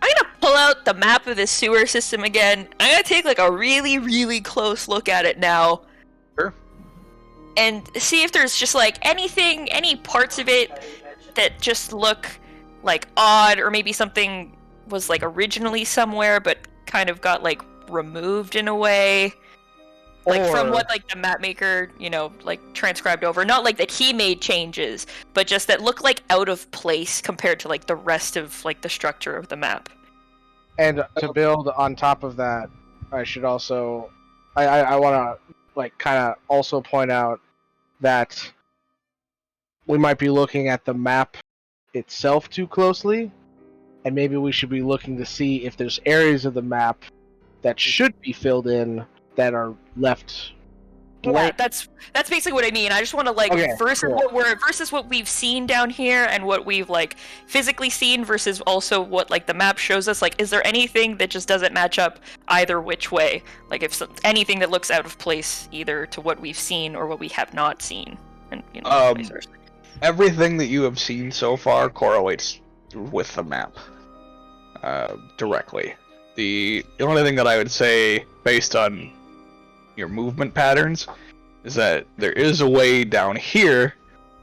I'm gonna pull out the map of this sewer system again. I'm gonna take like a really, really close look at it now. Sure. And see if there's just like anything, any parts of it that just look like odd, or maybe something was like originally somewhere but kind of got like removed in a way. Like from what like the map maker, like transcribed over. Not like that he made changes, but just that look like out of place compared to like the rest of like the structure of the map. And to build on top of that, I should also, I want to like kind of also point out that we might be looking at the map itself too closely, and maybe we should be looking to see if there's areas of the map that should be filled in that are left blank. Yeah, that's basically what I mean. I just want to like versus what we've seen down here and what we've like physically seen versus also what like the map shows us. Like, is there anything that just doesn't match up either which way? Like, if anything that looks out of place either to what we've seen or what we have not seen, and vice versa. Everything that you have seen so far correlates with the map directly. The only thing that I would say, based on your movement patterns, is that there is a way down here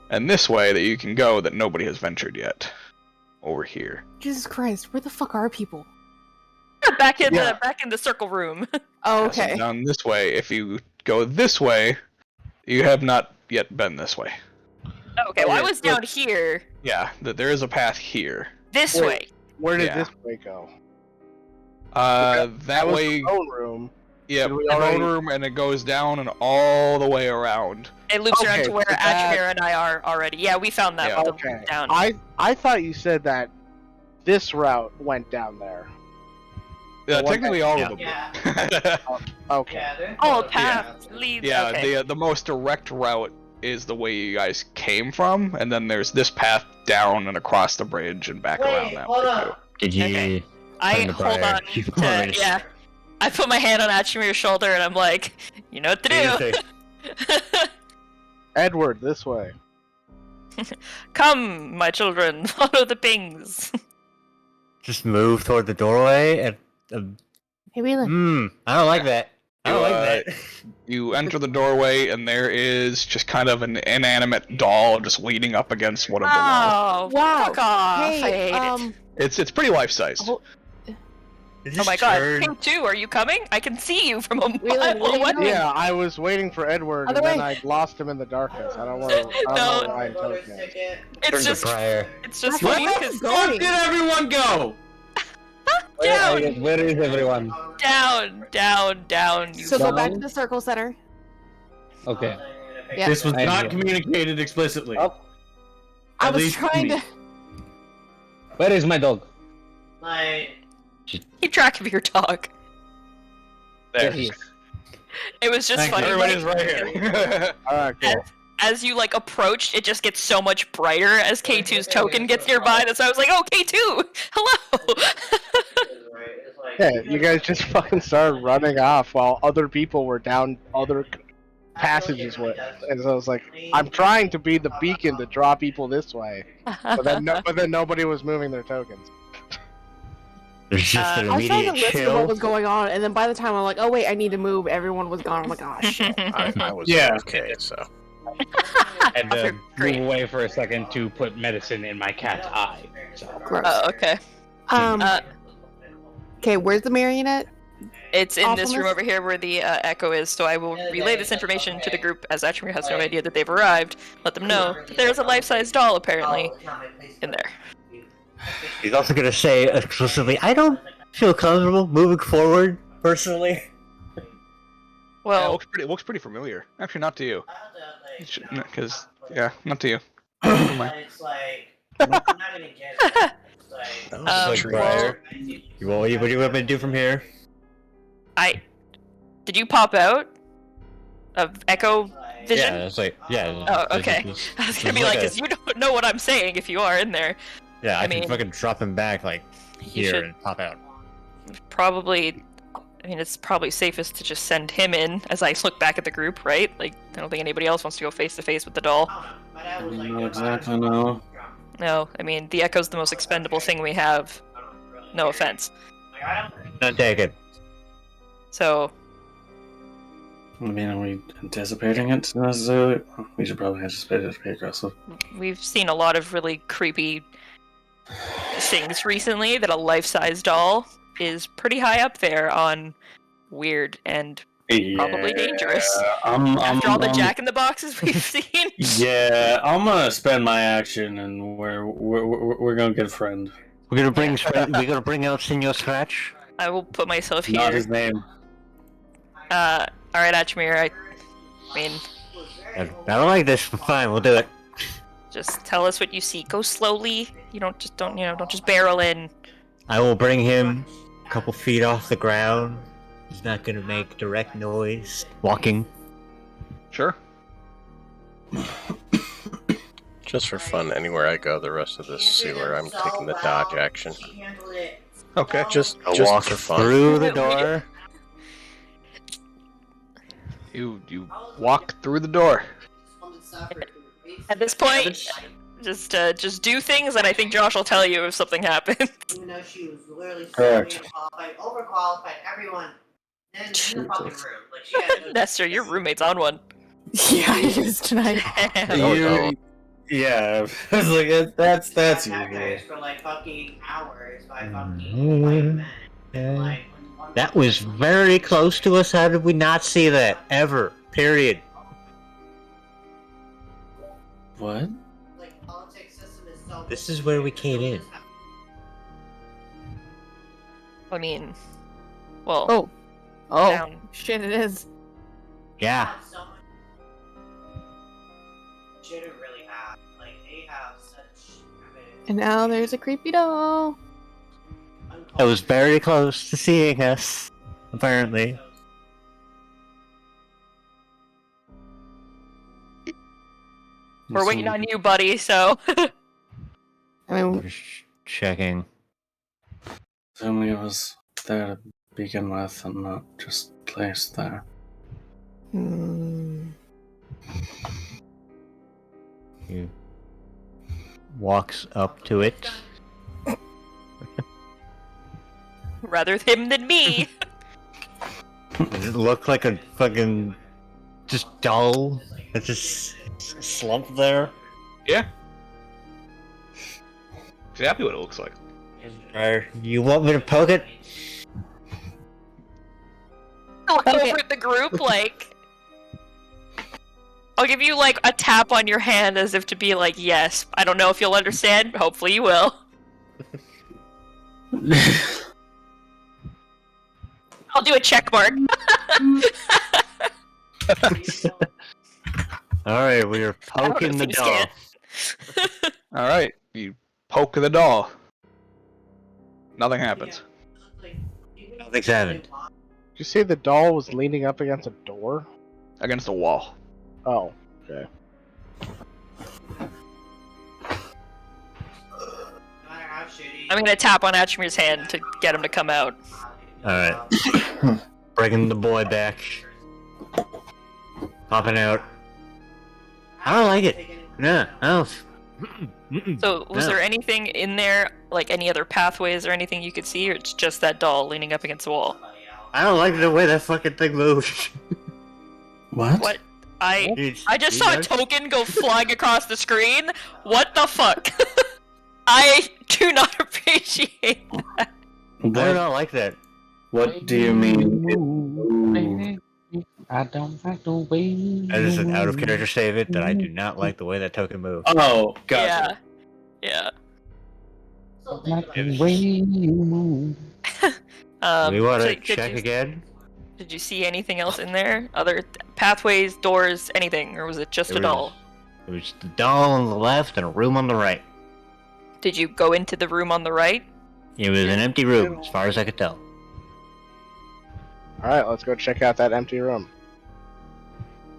and this way that you can go that nobody has ventured yet. Over here. Jesus Christ, where the fuck are people? Back in the circle room. Oh, So okay. down this way, if you go this way, you have not yet been this way. Okay, well I was down here. Yeah, there is a path here. This way. Where did this way go? That was way. the phone room. Yeah, Did we the already- phone room, and it goes down and all the way around. It loops around Okay, to where so that- Atramir and I are already. Yeah, we found that Yeah. with the Okay. loop down. I thought you said that this route went down there. Yeah, The one technically that- all Yeah. of them. Okay. Yeah, they're All close. paths lead. Yeah, okay. the most direct route is the way you guys came from, and then there's this path down and across the bridge and back around Wait, that hold way up. Did you? Okay. I Find the hold briar. on You to promised. yeah. I put my hand on Atramir's shoulder and I'm like, you know what to do. Edward, this way. Come, my children, follow the pings. Just move toward the doorway and. Hey, Raylan. I don't like that. I don't like that. You enter the doorway, and there is just kind of an inanimate doll just leaning up against one of the walls. Oh, Wow. fuck off. I Hey, hate it. It's pretty life-sized. Oh, Oh my god, Ping 2, are you coming? I can see you from a Raylan, mile where are you away. going? Yeah, I was waiting for Edward, Other and then way. I lost him in the darkness. I don't want to. I No. don't know why I told Voter's you. ticket. It's just Briar. funny Where because the fuck did everyone go? down, Where is everyone? down. You So go back to Down. the circle center. Okay. Yeah. This was I not am- communicated explicitly. Oh. I At was least to trying me. to. Where is my dog? Like, keep track of your dog. There There. he is. It was just Thank you. funny. Everybody's right here. All right, cool. as you like approached, it just gets so much brighter as K2's token gets nearby. That's why I was like, "Oh, K2, hello." Yeah, you guys just fucking started running off while other people were down other passages with, and so I was like, I'm trying to be the beacon to draw people this way, but then nobody was moving their tokens. There's just an I was trying to immediate listen to what chill. was going on, and then by the time I'm like, oh wait, I need to move, everyone was gone. I'm like, oh shit. I was Yeah. okay, so. I had to Great. move away for a second to put medicine in my cat's eye. So. Gross. Oh, okay. Okay, where's the marionette? It's in this room Awfulness? over here where the echo is, so I will relay this information to the group as Atrimir has no idea that they've arrived. Let them know that there's a life-size doll, apparently, in there. He's also gonna say explicitly, I don't feel comfortable moving forward, personally. Yeah, it Well, looks pretty familiar. Actually, not to you. Because, yeah, not to you. It's like, I'm not gonna get it. It's like, That was a Like, treat. Briar, what do you want me to do from here? did you pop out of Echo Vision? Yeah, it's like, yeah. Oh, okay. I was gonna be like, because you don't know what I'm saying if you are in there. Yeah, I I mean- can fucking drop him back, like, You here should and pop out. probably. I mean, it's probably safest to just send him in as I look back at the group, right? Like, I don't think anybody else wants to go face to face with the doll. my dad was like, No, exactly, no. No, I mean, the Echo's the most expendable thing we have. No offense. like, I don't Not take it. So, I mean, are we anticipating it necessarily? We should probably anticipate it to be aggressive. we've seen a lot of really creepy things recently that a life-size doll is pretty high up there on weird and probably dangerous. After all the Jack in the Boxes we've seen. Yeah, I'm gonna spend my action, and we're gonna get a friend. We're gonna bring out Senor Scratch. I will put myself Not here. his name. Alright, Atrimir, I mean, I don't like this, but fine, we'll do it. just tell us what you see. Go slowly. Don't just barrel in. I will bring him a couple feet off the ground. He's not gonna make direct noise. Walking. Sure. Just for fun, anywhere I go the rest of this sewer, I'm taking the dodge action. She handled it. Okay. Just walk for fun. through the door. You walk through the door. At this point, just do things, and I think Josh will tell you if something happens. Even though she was literally Correct. qualified, overqualified, everyone. Then in the fucking room. Like, she had to Nestor, your roommate's on one. Yeah, it is tonight. Yeah, I was like, that's you. attackers for like fucking hours by fucking Mm. white men. Yeah. Like, when That was very close to us. How did we not see that? Ever. Period. What? like, politics system is so This is where we came in. I mean, well, Oh. Oh. down. Shit, it is. Yeah. Shouldn't really have. Like, they have such. And now there's a creepy doll. That was very close to seeing us. Apparently. We're waiting on you, buddy. So I mean, Just checking. So many of us there to begin with, and not just placed there. hmm. He walks up to it. rather him than me. Does it look like a fucking just doll? It's just slumped there. Yeah. Exactly what it looks like. Or you want me to poke it? Look over at the group, like, I'll give you like a tap on your hand as if to be like, yes. I don't know if you'll understand, but hopefully you will. I'll do a check mark. Alright, we are I don't know poking the if he's doll. scared. All right, you poke the doll. Nothing happens. Nothing's happened. Did you say the doll was leaning up against a door? Against a wall. Oh, okay. I'm gonna tap on Achemir's hand to get him to come out. Alright. Bringing the boy back. Popping out. I don't like it. No. So, was there anything in there, like any other pathways or anything you could see, or it's just that doll leaning up against the wall? I don't like the way that fucking thing moves. What? What? I just saw a token go flying across the screen. What the fuck? I do not appreciate that. I do not like that. What do you mean? I don't like the way. That is an out of character statement that I do not like the way that token moves. Oh, gotcha. Yeah. Like the way you move. We want to so check again? Did you see anything else in there? Other pathways, doors, anything? Or was it just a doll? It was the doll on the left and a room on the right. Did you go into the room on the right? It was an empty room, as far as I could tell. Alright, let's go check out that empty room.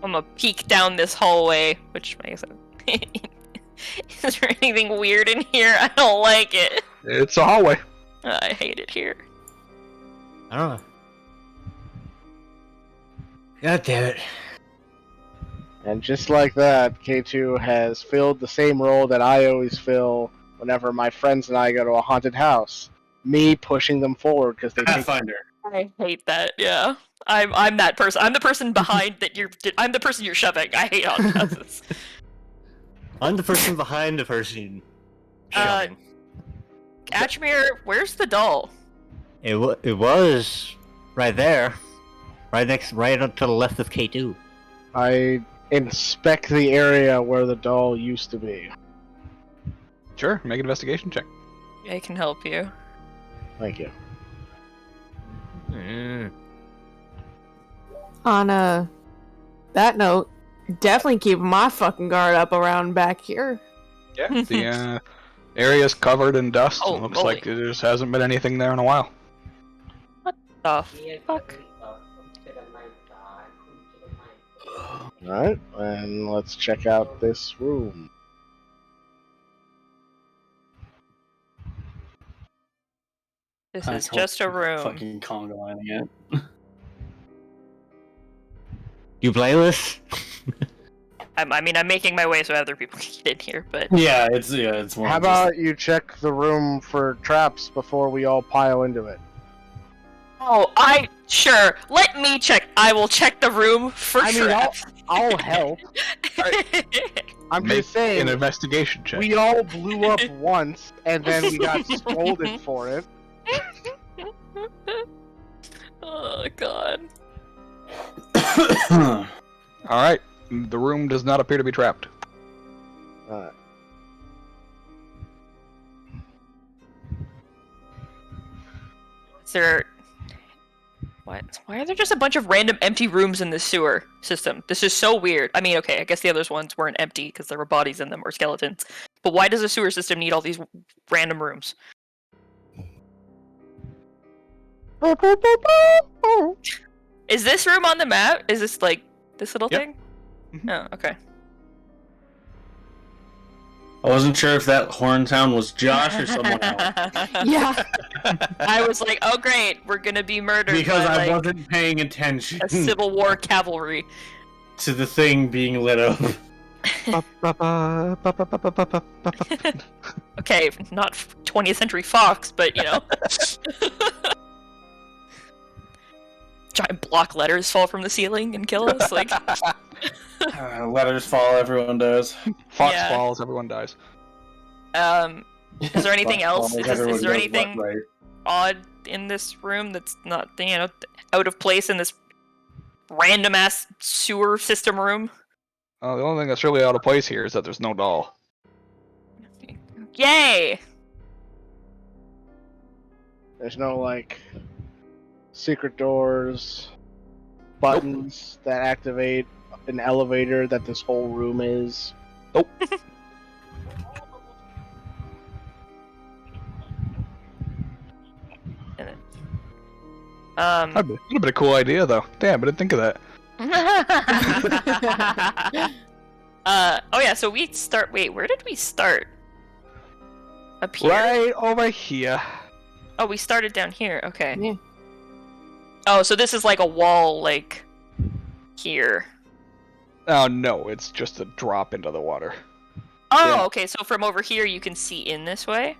I'm gonna peek down this hallway, which makes it... Is there anything weird in here? I don't like it. It's a hallway. I hate it here. I don't know. God damn it. And just like that, K2 has filled the same role that I always fill whenever my friends and I go to a haunted house. Me pushing them forward because they take... Pathfinder. I hate that. Yeah, I'm that person. I'm the person behind that you're. I'm the person you're shoving. I hate haunted houses. I'm the person behind the person shoving. Achmir, where's the doll? It was right there. Right up to the left of K2. I inspect the area where the doll used to be. Sure, make an investigation check. I can help you. Thank you. On that note, definitely keep my fucking guard up around back here. Yeah, the area's covered in dust. Oh, It looks moly. like there just hasn't been anything there in a while. The fuck? Alright, and let's check out this room. This is just a room. Fucking conga lining it. You play this? I'm making my way so other people can get in here, but Yeah, it's more. How about you check the room for traps before we all pile into it? sure. Let me check. I will check the room for traps. I'll help. I'm Make just saying, an investigation check. we all blew up once, and then we got scolded for it. Oh god. Alright, the room does not appear to be trapped. Is there... What? Why are there just a bunch of random empty rooms in this sewer system? This is so weird. I mean, okay, I guess the other ones weren't empty because there were bodies in them or skeletons. But why does a sewer system need all these random rooms? Is this room on the map? Is this like this little Yep. thing? Oh, okay. I wasn't sure if that horn sound was Josh or someone else. Yeah. I was like, oh great, we're gonna be murdered Because by I like wasn't paying attention a Civil War cavalry. to the thing being lit up. Okay, not 20th Century Fox, but you know. Giant block letters fall from the ceiling and kill us. Like, Letters fall, everyone does. Fox Yeah. falls, everyone dies. is there anything else? Is Everyone there does anything what, right? odd in this room that's not, you know, out of place in this random ass sewer system room? The only thing that's really out of place here is that there's no doll. Yay! There's no, like, secret doors, buttons that activate an elevator that this whole room is. Nope. That'd have been a cool idea, though. Damn, I didn't think of that. Oh yeah, so we start. Wait, where did we start? Up here? Right over here. Oh, we started down here. Okay. Yeah. Oh, so this is like a wall, like here. Oh no, it's just a drop into the water. Oh, Yeah. okay. So from over here, you can see in this way.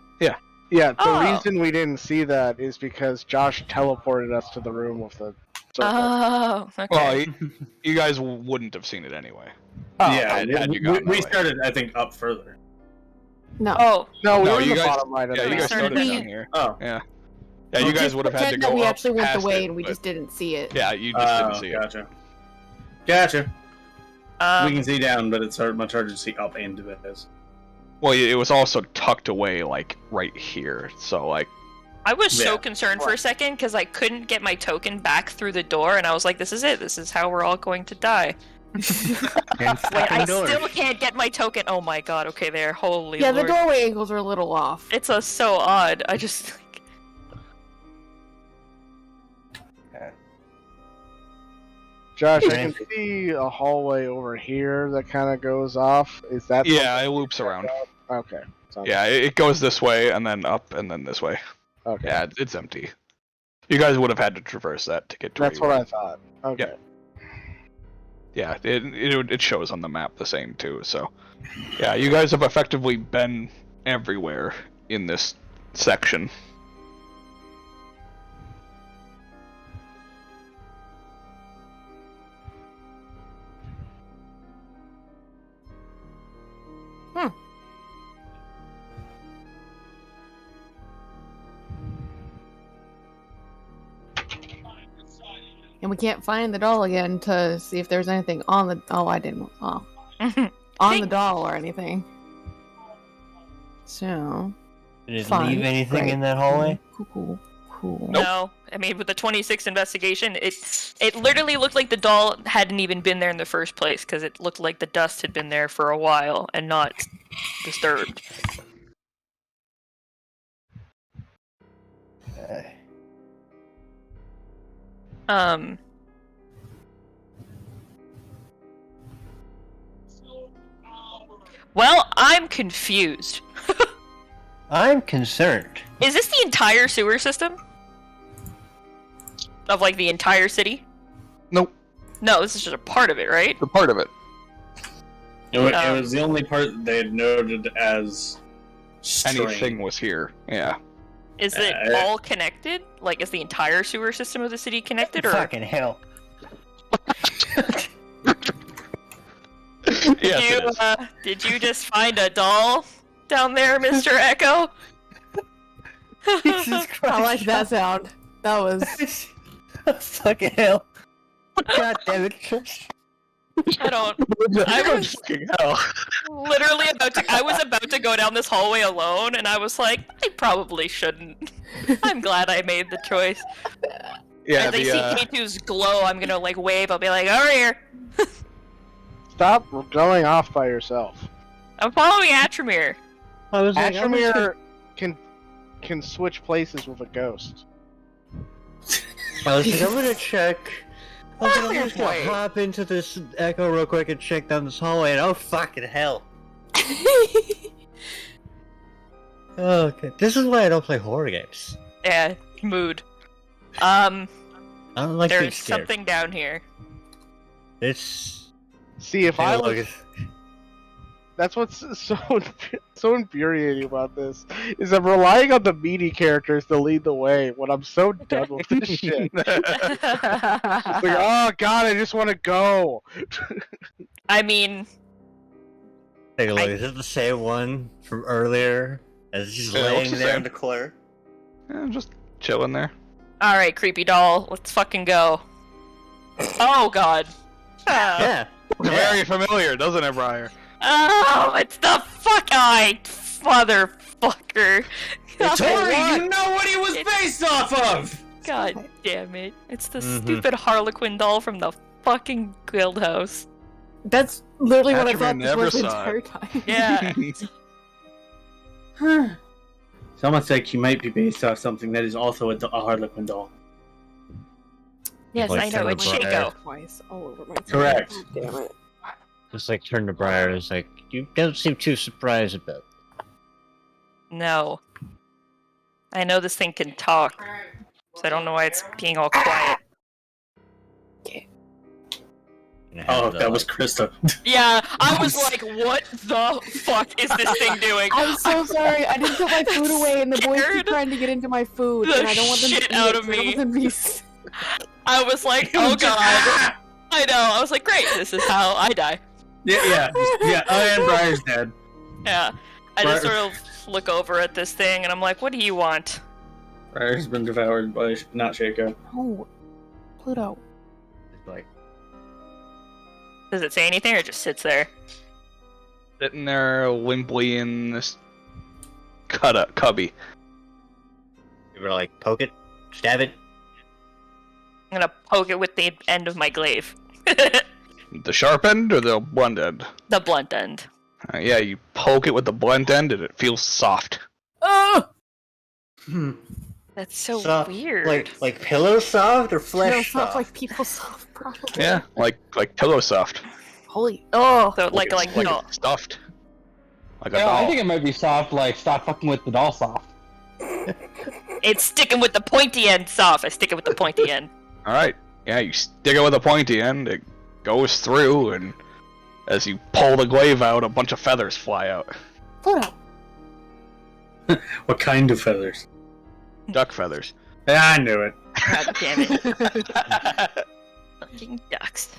Yeah, the Oh. reason we didn't see that is because Josh teleported us to the room with the circle. Oh, okay. Well, you guys wouldn't have seen it anyway. Yeah, had you gone that we way. started, I think, up further. No. Oh, No, we No, were in you the guys- bottom right of Yeah, the you guys map. started We- down here. Oh. Yeah. Yeah, you guys would have had to Pretend go that we up actually went past away it, and we but- just didn't see it. Yeah, you just didn't see it. Gotcha. Gotcha. um, We can see down, but it's much harder to see up into it. Well, it was also tucked away, like, right here. So, like, I was so Yeah. concerned for a second because I couldn't get my token back through the door, and I was like, "This is it. This is how we're all going to die." Wait, I still can't get my token. Oh my god. Okay, there. Holy Yeah, Lord. the doorway angles are a little off. It's so odd. I just like. Josh, I can see a hallway over here that kind of goes off. Is that? yeah, it loops around. Okay. Sounds Yeah, it goes this way, and then up, and then this way. Okay. Yeah, it's empty. You guys would have had to traverse that to get to That's where what you I thought. Okay. were. Yeah, it shows on the map the same, too, so... Yeah, you guys have effectively been everywhere in this section. And we can't find the doll again to see if there's anything on the. Oh, I didn't. Oh, on the doll or anything. So. Did it Fine, leave anything great. in that hallway? Cool. No, I mean with the 26th investigation, it literally looked like the doll hadn't even been there in the first place because it looked like the dust had been there for a while and not disturbed. Um. Well, I'm confused. I'm concerned. Is this the entire sewer system? Of like the entire city? Nope. No, this is just a part of it, right? The part of it. It was the only part that they had noted as strange. Anything was here. Yeah. Is it all connected? Like, is the entire sewer system of the city connected, or Fucking hell. Yes, it is. Did you just find a doll down there, Mr. Echo? Jesus Christ. I like that sound. That was. Fucking hell. God damn it. I don't. I was Fucking hell. literally I was about to go down this hallway alone, and I was like, I probably shouldn't. I'm glad I made the choice. Yeah, As I see K2's glow, I'm gonna like wave. I'll be like, over here. Stop going off by yourself. I'm following Atramir. I was like, I'm just Atramir can switch places with a ghost. I was like, I'm gonna check. I'm just gonna Wait. hop into this echo real quick and check down this hallway, and oh fucking hell. Okay, this is why I don't play horror games. Yeah, mood. I don't like being There's scared. something down here. It's. See, if I Yeah, was, look, that's what's so infuriating about this is I'm relying on the meaty characters to lead the way when I'm so done with this shit. It's like, oh god, I just want to go. I mean, take a look. Is it the same one from earlier? As it's just Yeah, it looks laying the there same. in the corner. Yeah, just chilling there. alright, creepy doll, let's fucking go. Oh god. Yeah. Very familiar, doesn't it, Briar? Oh, it's the motherfucker. Tori, you know what he was based off of! God damn it. It's the Mhm. stupid Harlequin doll from the fucking guild house. That's literally what I Atramir thought this never was the saw entire it. time. Yeah. Someone said he might be based off something that is also a Harlequin doll. Yes, Like I know, it's Tal'Dorei. Shaco. Twice all over my Correct. God damn it. Just like turn to Briar, it's like, you don't seem too surprised about it. No. I know this thing can talk, so I don't know why it's being all quiet. Oh, that was Krista. Yeah, I was like, what the fuck is this thing doing? I'm so sorry. I didn't put my food away, and the boys keep Scared trying to get into my food, the and I don't want them to shit eat out it, of so I don't me. want them to be I was like, oh god. I know, I was like, great, this is how I die. Yeah. Oh, and Briar's dead. Yeah. I just sort of look over at this thing, and I'm like, what do you want? Briar's been devoured by not Shaco. Oh, Pluto. It's like, Does it say anything, or it just sits there? Sitting there limply in this cubby. you were like, poke it, stab it. I'm gonna poke it with the end of my glaive. The sharp end or the blunt end? The blunt end. Yeah, you poke it with the blunt end and it feels soft. Oh! That's so Soft, weird. Like pillow soft or flesh No, it's not soft? like people soft, probably. Yeah, like pillow soft. Holy. Oh, so like it's stuffed. Like a Yeah, doll. I think it might be soft, like stop fucking with the doll soft. It's sticking with the pointy end soft. I stick it with the pointy end. Alright. Yeah, you stick it with a pointy end, it goes through, and as you pull the glaive out, a bunch of feathers fly out. Pluto. What kind of feathers? Duck feathers. Yeah, I knew it. God damn it. Fucking ducks.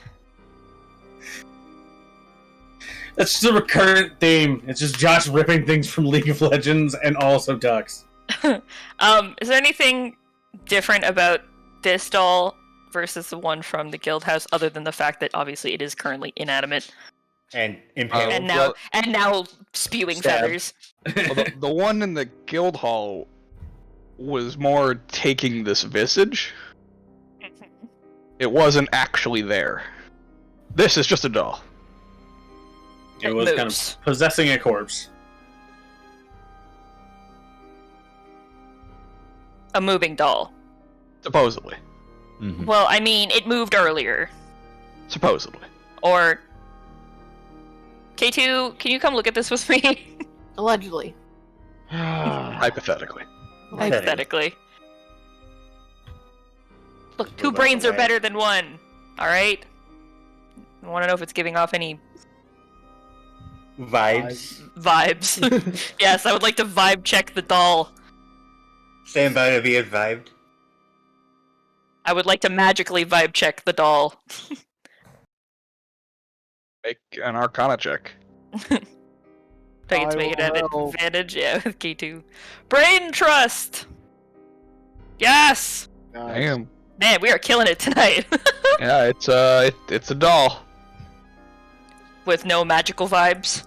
That's just a recurrent theme. It's just Josh ripping things from League of Legends and also ducks. Is there anything different about this doll versus the one from the guild house, other than the fact that obviously it is currently inanimate And impaled. and now spewing Stab. feathers? Well, the one in the guild hall was more taking this visage. It wasn't actually there. This is just a doll. It It was kind moves. of possessing a corpse. A moving doll. Supposedly. Mhm. Well, I mean, it moved earlier. Supposedly. Or K2, can you come look at this with me? Allegedly. Hypothetically. Hypothetically. Look, two Move out brains the are way. better than one. Alright? I want to know if it's giving off any Vibes. vibes. Yes, I would like to vibe check the doll. Stand by to be vibed. I would like to magically vibe check the doll. Make an arcana check. Do I get to make it at will. advantage? Yeah, with K2. Brain trust! Yes! Damn. Man, we are killing it tonight. Yeah, it's a doll. With no magical vibes.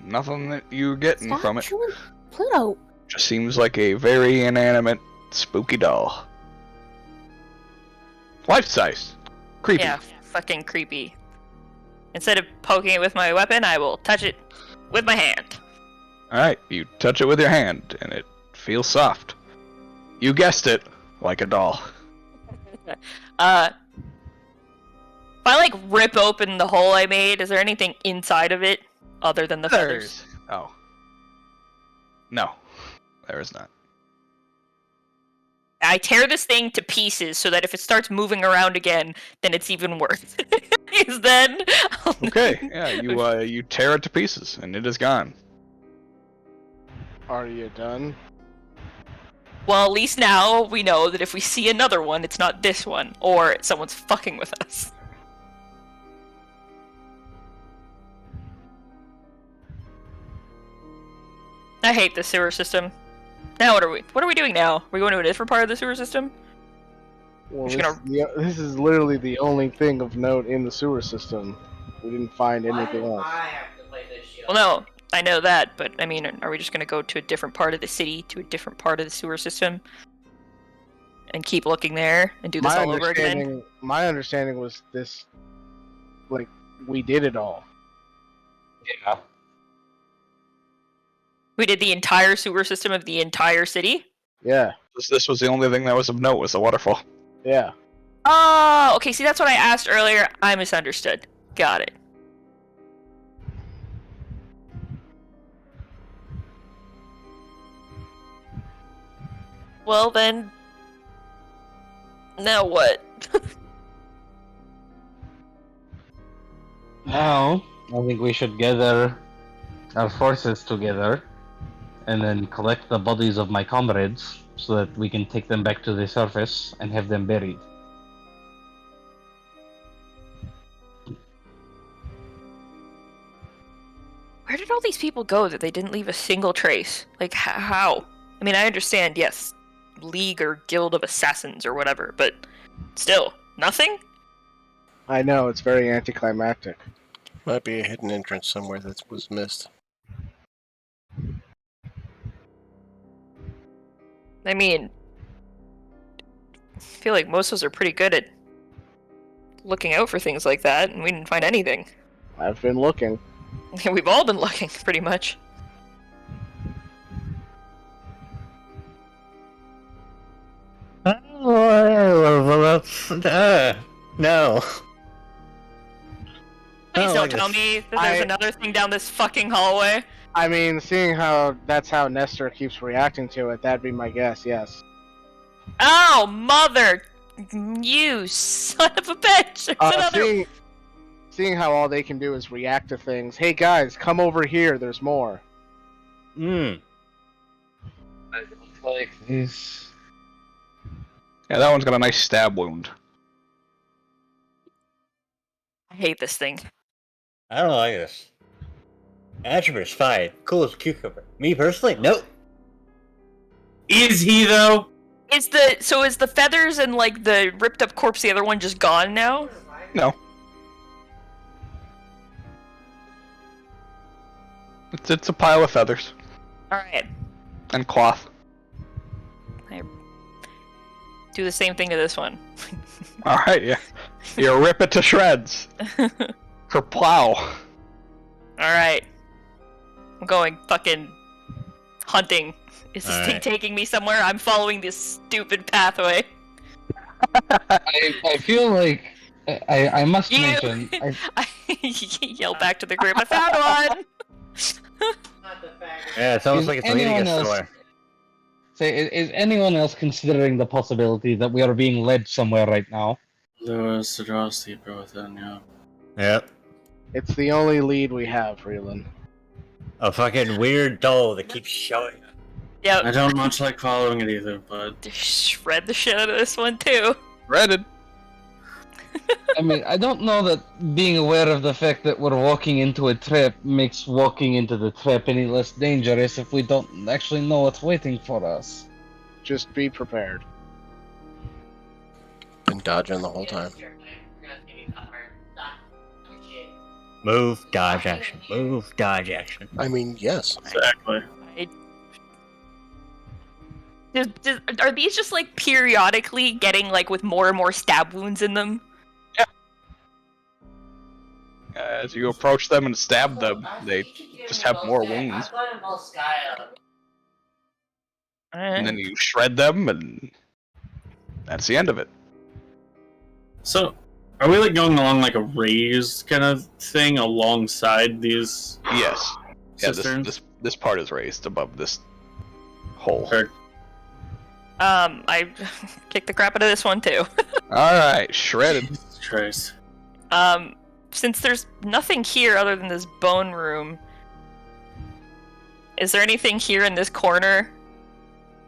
Nothing that you're getting Stop from it. chewing Pluto. Just seems like a very inanimate, spooky doll. Life size. Creepy. Yeah, fucking creepy. Instead of poking it with my weapon, I will touch it with my hand. Alright, you touch it with your hand, and it feels soft. You guessed it, like a doll. If I like rip open the hole I made, is there anything inside of it other than the feathers? Oh. No, there is not. I tear this thing to pieces so that if it starts moving around again, then it's even worse. Because then... Okay, yeah, you tear it to pieces, and it is gone. Are you done? Well, at least now we know that if we see another one, it's not this one, or someone's fucking with us. I hate the sewer system. Now what are we doing now? Are we going to a different part of the sewer system? Well, Just this is literally the only thing of note in the sewer system. We didn't find anything Why do else. I have to play this shit? Well, no, I know that, but I mean, are we just going to go to a different part of the city, to a different part of the sewer system, and keep looking there and do this all over again? My understanding was this, like, we did it all. Yeah. We did the entire sewer system of the entire city? Yeah, This was the only thing that was of note, was the waterfall. yeah. Oh, okay, see, that's what I asked earlier. I misunderstood. Got it. Well then, now what? Now, I think we should gather our forces together and then collect the bodies of my comrades so that we can take them back to the surface and have them buried. Where did all these people go that they didn't leave a single trace? Like, how? I mean, I understand, yes, League or Guild of Assassins or whatever, but still, nothing? I know, it's very anticlimactic. Might be a hidden entrance somewhere that was missed. I mean, I feel like most of us are pretty good at looking out for things like that, and we didn't find anything. I've been looking. We've all been looking, pretty much. No. Please don't don't like tell this. me that there's another thing down this fucking hallway. I mean, seeing how that's how Nestor keeps reacting to it, that'd be my guess, yes. Oh, mother! You son of a bitch! There's another... Seeing how all they can do is react to things. Hey guys, come over here, there's more. I don't like this. Yeah, that one's got a nice stab wound. I hate this thing. I don't like this. Attribute is fine. Cool as a cucumber. Me personally, nope. Is he though? Is the feathers and like the ripped up corpse, the other one, just gone now? No. It's a pile of feathers. Alright. And cloth. I do the same thing to this one. Alright, yeah. You rip it to shreds. For plow. Alright. I'm going fucking hunting. Is this thing taking me somewhere? I'm following this stupid pathway. I feel like I must mention. I yell back to the group, I found one! Yeah, it's almost like it's leading us somewhere. Say, is anyone else considering the possibility that we are being led somewhere right now? Lewis, the draw steeper within, yeah. Yep. It's the only lead we have, Reelan. A fucking weird doll that keeps showing. Yep. I don't much like following it either, but... Shred the shit out of this one, too. Shredded. I mean, I don't know that being aware of the fact that we're walking into a trap makes walking into the trap any less dangerous if we don't actually know what's waiting for us. Just be prepared. Been dodging the whole time. Move, dodge, action. Move, dodge, action. I mean, yes. Exactly. Are these just like periodically getting like with more and more stab wounds in them? Yeah. As you approach them and stab them, they just have more wounds. And then you shred them, and that's the end of it. So, are we like going along like a raised kind of thing alongside these? Yes. Yeah, cisterns? this part is raised above this hole. Or... I kicked the crap out of this one too. Alright, shredded. Jesus Christ. Since there's nothing here other than this bone room, is there anything here in this corner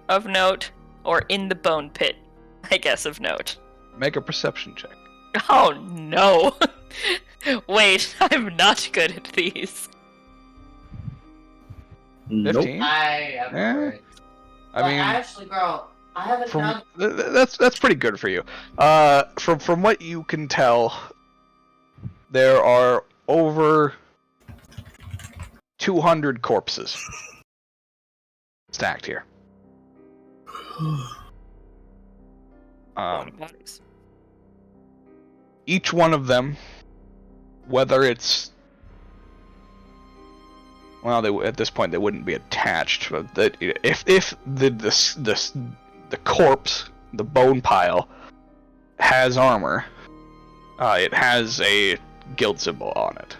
of note? Or in the bone pit, I guess, of note? Make a perception check. Oh no! Wait, I'm not good at these. 15? I mean, actually, bro, I haven't done. That's pretty good for you. From what you can tell, there are over 200 corpses stacked here. Each one of them, whether it's at this point they wouldn't be attached, but that if the corpse, the bone pile, has armor, it has a guild symbol on it.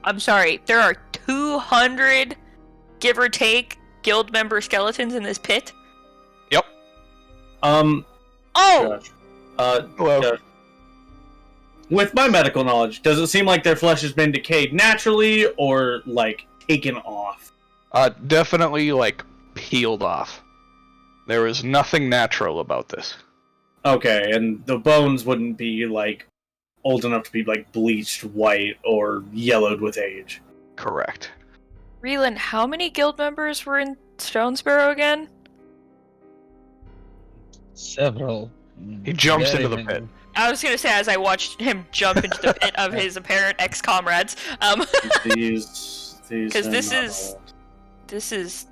I'm sorry, there are 200, give or take, guild member skeletons in this pit? Yep. Oh! Josh. Hello. Josh. With my medical knowledge, does it seem like their flesh has been decayed naturally or like taken off? Definitely like peeled off. There is nothing natural about this. Okay, and the bones wouldn't be like old enough to be like bleached white or yellowed with age. Correct. Reelan, how many guild members were in Stonesboro again? Several. He jumps Very into the many. pit. I was gonna say, as I watched him jump into the pit of his apparent ex-comrades, These because are this not is old. this is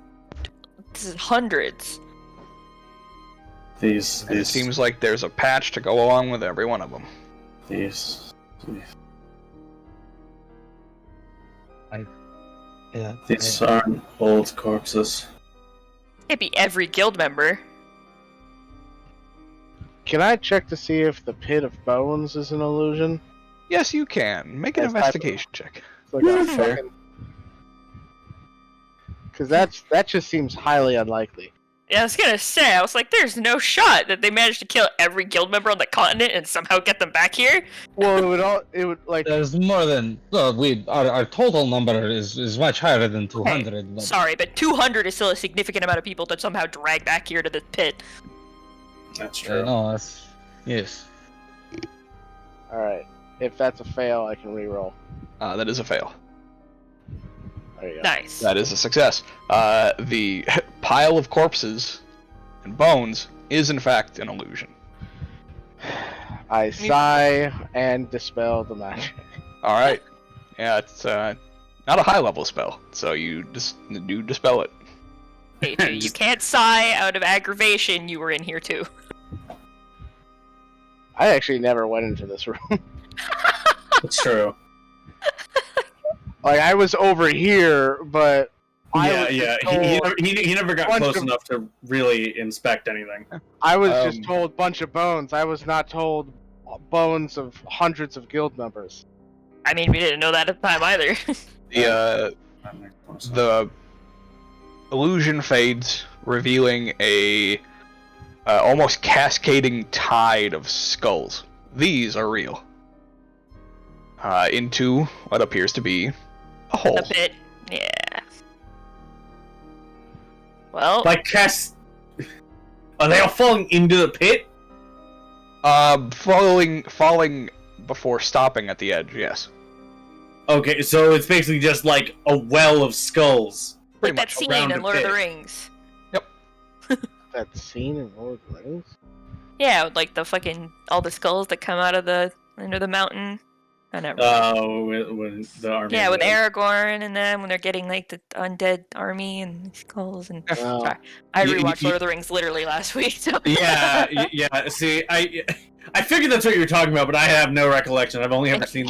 hundreds. These And it seems like there's a patch to go along with every one of them. these Yeah, these aren't old corpses. It'd be every guild member. Can I check to see if the pit of bones is an illusion? Yes, you can. Make an Yes, investigation check. It's like a fucking... Because that just seems highly unlikely. Yeah, I was gonna say, I was like, there's no shot that they managed to kill every guild member on the continent and somehow get them back here. Well, it would like. There's more than our total number is much higher than 200. But Sorry, but 200 is still a significant amount of people to somehow drag back here to the pit. That's true. no, that's yes. All right, if that's a fail, I can re-roll. That is a fail. There you go. Nice. That is a success. The pile of corpses and bones is in fact an illusion. I sigh and dispel the magic. All right. Yeah, it's not a high level spell, so you just do dispel it. Hey, you can't sigh out of aggravation. You were in here too. I actually never went into this room. It's true. Like I was over here, but Yeah. He never got close enough to really inspect anything. I was just told bunch of bones. I was not told bones of hundreds of guild members. I mean, we didn't know that at the time either. The illusion fades, revealing a almost cascading tide of skulls. These are real. Into what appears to be a hole. A bit, yeah. Well, Like are they all falling into the pit? Falling before stopping at the edge. Yes. Okay, so it's basically just like a well of skulls. like that scene around in a Lord of the pit. Rings. That scene in Lord of the Rings? Yeah, with, like the fucking all the skulls that come out of the under the mountain. I never. Oh, when the army. Yeah, with Aragorn and them when they're getting like the undead army and skulls and. Oh. Sorry, I You- rewatched you- Lord of the Rings literally last week. So. Yeah. See, I figured that's what you were talking about, but I have no recollection. I've only ever seen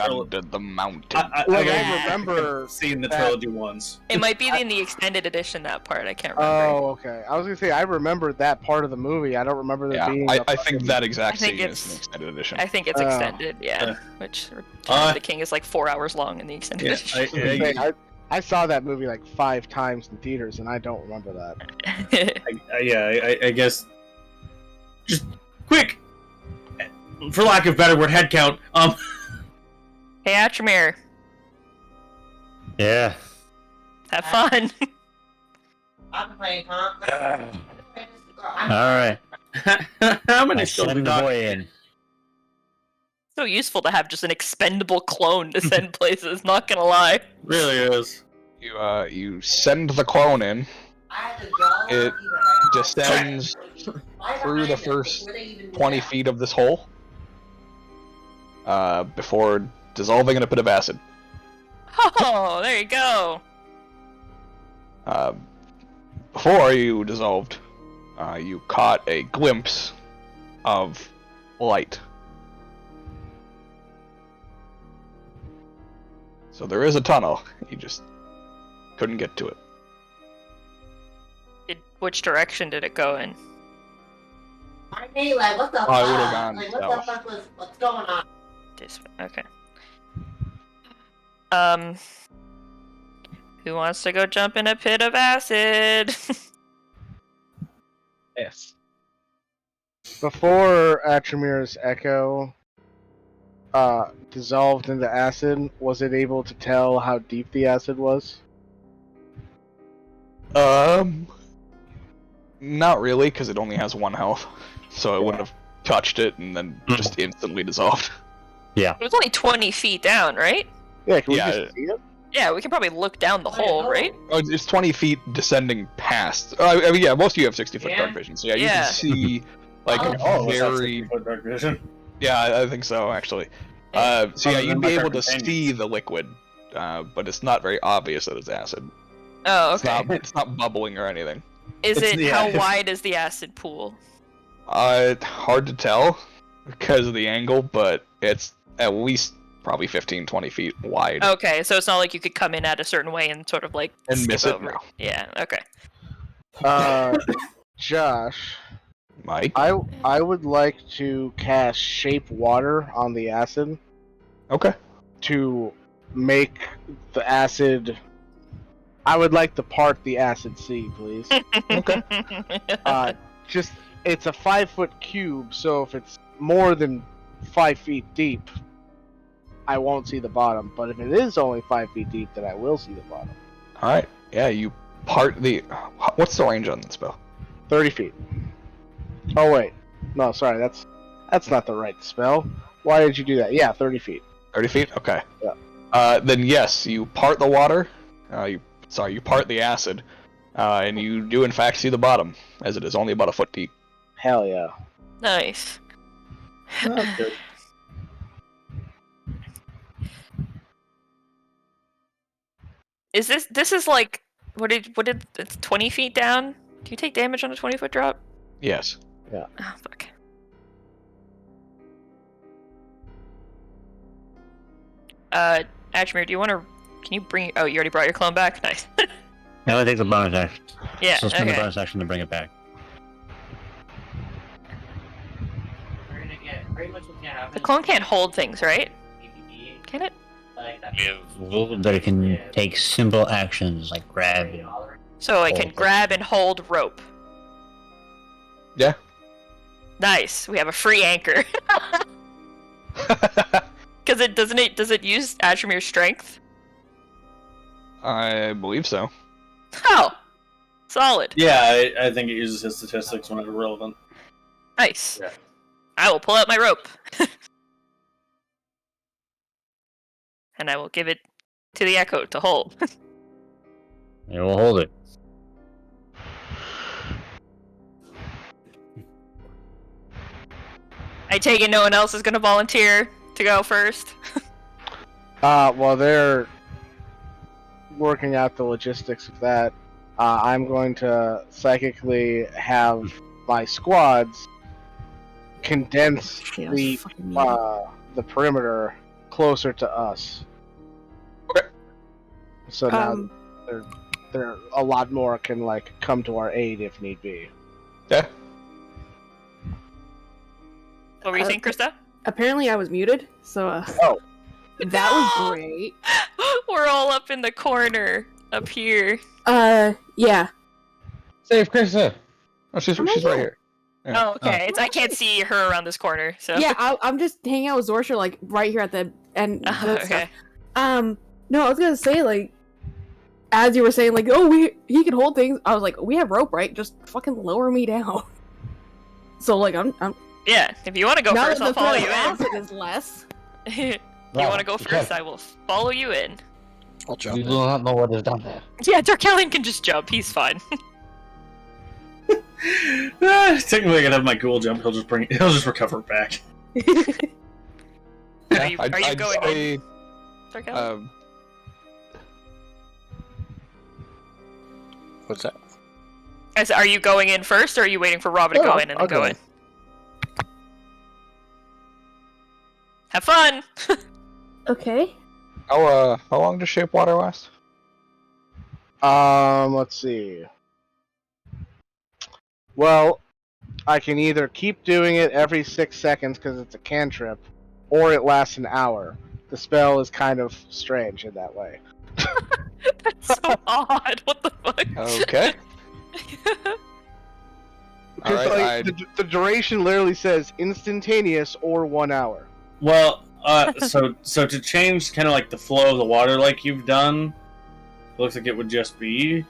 Under the mountain. I've I only remember seen the that- trilogy once. It might be in the extended edition, that part. I can't remember. Oh, okay. I was gonna say I remember that part of the movie. I don't remember there Yeah, being. I think that exact I think scene is it's- in the extended edition. I think it's extended, yeah. Which Return of the King is like 4 hours long in the extended edition. I saw that movie like 5 times in theaters, and I don't remember that. I guess. Just quick, for lack of better word, head count. Hey, Atramir, Yeah. have fun. I'm playing, huh? Alright. How many I skulls we send the got? boy in. So useful to have just an expendable clone to send places, not gonna lie. Really is. You send the clone in. It descends through the first 20 feet of this hole before dissolving in a pit of acid. Oh, there you go. Before you dissolved, you caught a glimpse of light. So there is a tunnel, you just couldn't get to it. Which direction did it go in? I mean, like, what the fuck? I would've gone Like, what south. the fuck what's going on? This way. Okay. Who wants to go jump in a pit of acid? Yes. Before Atramir's echo dissolved into acid, was it able to tell how deep the acid was? Not really, because it only has 1 health, so it wouldn't have touched it and then just instantly dissolved. Yeah. It was only 20 feet down, right? Yeah, can we Yeah, just see it? Yeah, we can probably look down the hole, right? Oh, it's 20 feet descending past. I mean, yeah, most of you have 60-foot dark vision, so yeah, you Yeah. can see like Oh, that's very. 60-foot dark vision. Yeah, I think so actually. So yeah, Other you'd than be my able to companion. see the liquid, but it's not very obvious that it's acid. Oh, It's okay. not. It's not bubbling or anything. Is It's- it yeah, how it's- wide is the acid pool? Hard to tell because of the angle, but it's at least probably 15-20 feet wide. Okay, so it's not like you could come in at a certain way and sort of like And skip miss it? over. No. Yeah. Okay. Josh, Mike. I would like to cast Shape Water on the acid Okay. to make the acid. I would like to part the acid sea, please. Okay. Just it's a 5-foot cube, so if it's more than 5 feet deep, I won't see the bottom. But if it is only 5 feet deep, then I will see the bottom. All right. Yeah, you part the. What's the range on that spell? 30 feet. Oh wait, no, sorry, that's not the right spell. Why did you do that? Yeah, 30 feet. 30 feet. Okay. Yeah. Then yes, you part the water. You part the acid, and you do in fact see the bottom, as it is only about a foot deep. Hell yeah. Nice. That's good. Is this is like what did it's 20 feet down? Do you take damage on a 20-foot drop? Yes. Oh fuck. Ashmere, do you want to? Can you bring? Oh, you already brought your clone back. Nice. Now it takes a bonus action. Yeah. So spend the Okay. bonus action to bring it back. We're gonna get pretty much what's gonna happen. The clone can't hold things, right? Can it? Like that. We have ruled that it can take simple actions like grab and So it can Hold. grab and hold rope. Yeah. Nice. We have a free anchor. Because does it use Ashmir's strength? I believe so. Oh, solid. Yeah, I think it uses his statistics whenever relevant. Nice. Yeah. I will pull out my rope. And I will give it to the echo to hold. it will hold it. I take it no one else is going to volunteer to go first. While they're working out the logistics of that, I'm going to psychically have my squads condense Yeah, the fucking yeah. the perimeter closer to us. Okay. So now Um, there a lot more can like come to our aid if need be. Yeah. What were you saying, Krista? apparently I was muted, so Oh. that was great. We're all up in the corner up here. Yeah. Save Krista. Oh, she's Oh my right God. here. Yeah. Oh, okay. I can't see her around this corner, so. Yeah, I'm just hanging out with Zorsha, like, right here at the end. Oh, of stuff. okay. No, I was gonna say, like, as you were saying, like, oh, he can hold things, I was like, we have rope, right? Just fucking lower me down. So, like, I'm Yeah, if you want to go now first, that I'll the follow threat you of acid is less. in. You Wow, want to go okay. first? I will follow you in. I'll jump We in. do not know what is down there. Yeah, Darkalion can just jump. He's fine. Technically, I could have my ghoul jump. He'll just recover back. Are you I'd going say, in, Darkalion? What's that? Are you going in first, or are you waiting for Robin to Yeah, go in and I'll then go go in? Have fun! Okay. how long does shape water last? Let's see. Well, I can either keep doing it every 6 seconds because it's a cantrip, or it lasts an hour. The spell is kind of strange in that way. That's so odd. What the fuck? Okay. Because Alright, the duration literally says instantaneous or 1 hour. Well, so to change kind of like the flow of the water, like you've done, it looks like it would just be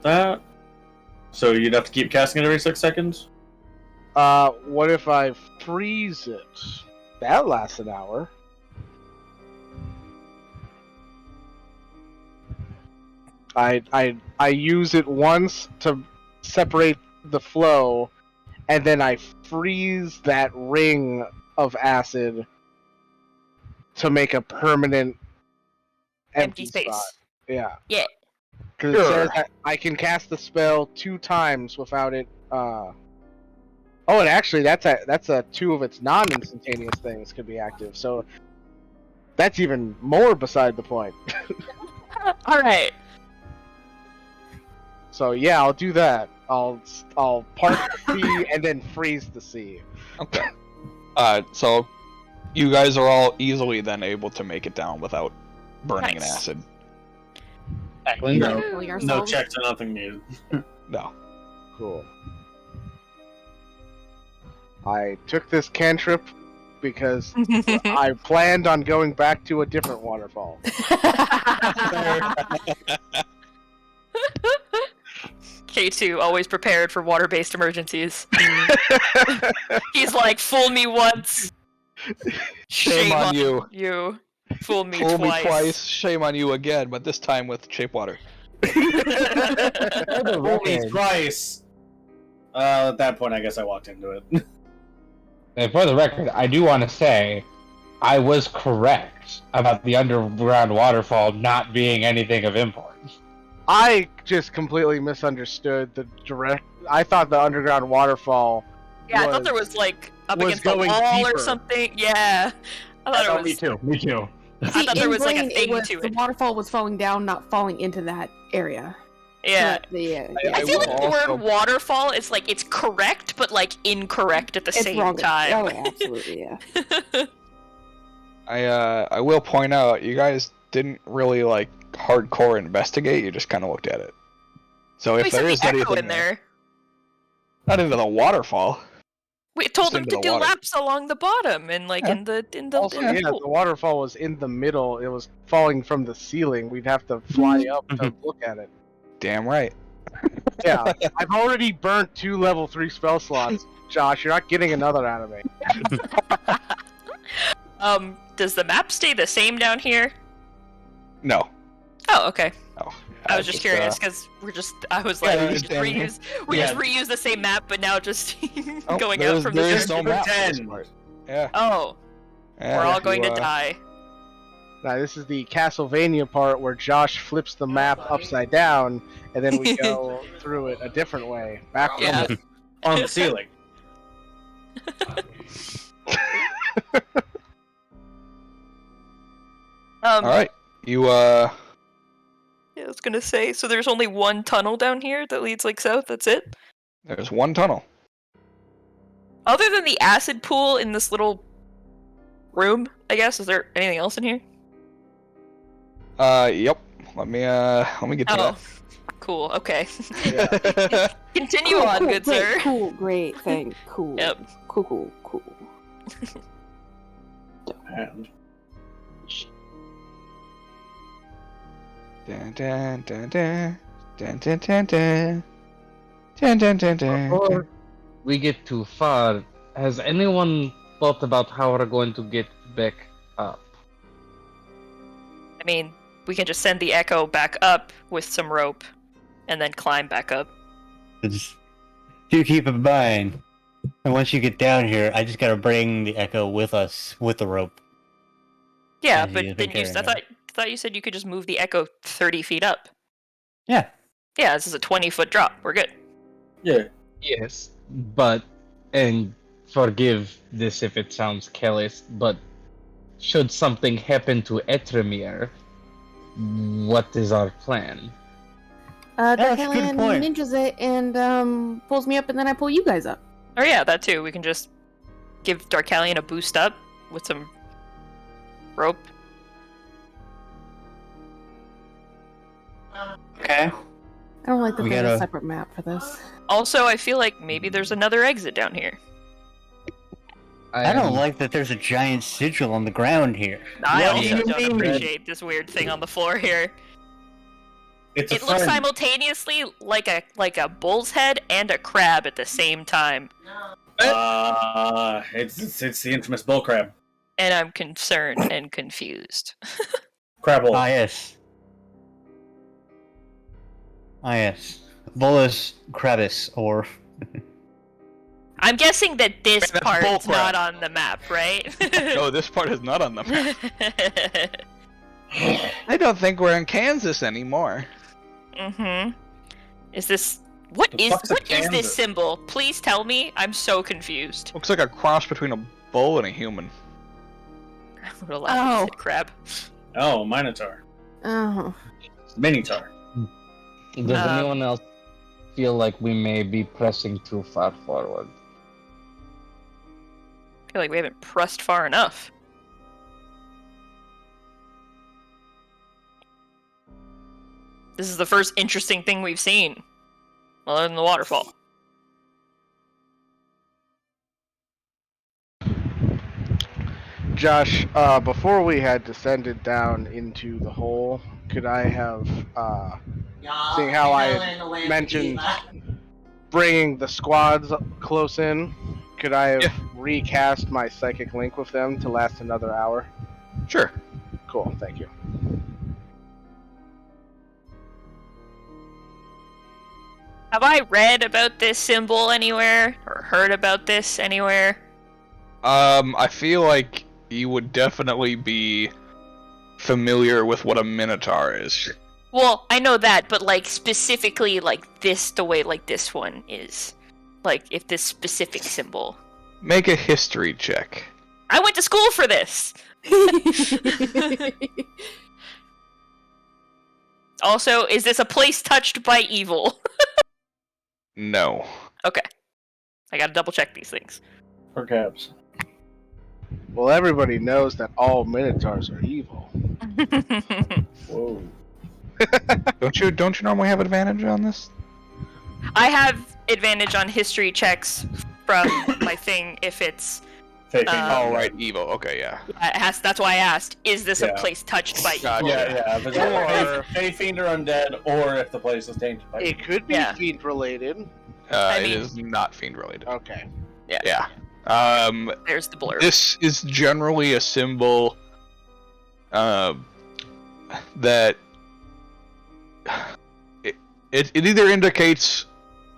that. So you'd have to keep casting it every 6 seconds. What if I freeze it? That lasts an hour. I use it once to separate the flow, and then I freeze that ring of acid to make a permanent Empty spot. space. Yeah. Yeah. Because it says I can cast the spell 2 times without it. Oh, and actually, that's a 2 of its non-instantaneous things could be active. So that's even more beside the point. All right. So yeah, I'll do that. I'll park the sea and then freeze the sea. Okay. So you guys are all easily then able to make it down without burning in Nice. acid. Tackling No, Killing no ourselves. checks or nothing needed. No. Cool. I took this cantrip because I planned on going back to a different waterfall. K2, always prepared for water-based emergencies. He's like, fool me once. Shame on you. You. Fool me Fool twice. me twice, shame on you again, but this time with shape water. Holy Christ! At that point, I guess I walked into it. And for the record, I do want to say, I was correct about the underground waterfall not being anything of import. I just completely misunderstood the direct. I thought the underground waterfall. Yeah, I thought there was like up was against the going wall deeper. or something. Yeah. I thought it was. Me too. I See, thought there in was like a Brain, thing the to it. waterfall was falling down, not falling into that area. Yeah. Yeah. I feel will like the also- word waterfall is like it's correct, but like incorrect at the It's same wrong. time. Oh, absolutely, yeah. I will point out, you guys didn't really like hardcore investigate, you just kind of looked at it. So We if said there the is echo anything in there. not into the waterfall. We told Just them into to the do water. laps along the bottom and like Yeah. in the Also, in the yeah, pool. the waterfall was in the middle. It was falling from the ceiling. We'd have to fly up to look at it. Damn right. Yeah, I've already burnt 2 level 3 spell slots. Josh, you're not getting another out of me. Does the map stay the same down here? No. Oh, okay. No. I was just curious because I was like, Yeah, we just reuse the same map, but now just Oh, going there's- out from the there's center. no map for this Pretend. part. Yeah. Oh, Yeah, we're all if going you, to die. Now, this is the Castlevania part where Josh flips the map upside down, and then we go through it a different way. Backwards. Yeah. On the ceiling. Alright. You Yeah, I was gonna say. So there's only one tunnel down here that leads like south. That's it. there's one tunnel. Other than the acid pool in this little room, I guess. Is there anything else in here? Yep. Let me get to Oh, cool. Okay. that. Continue Cool, on, cool, good great, sir. Cool, great, thank, cool. Yep. Cool. And Dun, dun, dun, dun. Dun, dun, dun, dun. Dun, dun, dun, dun. Before we get too far, has anyone thought about how we're going to get back up? I mean, we can just send the echo back up with some rope, and then climb back up. Just do keep in mind. And once you get down here, I just gotta bring the echo with us with the rope. Yeah, As but you've then been I carrying thought you said you could just move the echo 30 feet up. Yeah. Yeah, this is a 20-foot drop. We're good. yeah, Yes, but, and forgive this if it sounds careless, but should something happen to Etremir, what is our plan? That's a good Darkalion point. ninjas it and pulls me up, and then I pull you guys up. Oh yeah, that too. We can just give Darkalion a boost up with some rope. Okay. I don't like that We there's gotta- a separate map for this. Also, I feel like maybe there's another exit down here. I don't like that there's a giant sigil on the ground here. I What also do you don't mean? appreciate this weird thing on the floor here. It's a It looks friend. simultaneously like a bull's head and a crab at the same time, It's the infamous bull crab. and I'm concerned and confused. Crabble. Ah, yes. Ah, yes. Volus Crabus, or... I'm guessing that this That's part's bullcrap. not on the map, right? No, this part is not on the map. I don't think we're in Kansas anymore. Mm-hmm. Is this what The is fuck's a what is this Kansas? symbol? Please tell me. I'm so confused. Looks like a cross between a bull and a human. I would have laughed if it said crab. Oh, Minotaur. Oh. Minotaur. Does Um, anyone else feel like we may be pressing too far forward? I feel like we haven't pressed far enough. This is the first interesting thing we've seen, other than the waterfall. Josh, before we had descended down into the hole, could I have, seeing how I had mentioned bringing the squads close in, could I have recast my psychic link with them to last another hour? Sure. Cool, thank you. Have I read about this symbol anywhere or heard about this anywhere? I feel like you would definitely be familiar with what a minotaur is. Well, I know that, but like specifically like this, the way like this one is. Like if this specific symbol. Make a history check. I went to school for this. Also, is this a place touched by evil? No. Okay. I gotta double check these things. Perhaps. Well, everybody knows that all minotaurs are evil. Whoa. Don't you normally have advantage on this? I have advantage on history checks from my thing if it's Taking Oh right, evil. Okay, yeah. it has, that's why I asked, is this Yeah. a place touched by Gotcha. evil? Yeah, if it's Or- a fiend or undead, or if the place is tainted by It could be Yeah. fiend related. It mean- is not fiend related. Okay. Yeah. There's the blur. This is generally a symbol that it either indicates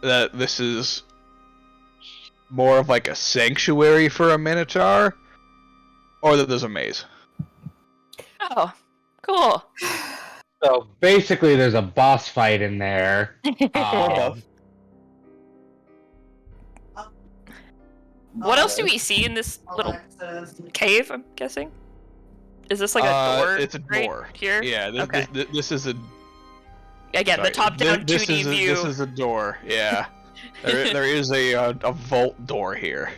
that this is more of like a sanctuary for a minotaur, or that there's a maze. Oh, cool. So basically, there's a boss fight in there. What else do we see in this little cave, I'm guessing? Is this like a door? It's a right door. here? Yeah, Okay. this is a Again, sorry, the top-down this 2D is view. This is a door. Yeah, there is a vault door here.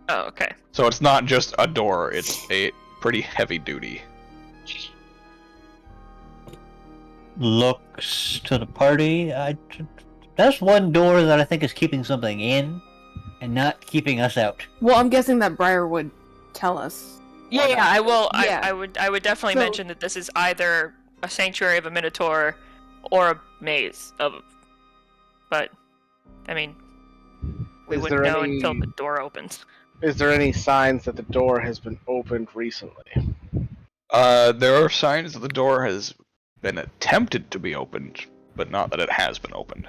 Oh, okay. So it's not just a door; it's a pretty heavy duty. Looks to the party. That's one door that I think is keeping something in, and not keeping us out. Well, I'm guessing that Briar would tell us. Yeah, I will. Yeah. I would definitely So- mention that this is either a sanctuary of a minotaur or a maze of. But, I mean, we Is wouldn't there know any- until the door opens. Is there any signs that the door has been opened recently? There are signs that the door has been attempted to be opened, but not that it has been opened.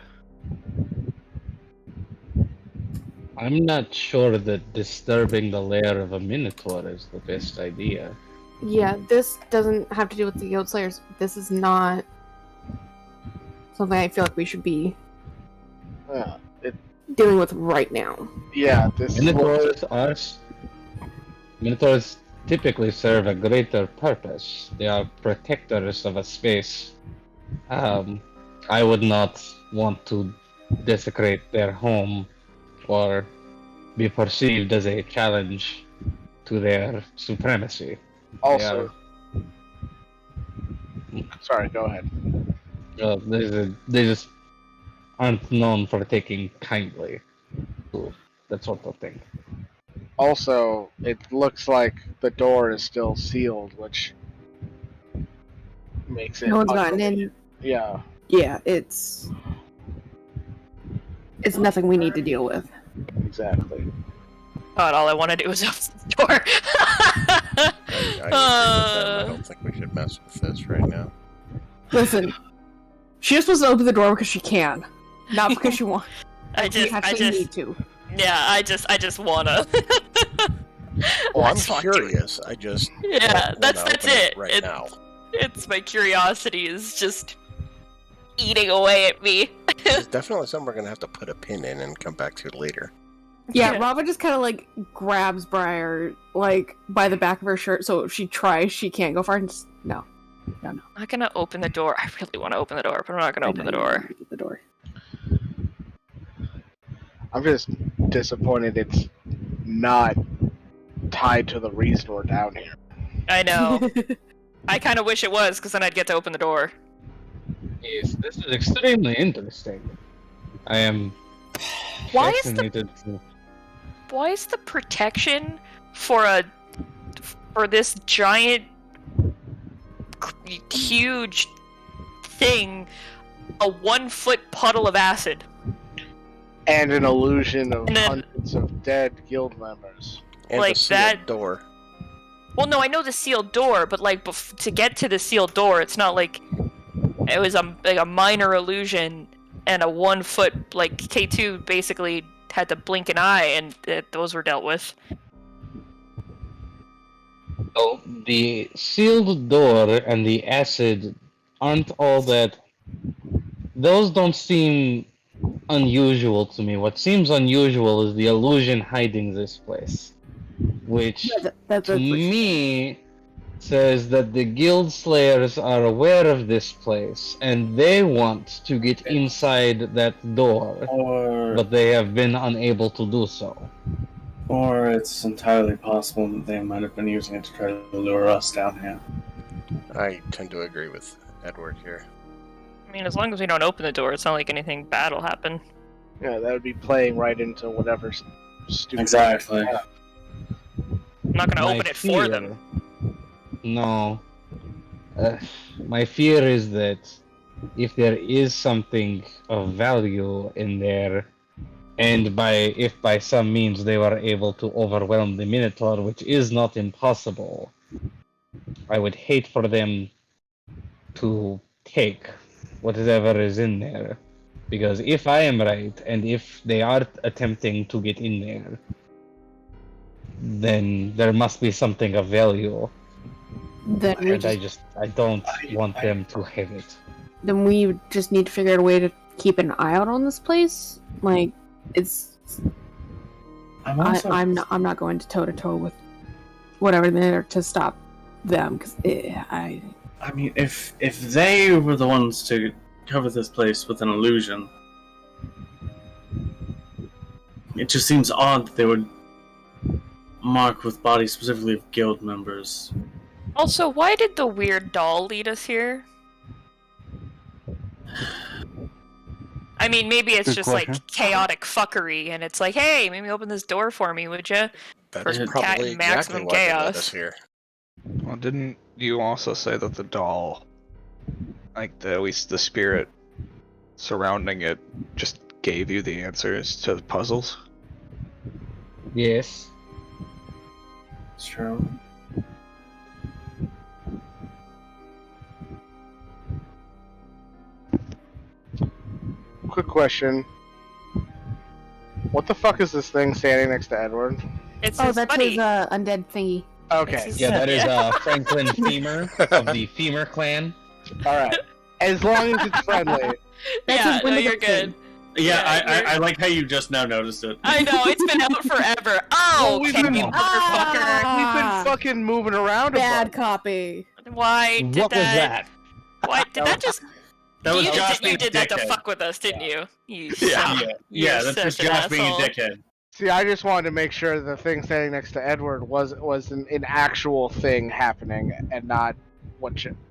I'm not sure that disturbing the lair of a minotaur is the best idea. Yeah, this doesn't have to do with the Guild Slayers. This is not something I feel like we should be dealing with right now. Yeah, this Minotaurs typically serve a greater purpose. They are protectors of a space. I would not want to desecrate their home or be perceived as a challenge to their supremacy. Also, sorry, go ahead. They just aren't known for taking kindly to that sort of thing. Also, it looks like the door is still sealed, which makes it. No one's gotten in. Yeah. Yeah, it's nothing we need to deal with. Exactly. God, all I want to do is open the door. I agree with them. I don't think we should mess with this right now. Listen, she just wants to open the door because she can, not because she wants. I just need to. Yeah, I just wanna. Well, I'm Let's fuck curious. I just Yeah, don't that's wanna open it. right now. It's my curiosity is just eating away at me. It's definitely something we're gonna have to put a pin in and come back to later. Yeah, Yeah. Robin just kind of like grabs Briar like by the back of her shirt, so if she tries, she can't go far. And just, no. I'm not gonna open the door. I really want to open the door, but I'm not gonna open the door. The door. I'm just disappointed it's not tied to the reason we're down here. I know. I kind of wish it was, because then I'd get to open the door. Yes, this is extremely interesting. I am Why is the fascinated. Why is the protection for this giant, huge thing a 1-foot puddle of acid? And an illusion of And then- hundreds of dead guild members. And Like the sealed that- door. Well, no, I know the sealed door, but like to get to the sealed door, it's not like it was a minor illusion and a 1-foot like K2 basically had to blink an eye, and those were dealt with. So the sealed door and the acid aren't all that. Those don't seem unusual to me. What seems unusual is the illusion hiding this place, which That's to me says that the guild slayers are aware of this place and they want to get inside that door, but they have been unable to do so. Or it's entirely possible that they might have been using it to try to lure us down here. I tend to agree with Edward here. I mean, as long as we don't open the door, it's not like anything bad will happen. Yeah, that would be playing right into whatever stupid. Exactly. I'm not gonna open it for them. No. My fear is that if there is something of value in there, and if by some means they were able to overwhelm the Minotaur, which is not impossible, I would hate for them to take whatever is in there. Because if I am right, and if they are attempting to get in there, then there must be something of value. Then we And I don't want them to have it. then we just need to figure out a way to keep an eye out on this place. Like, it's. I'm not going to toe to toe with whatever there to stop them because I mean, if they were the ones to cover this place with an illusion, it just seems odd that they would mark with bodies specifically of guild members. Also, why did the weird doll lead us here? I mean, maybe it's Good just question. like chaotic fuckery, and it's like, hey, maybe open this door for me, would you? That's For probably exactly maximum why they led chaos. us here. Well, didn't you also say that the doll, like at least the spirit surrounding it, just gave you the answers to the puzzles? Yes. It's true. Quick question. What the fuck is this thing standing next to Edward? It's oh, his that's buddy. his undead thingy. Okay. Yeah, that is Franklin Femur of the Femur clan. Alright. As long as it's friendly. That's Yeah, his no, window you're thing. good. Yeah, Yeah, I like how you just now noticed it. I know, it's been out forever. Oh, we've Ken, been- you motherfucker. We've been fucking moving around a Bad bunch. copy. Why did What was that? Why did that just... That was you Josh did, being you a did that to dickhead. fuck with us, didn't you? You Yeah. son- Yeah, you're that's just such an Josh being a asshole. dickhead. See, I just wanted to make sure the thing standing next to Edward was an actual thing happening and not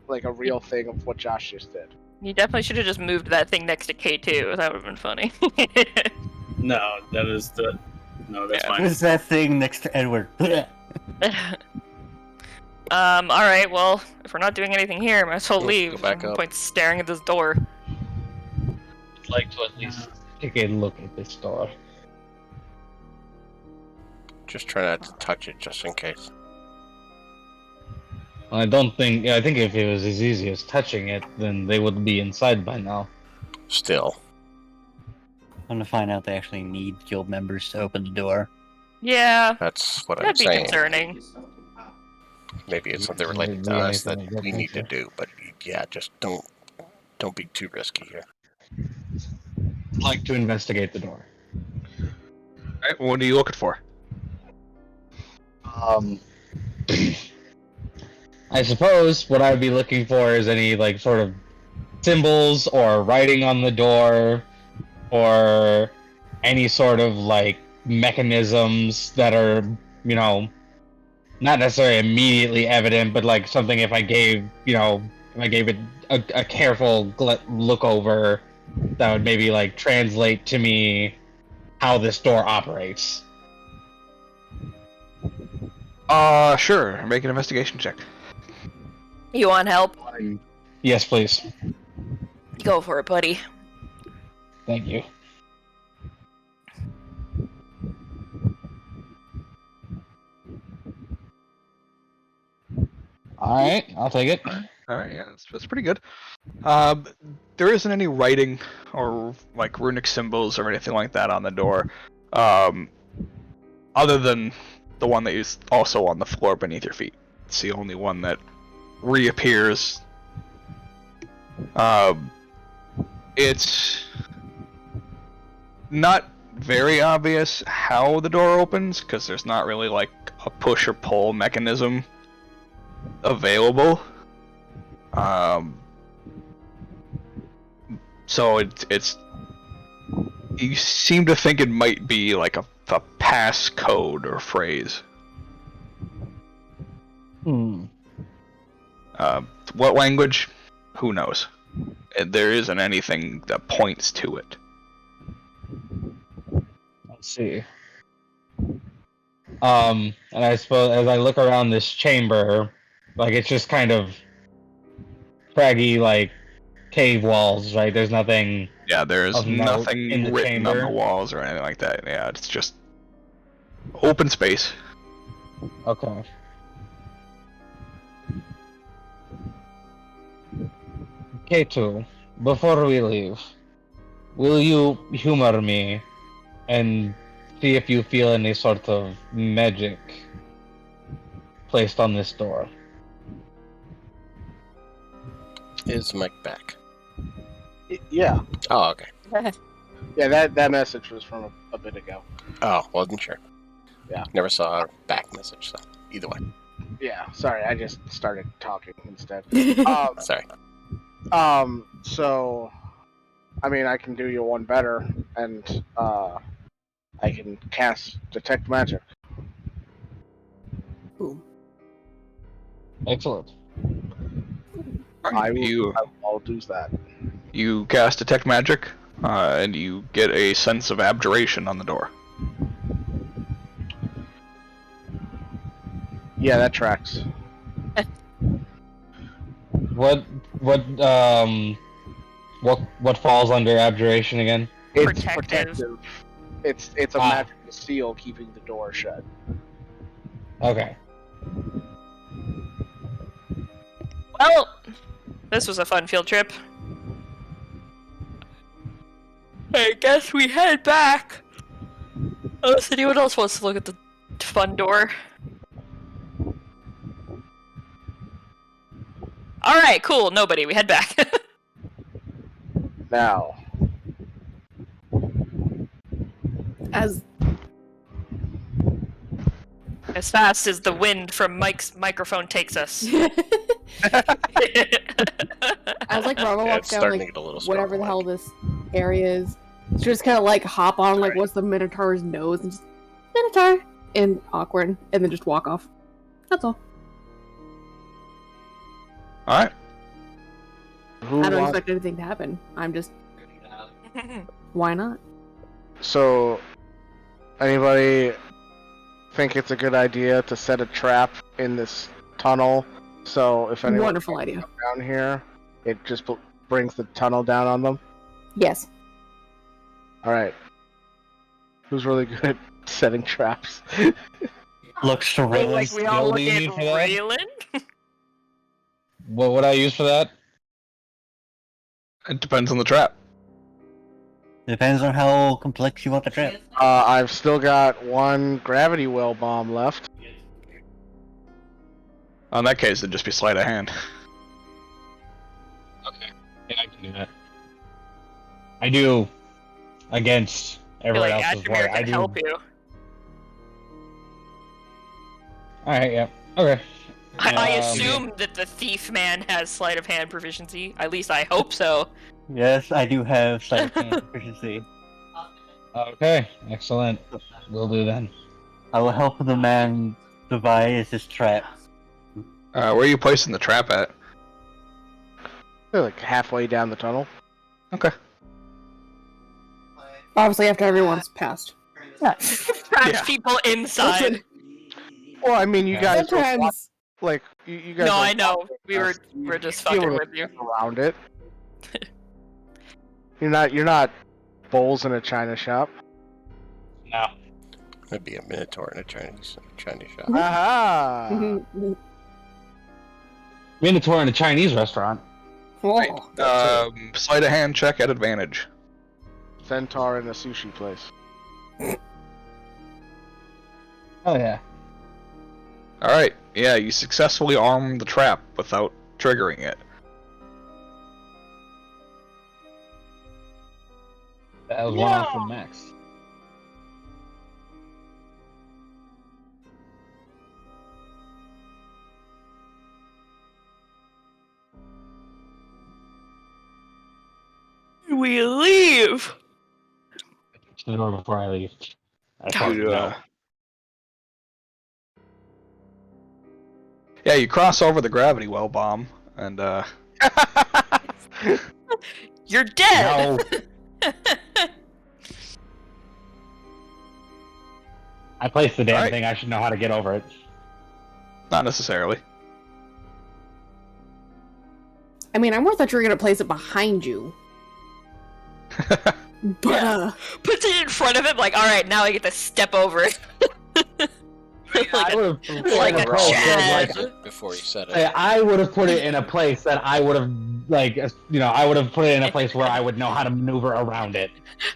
like a real thing of what Josh just did. You definitely should have just moved that thing next to K2. That would have been funny. No, that is the. No, that's fine. What's that thing next to Edward? Alright, well, if we're not doing anything here, might as well Go leave. back No up. point staring at this door. I'd like to at least take a look at this door. Just try not to touch it, just in case. I don't think. I think if it was as easy as touching it, then they would be inside by now. Still. I'm gonna find out they actually need guild members to open the door. Yeah, That's what I'm that'd be saying. concerning. Maybe it's something related to us that we need to do, but yeah, just don't be too risky here. I'd like to investigate the door. Alright, what are you looking for? I suppose what I'd be looking for is any like sort of symbols or writing on the door, or any sort of like mechanisms that are, you know, not necessarily immediately evident, but like something if I gave it a careful look over, that would maybe like translate to me how this door operates. Sure. Make an investigation check. You want help? Yes, please. Go for it, buddy. Thank you. Alright, I'll take it. Alright, yeah, that's pretty good. There isn't any writing or like runic symbols or anything like that on the door, other than the one that is also on the floor beneath your feet. It's the only one that reappears. It's not very obvious how the door opens, because there's not really like a push or pull mechanism available. So it's you seem to think it might be like a pass code or phrase. What language? Who knows? And there isn't anything that points to it. Let's see. And I suppose as I look around this chamber, like it's just kind of craggy, like cave walls, right? There's nothing. Yeah, there's of note nothing in the written on chamber. the walls or anything like that. Yeah, it's just open space. Okay. K2, before we leave, will you humor me and see if you feel any sort of magic placed on this door? Is Mike back? Yeah. Oh, okay. Yeah, that message was from a bit ago. Oh, wasn't sure. Yeah. Never saw a back message, so either way. Yeah, sorry, I just started talking instead. Sorry. So, I mean, I can do you one better, and, I can cast Detect Magic. Boom. Excellent. I'll do that. You cast Detect Magic, and you get a sense of abjuration on the door. Yeah, that tracks. What falls under abjuration again? It's Protective. protective. It's a magical seal keeping the door shut. Okay. Well, this was a fun field trip. I guess we head back. Unless anyone else wants to look at the fun door. Alright, cool. Nobody. We head back. Now, As fast as the wind from Mike's microphone takes us. as like Rama Yeah, walks it's down starting like to get a little strong. whatever the hell this area is, she just kind of like hop on like what's the Minotaur's nose and just Minotaur and awkward and then just walk off. That's all. Alright. who I don't wants... expect anything to happen. I'm just. Why not? So, anybody think it's a good idea to set a trap in this tunnel? So if anyone Wonderful idea. down here, it just brings the tunnel down on them. Yes. All right. Who's really good at setting traps? Looks to Like Raylan's we all skill look do you at need for that? Raylan? What would I use for that? It depends on the trap. Depends on how complex you want the trap. I've still got one gravity well bomb left. In that case, it'd just be sleight of hand. Okay. Yeah, I can do that. I do against I feel everyone like else's Admir work. I can do. help you. Alright, yeah. Okay. I assume that the thief man has sleight of hand proficiency. At least I hope so. Yes, I do have sleight of hand proficiency. Okay, excellent. Will do then. I will help the man devise his trap. Where are you placing the trap at? They're like halfway down the tunnel. Okay. Obviously, after everyone's passed. Trash Yeah. people inside. Listen, Well, I mean, you guys are sometimes. like you guys. No, are I know. We're You just feel fucking it with you. around it. You're not bowls in a china shop. No. That'd be a minotaur in a Chinese shop. Aha! Mhm. Minotaur in a Chinese restaurant. Oh. Sleight of hand check at advantage. Centaur in a sushi place. Oh yeah. Alright, yeah, you successfully arm the trap without triggering it. That was one off from Max. We leave. The door before I leave. Yeah, you cross over the gravity well bomb, and You're dead. No. I placed the damn Alright. thing. I should know how to get over it. not necessarily. I mean, I'm worth that you're gonna place it behind you. But, Puts it in front of him, like, all right, now I get to step over it. I would have like a Chad. Before you said it. I would have put it in a place that I would have, like, I would have put it in a place where I would know how to maneuver around it.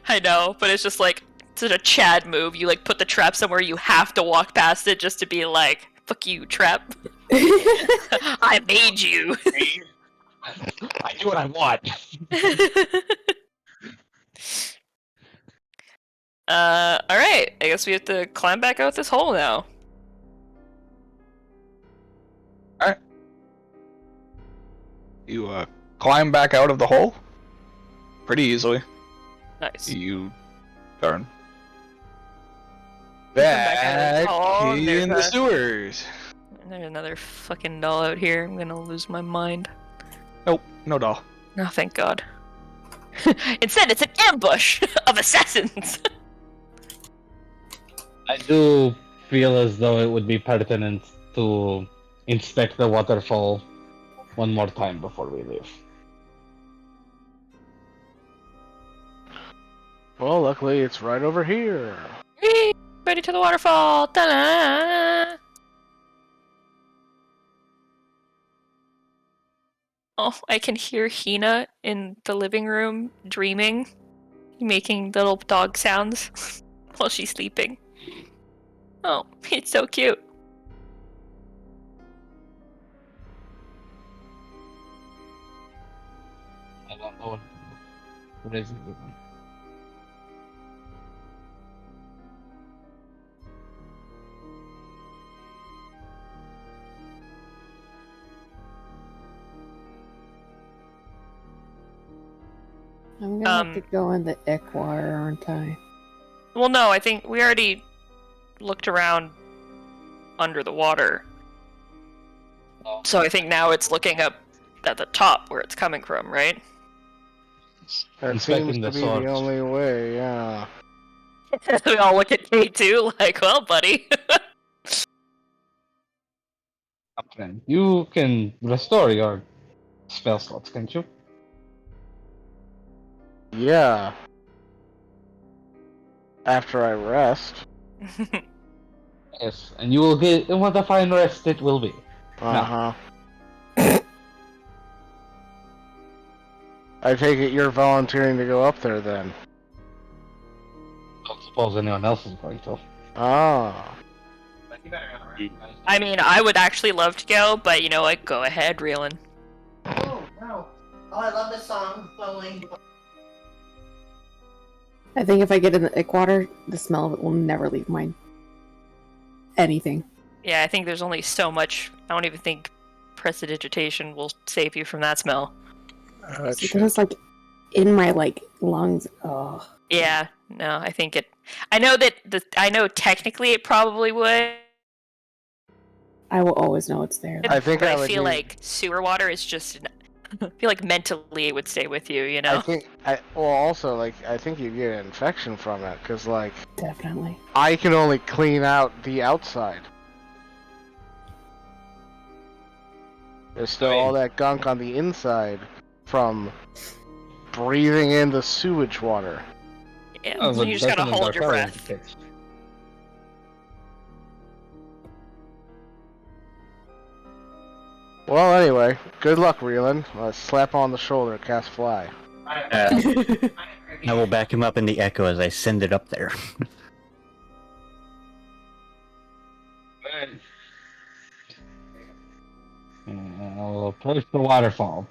I know, but it's just like such a Chad move. You like put the trap somewhere you have to walk past it just to be like, fuck you, trap. I made you. I do what I want. Alright. I guess we have to climb back out this hole now. You climb back out of the hole pretty easily. Nice. You turn back back out of the hole, in the there's a- sewers. There's another fucking doll out here. I'm gonna lose my mind. Nope, no doll. Oh, thank God. Instead, it's an ambush of assassins. I do feel as though it would be pertinent to inspect the waterfall one more time before we leave. Well, luckily it's right over here. Whee! Ready to the waterfall. Ta-da! Oh, I can hear Hina in the living room dreaming, making little dog sounds while she's sleeping. Oh, it's so cute. I don't know what is it. I'm gonna have to go in the ick water, aren't I? Well, no, I think we already looked around under the water. Oh. So I think now it's looking up at the top where it's coming from, right? That Inspecting seems the to be source. the only way, yeah. We all look at K2 like, well, buddy. Okay. You can restore your spell slots, can't you? Yeah. After I rest. Yes, and you will get. And what a fine rest it will be. Uh-huh. I take it you're volunteering to go up there then. Don't suppose anyone else is going to. Ah. I mean, I would actually love to go, but you know what? Go ahead, Reelin. Oh, no. Oh, I love this song. Slowly. I think if I get in the ick water, the smell of it will never leave my anything. Yeah, I think there's only so much. I don't even think prestidigitation will save you from that smell. Because it's like in my lungs. Oh. Yeah, no, I think it. I know that I know technically it probably would. I will always know it's there. I think but I I would feel need- like sewer water is just. I feel like mentally it would stay with you. You know. Also, I think you get an infection from it, because, Definitely. I can only clean out the outside. There's still all that gunk on the inside from breathing in the sewage water. Yeah, Oh, so but you just gotta doesn't hold your Darkari breath. fix? Well, anyway, good luck, Reelin. Slap on the shoulder, cast fly. I will back him up in the echo as I send it up there. I'll approach the waterfall.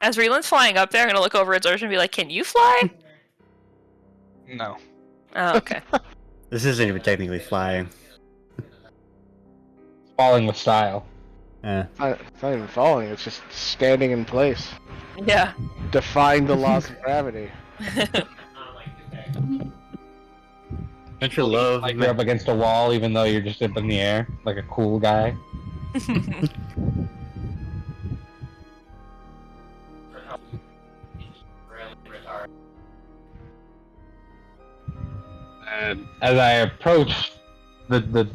As Reelin's flying up there, I'm gonna look over at Zorsha and be like, "Can you fly?" No. Oh, okay. This isn't even technically flying. Falling with style. It's not even falling, it's just standing in place. Yeah. Defying the laws of gravity. Don't you love Like you're up against a wall, even though you're just up in the air, like a cool guy. And as I approach the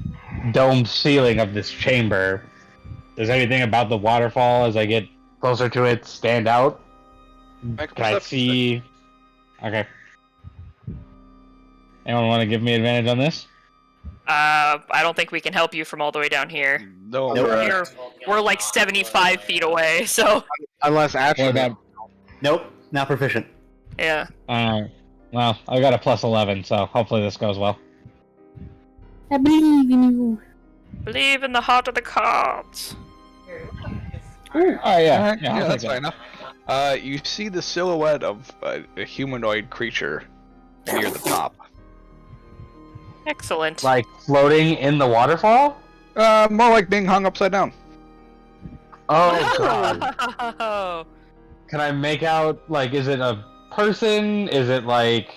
domed ceiling of this chamber, does anything about the waterfall as I get closer to it stand out? Make a Can I perception see? Okay. Anyone want to give me advantage on this? I don't think we can help you from all the way down here. check. No. We're like 75 feet away, so Unless What actually. about? Nope, not proficient. yeah. Well, I got a plus 11, so hopefully this goes well. I believe in you. Believe in the heart of the cards. Oh yeah, Yeah, I'll that's take fine enough. You see the silhouette of a humanoid creature near the top. Excellent. Like floating in the waterfall? More like being hung upside down. Oh god. Oh. Can I make out, like, is it a person? Is it like...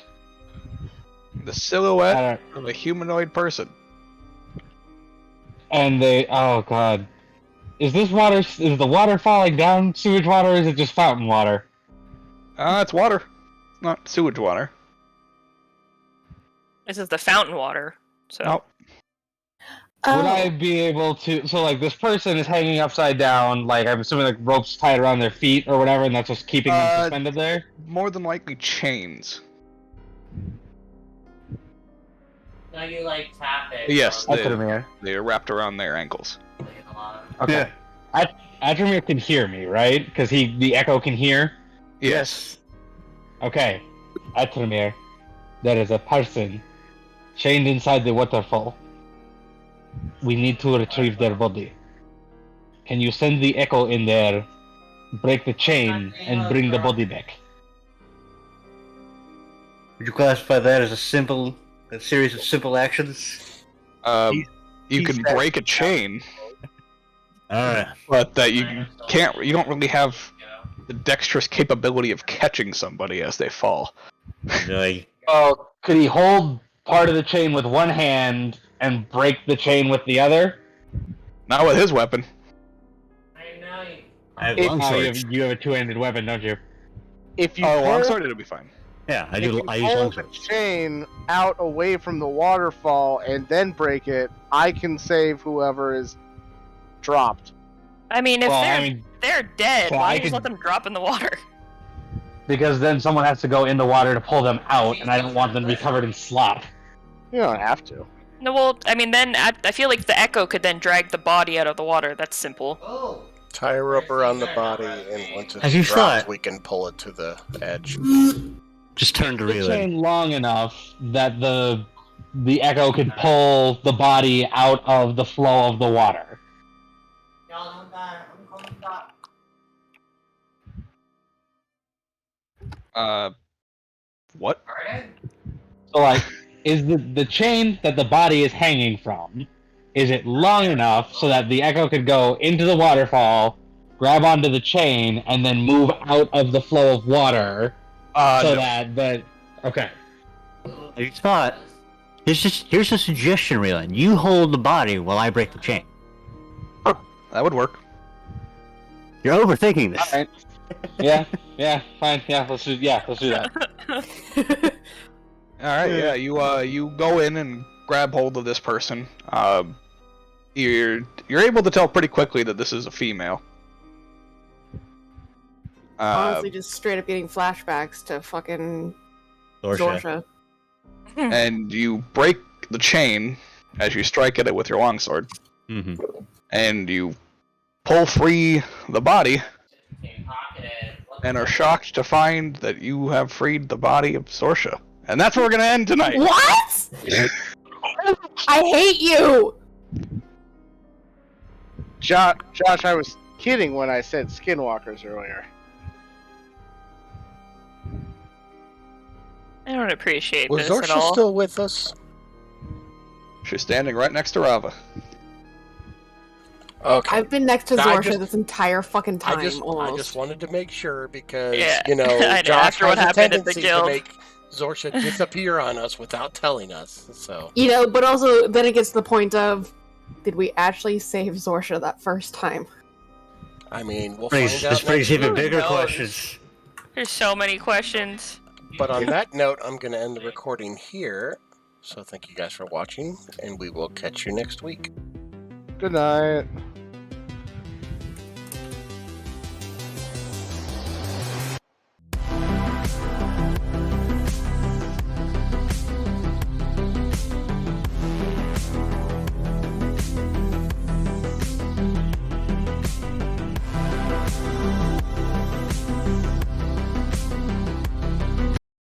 The I silhouette don't... of a humanoid person. And they... Oh god. Is this water... Is the water falling down sewage water, or is it just fountain water? It's water, not sewage water. This is the fountain water. So Nope. Would I be able to... So, like, this person is hanging upside down, like, I'm assuming, like, ropes tied around their feet or whatever, and that's what's keeping them suspended there? More than likely chains. No, you tap it. Yes, That's what I mean. they're wrapped around their ankles. Okay. Adramir can hear me, right? Because the echo can hear? Yes. Okay. Adramir, there is a person chained inside the waterfall. We need to retrieve their body. Can you send the echo in there, break the chain, and bring the body back? Would you classify that as a series of simple actions? You can break a chain, Alright. but you don't really have the dexterous capability of catching somebody as they fall. Like, Oh, could he hold part of the chain with one hand and break the chain with the other? Not with his weapon. I have If- longsword. You have a two-handed weapon, don't you? If you Oh, pull, longsword, it'll be fine. Yeah, I if do. you I use pull the longsword. chain out away from the waterfall and then break it, I can save whoever is dropped. I mean, if Well, they're dead, so why I don't you just let could- them drop in the water? Because then someone has to go in the water to pull them out, and I don't want them to be covered in slop. You don't have to. No, well, I mean, then I feel like the echo could then drag the body out of the water. That's simple. Oh. Tie a rope around the body, and once Have you it's dropped, thought- we can pull it to the edge. Just turn to The reeling. chain long enough that the echo could pull the body out of the flow of the water. Y'all know that. I'm calling back. What? Alright. So, like, is the chain that the body is hanging from, is it long enough so that the echo could go into the waterfall, grab onto the chain, and then move out of the flow of water so No. that the... Okay. Have you thought? Here's a suggestion, Reeling. You hold the body while I break the chain. That would work. You're overthinking this. Alright. Yeah, fine. Yeah, let's do that. Alright, yeah, you go in and grab hold of this person. You're able to tell pretty quickly that this is a female. Honestly, just straight up getting flashbacks to fucking Zorsha. Zorsha. And you break the chain as you strike at it with your longsword. Mm-hmm. And you pull free the body and are shocked to find that you have freed the body of Zorsha. And that's where we're gonna end tonight. What? I hate you! Josh, I was kidding when I said skinwalkers earlier. I don't appreciate Was this at Zorsha all. still with us? She's standing right next to Rava. Okay. I've been next to I Zorsha just- this entire fucking time, I just almost. wanted to make sure because Yeah. you know I know, Josh after what has a happened at the tendency to guild. make Zorsha disappear on us without telling us. So You know, but also, then it gets to the point of, did we actually save Zorsha that first time? I mean, we'll This find out. brings next even week. bigger knows? questions. There's so many questions. But on that note, I'm going to end the recording here. So thank you guys for watching, and we will catch you next week. Good night.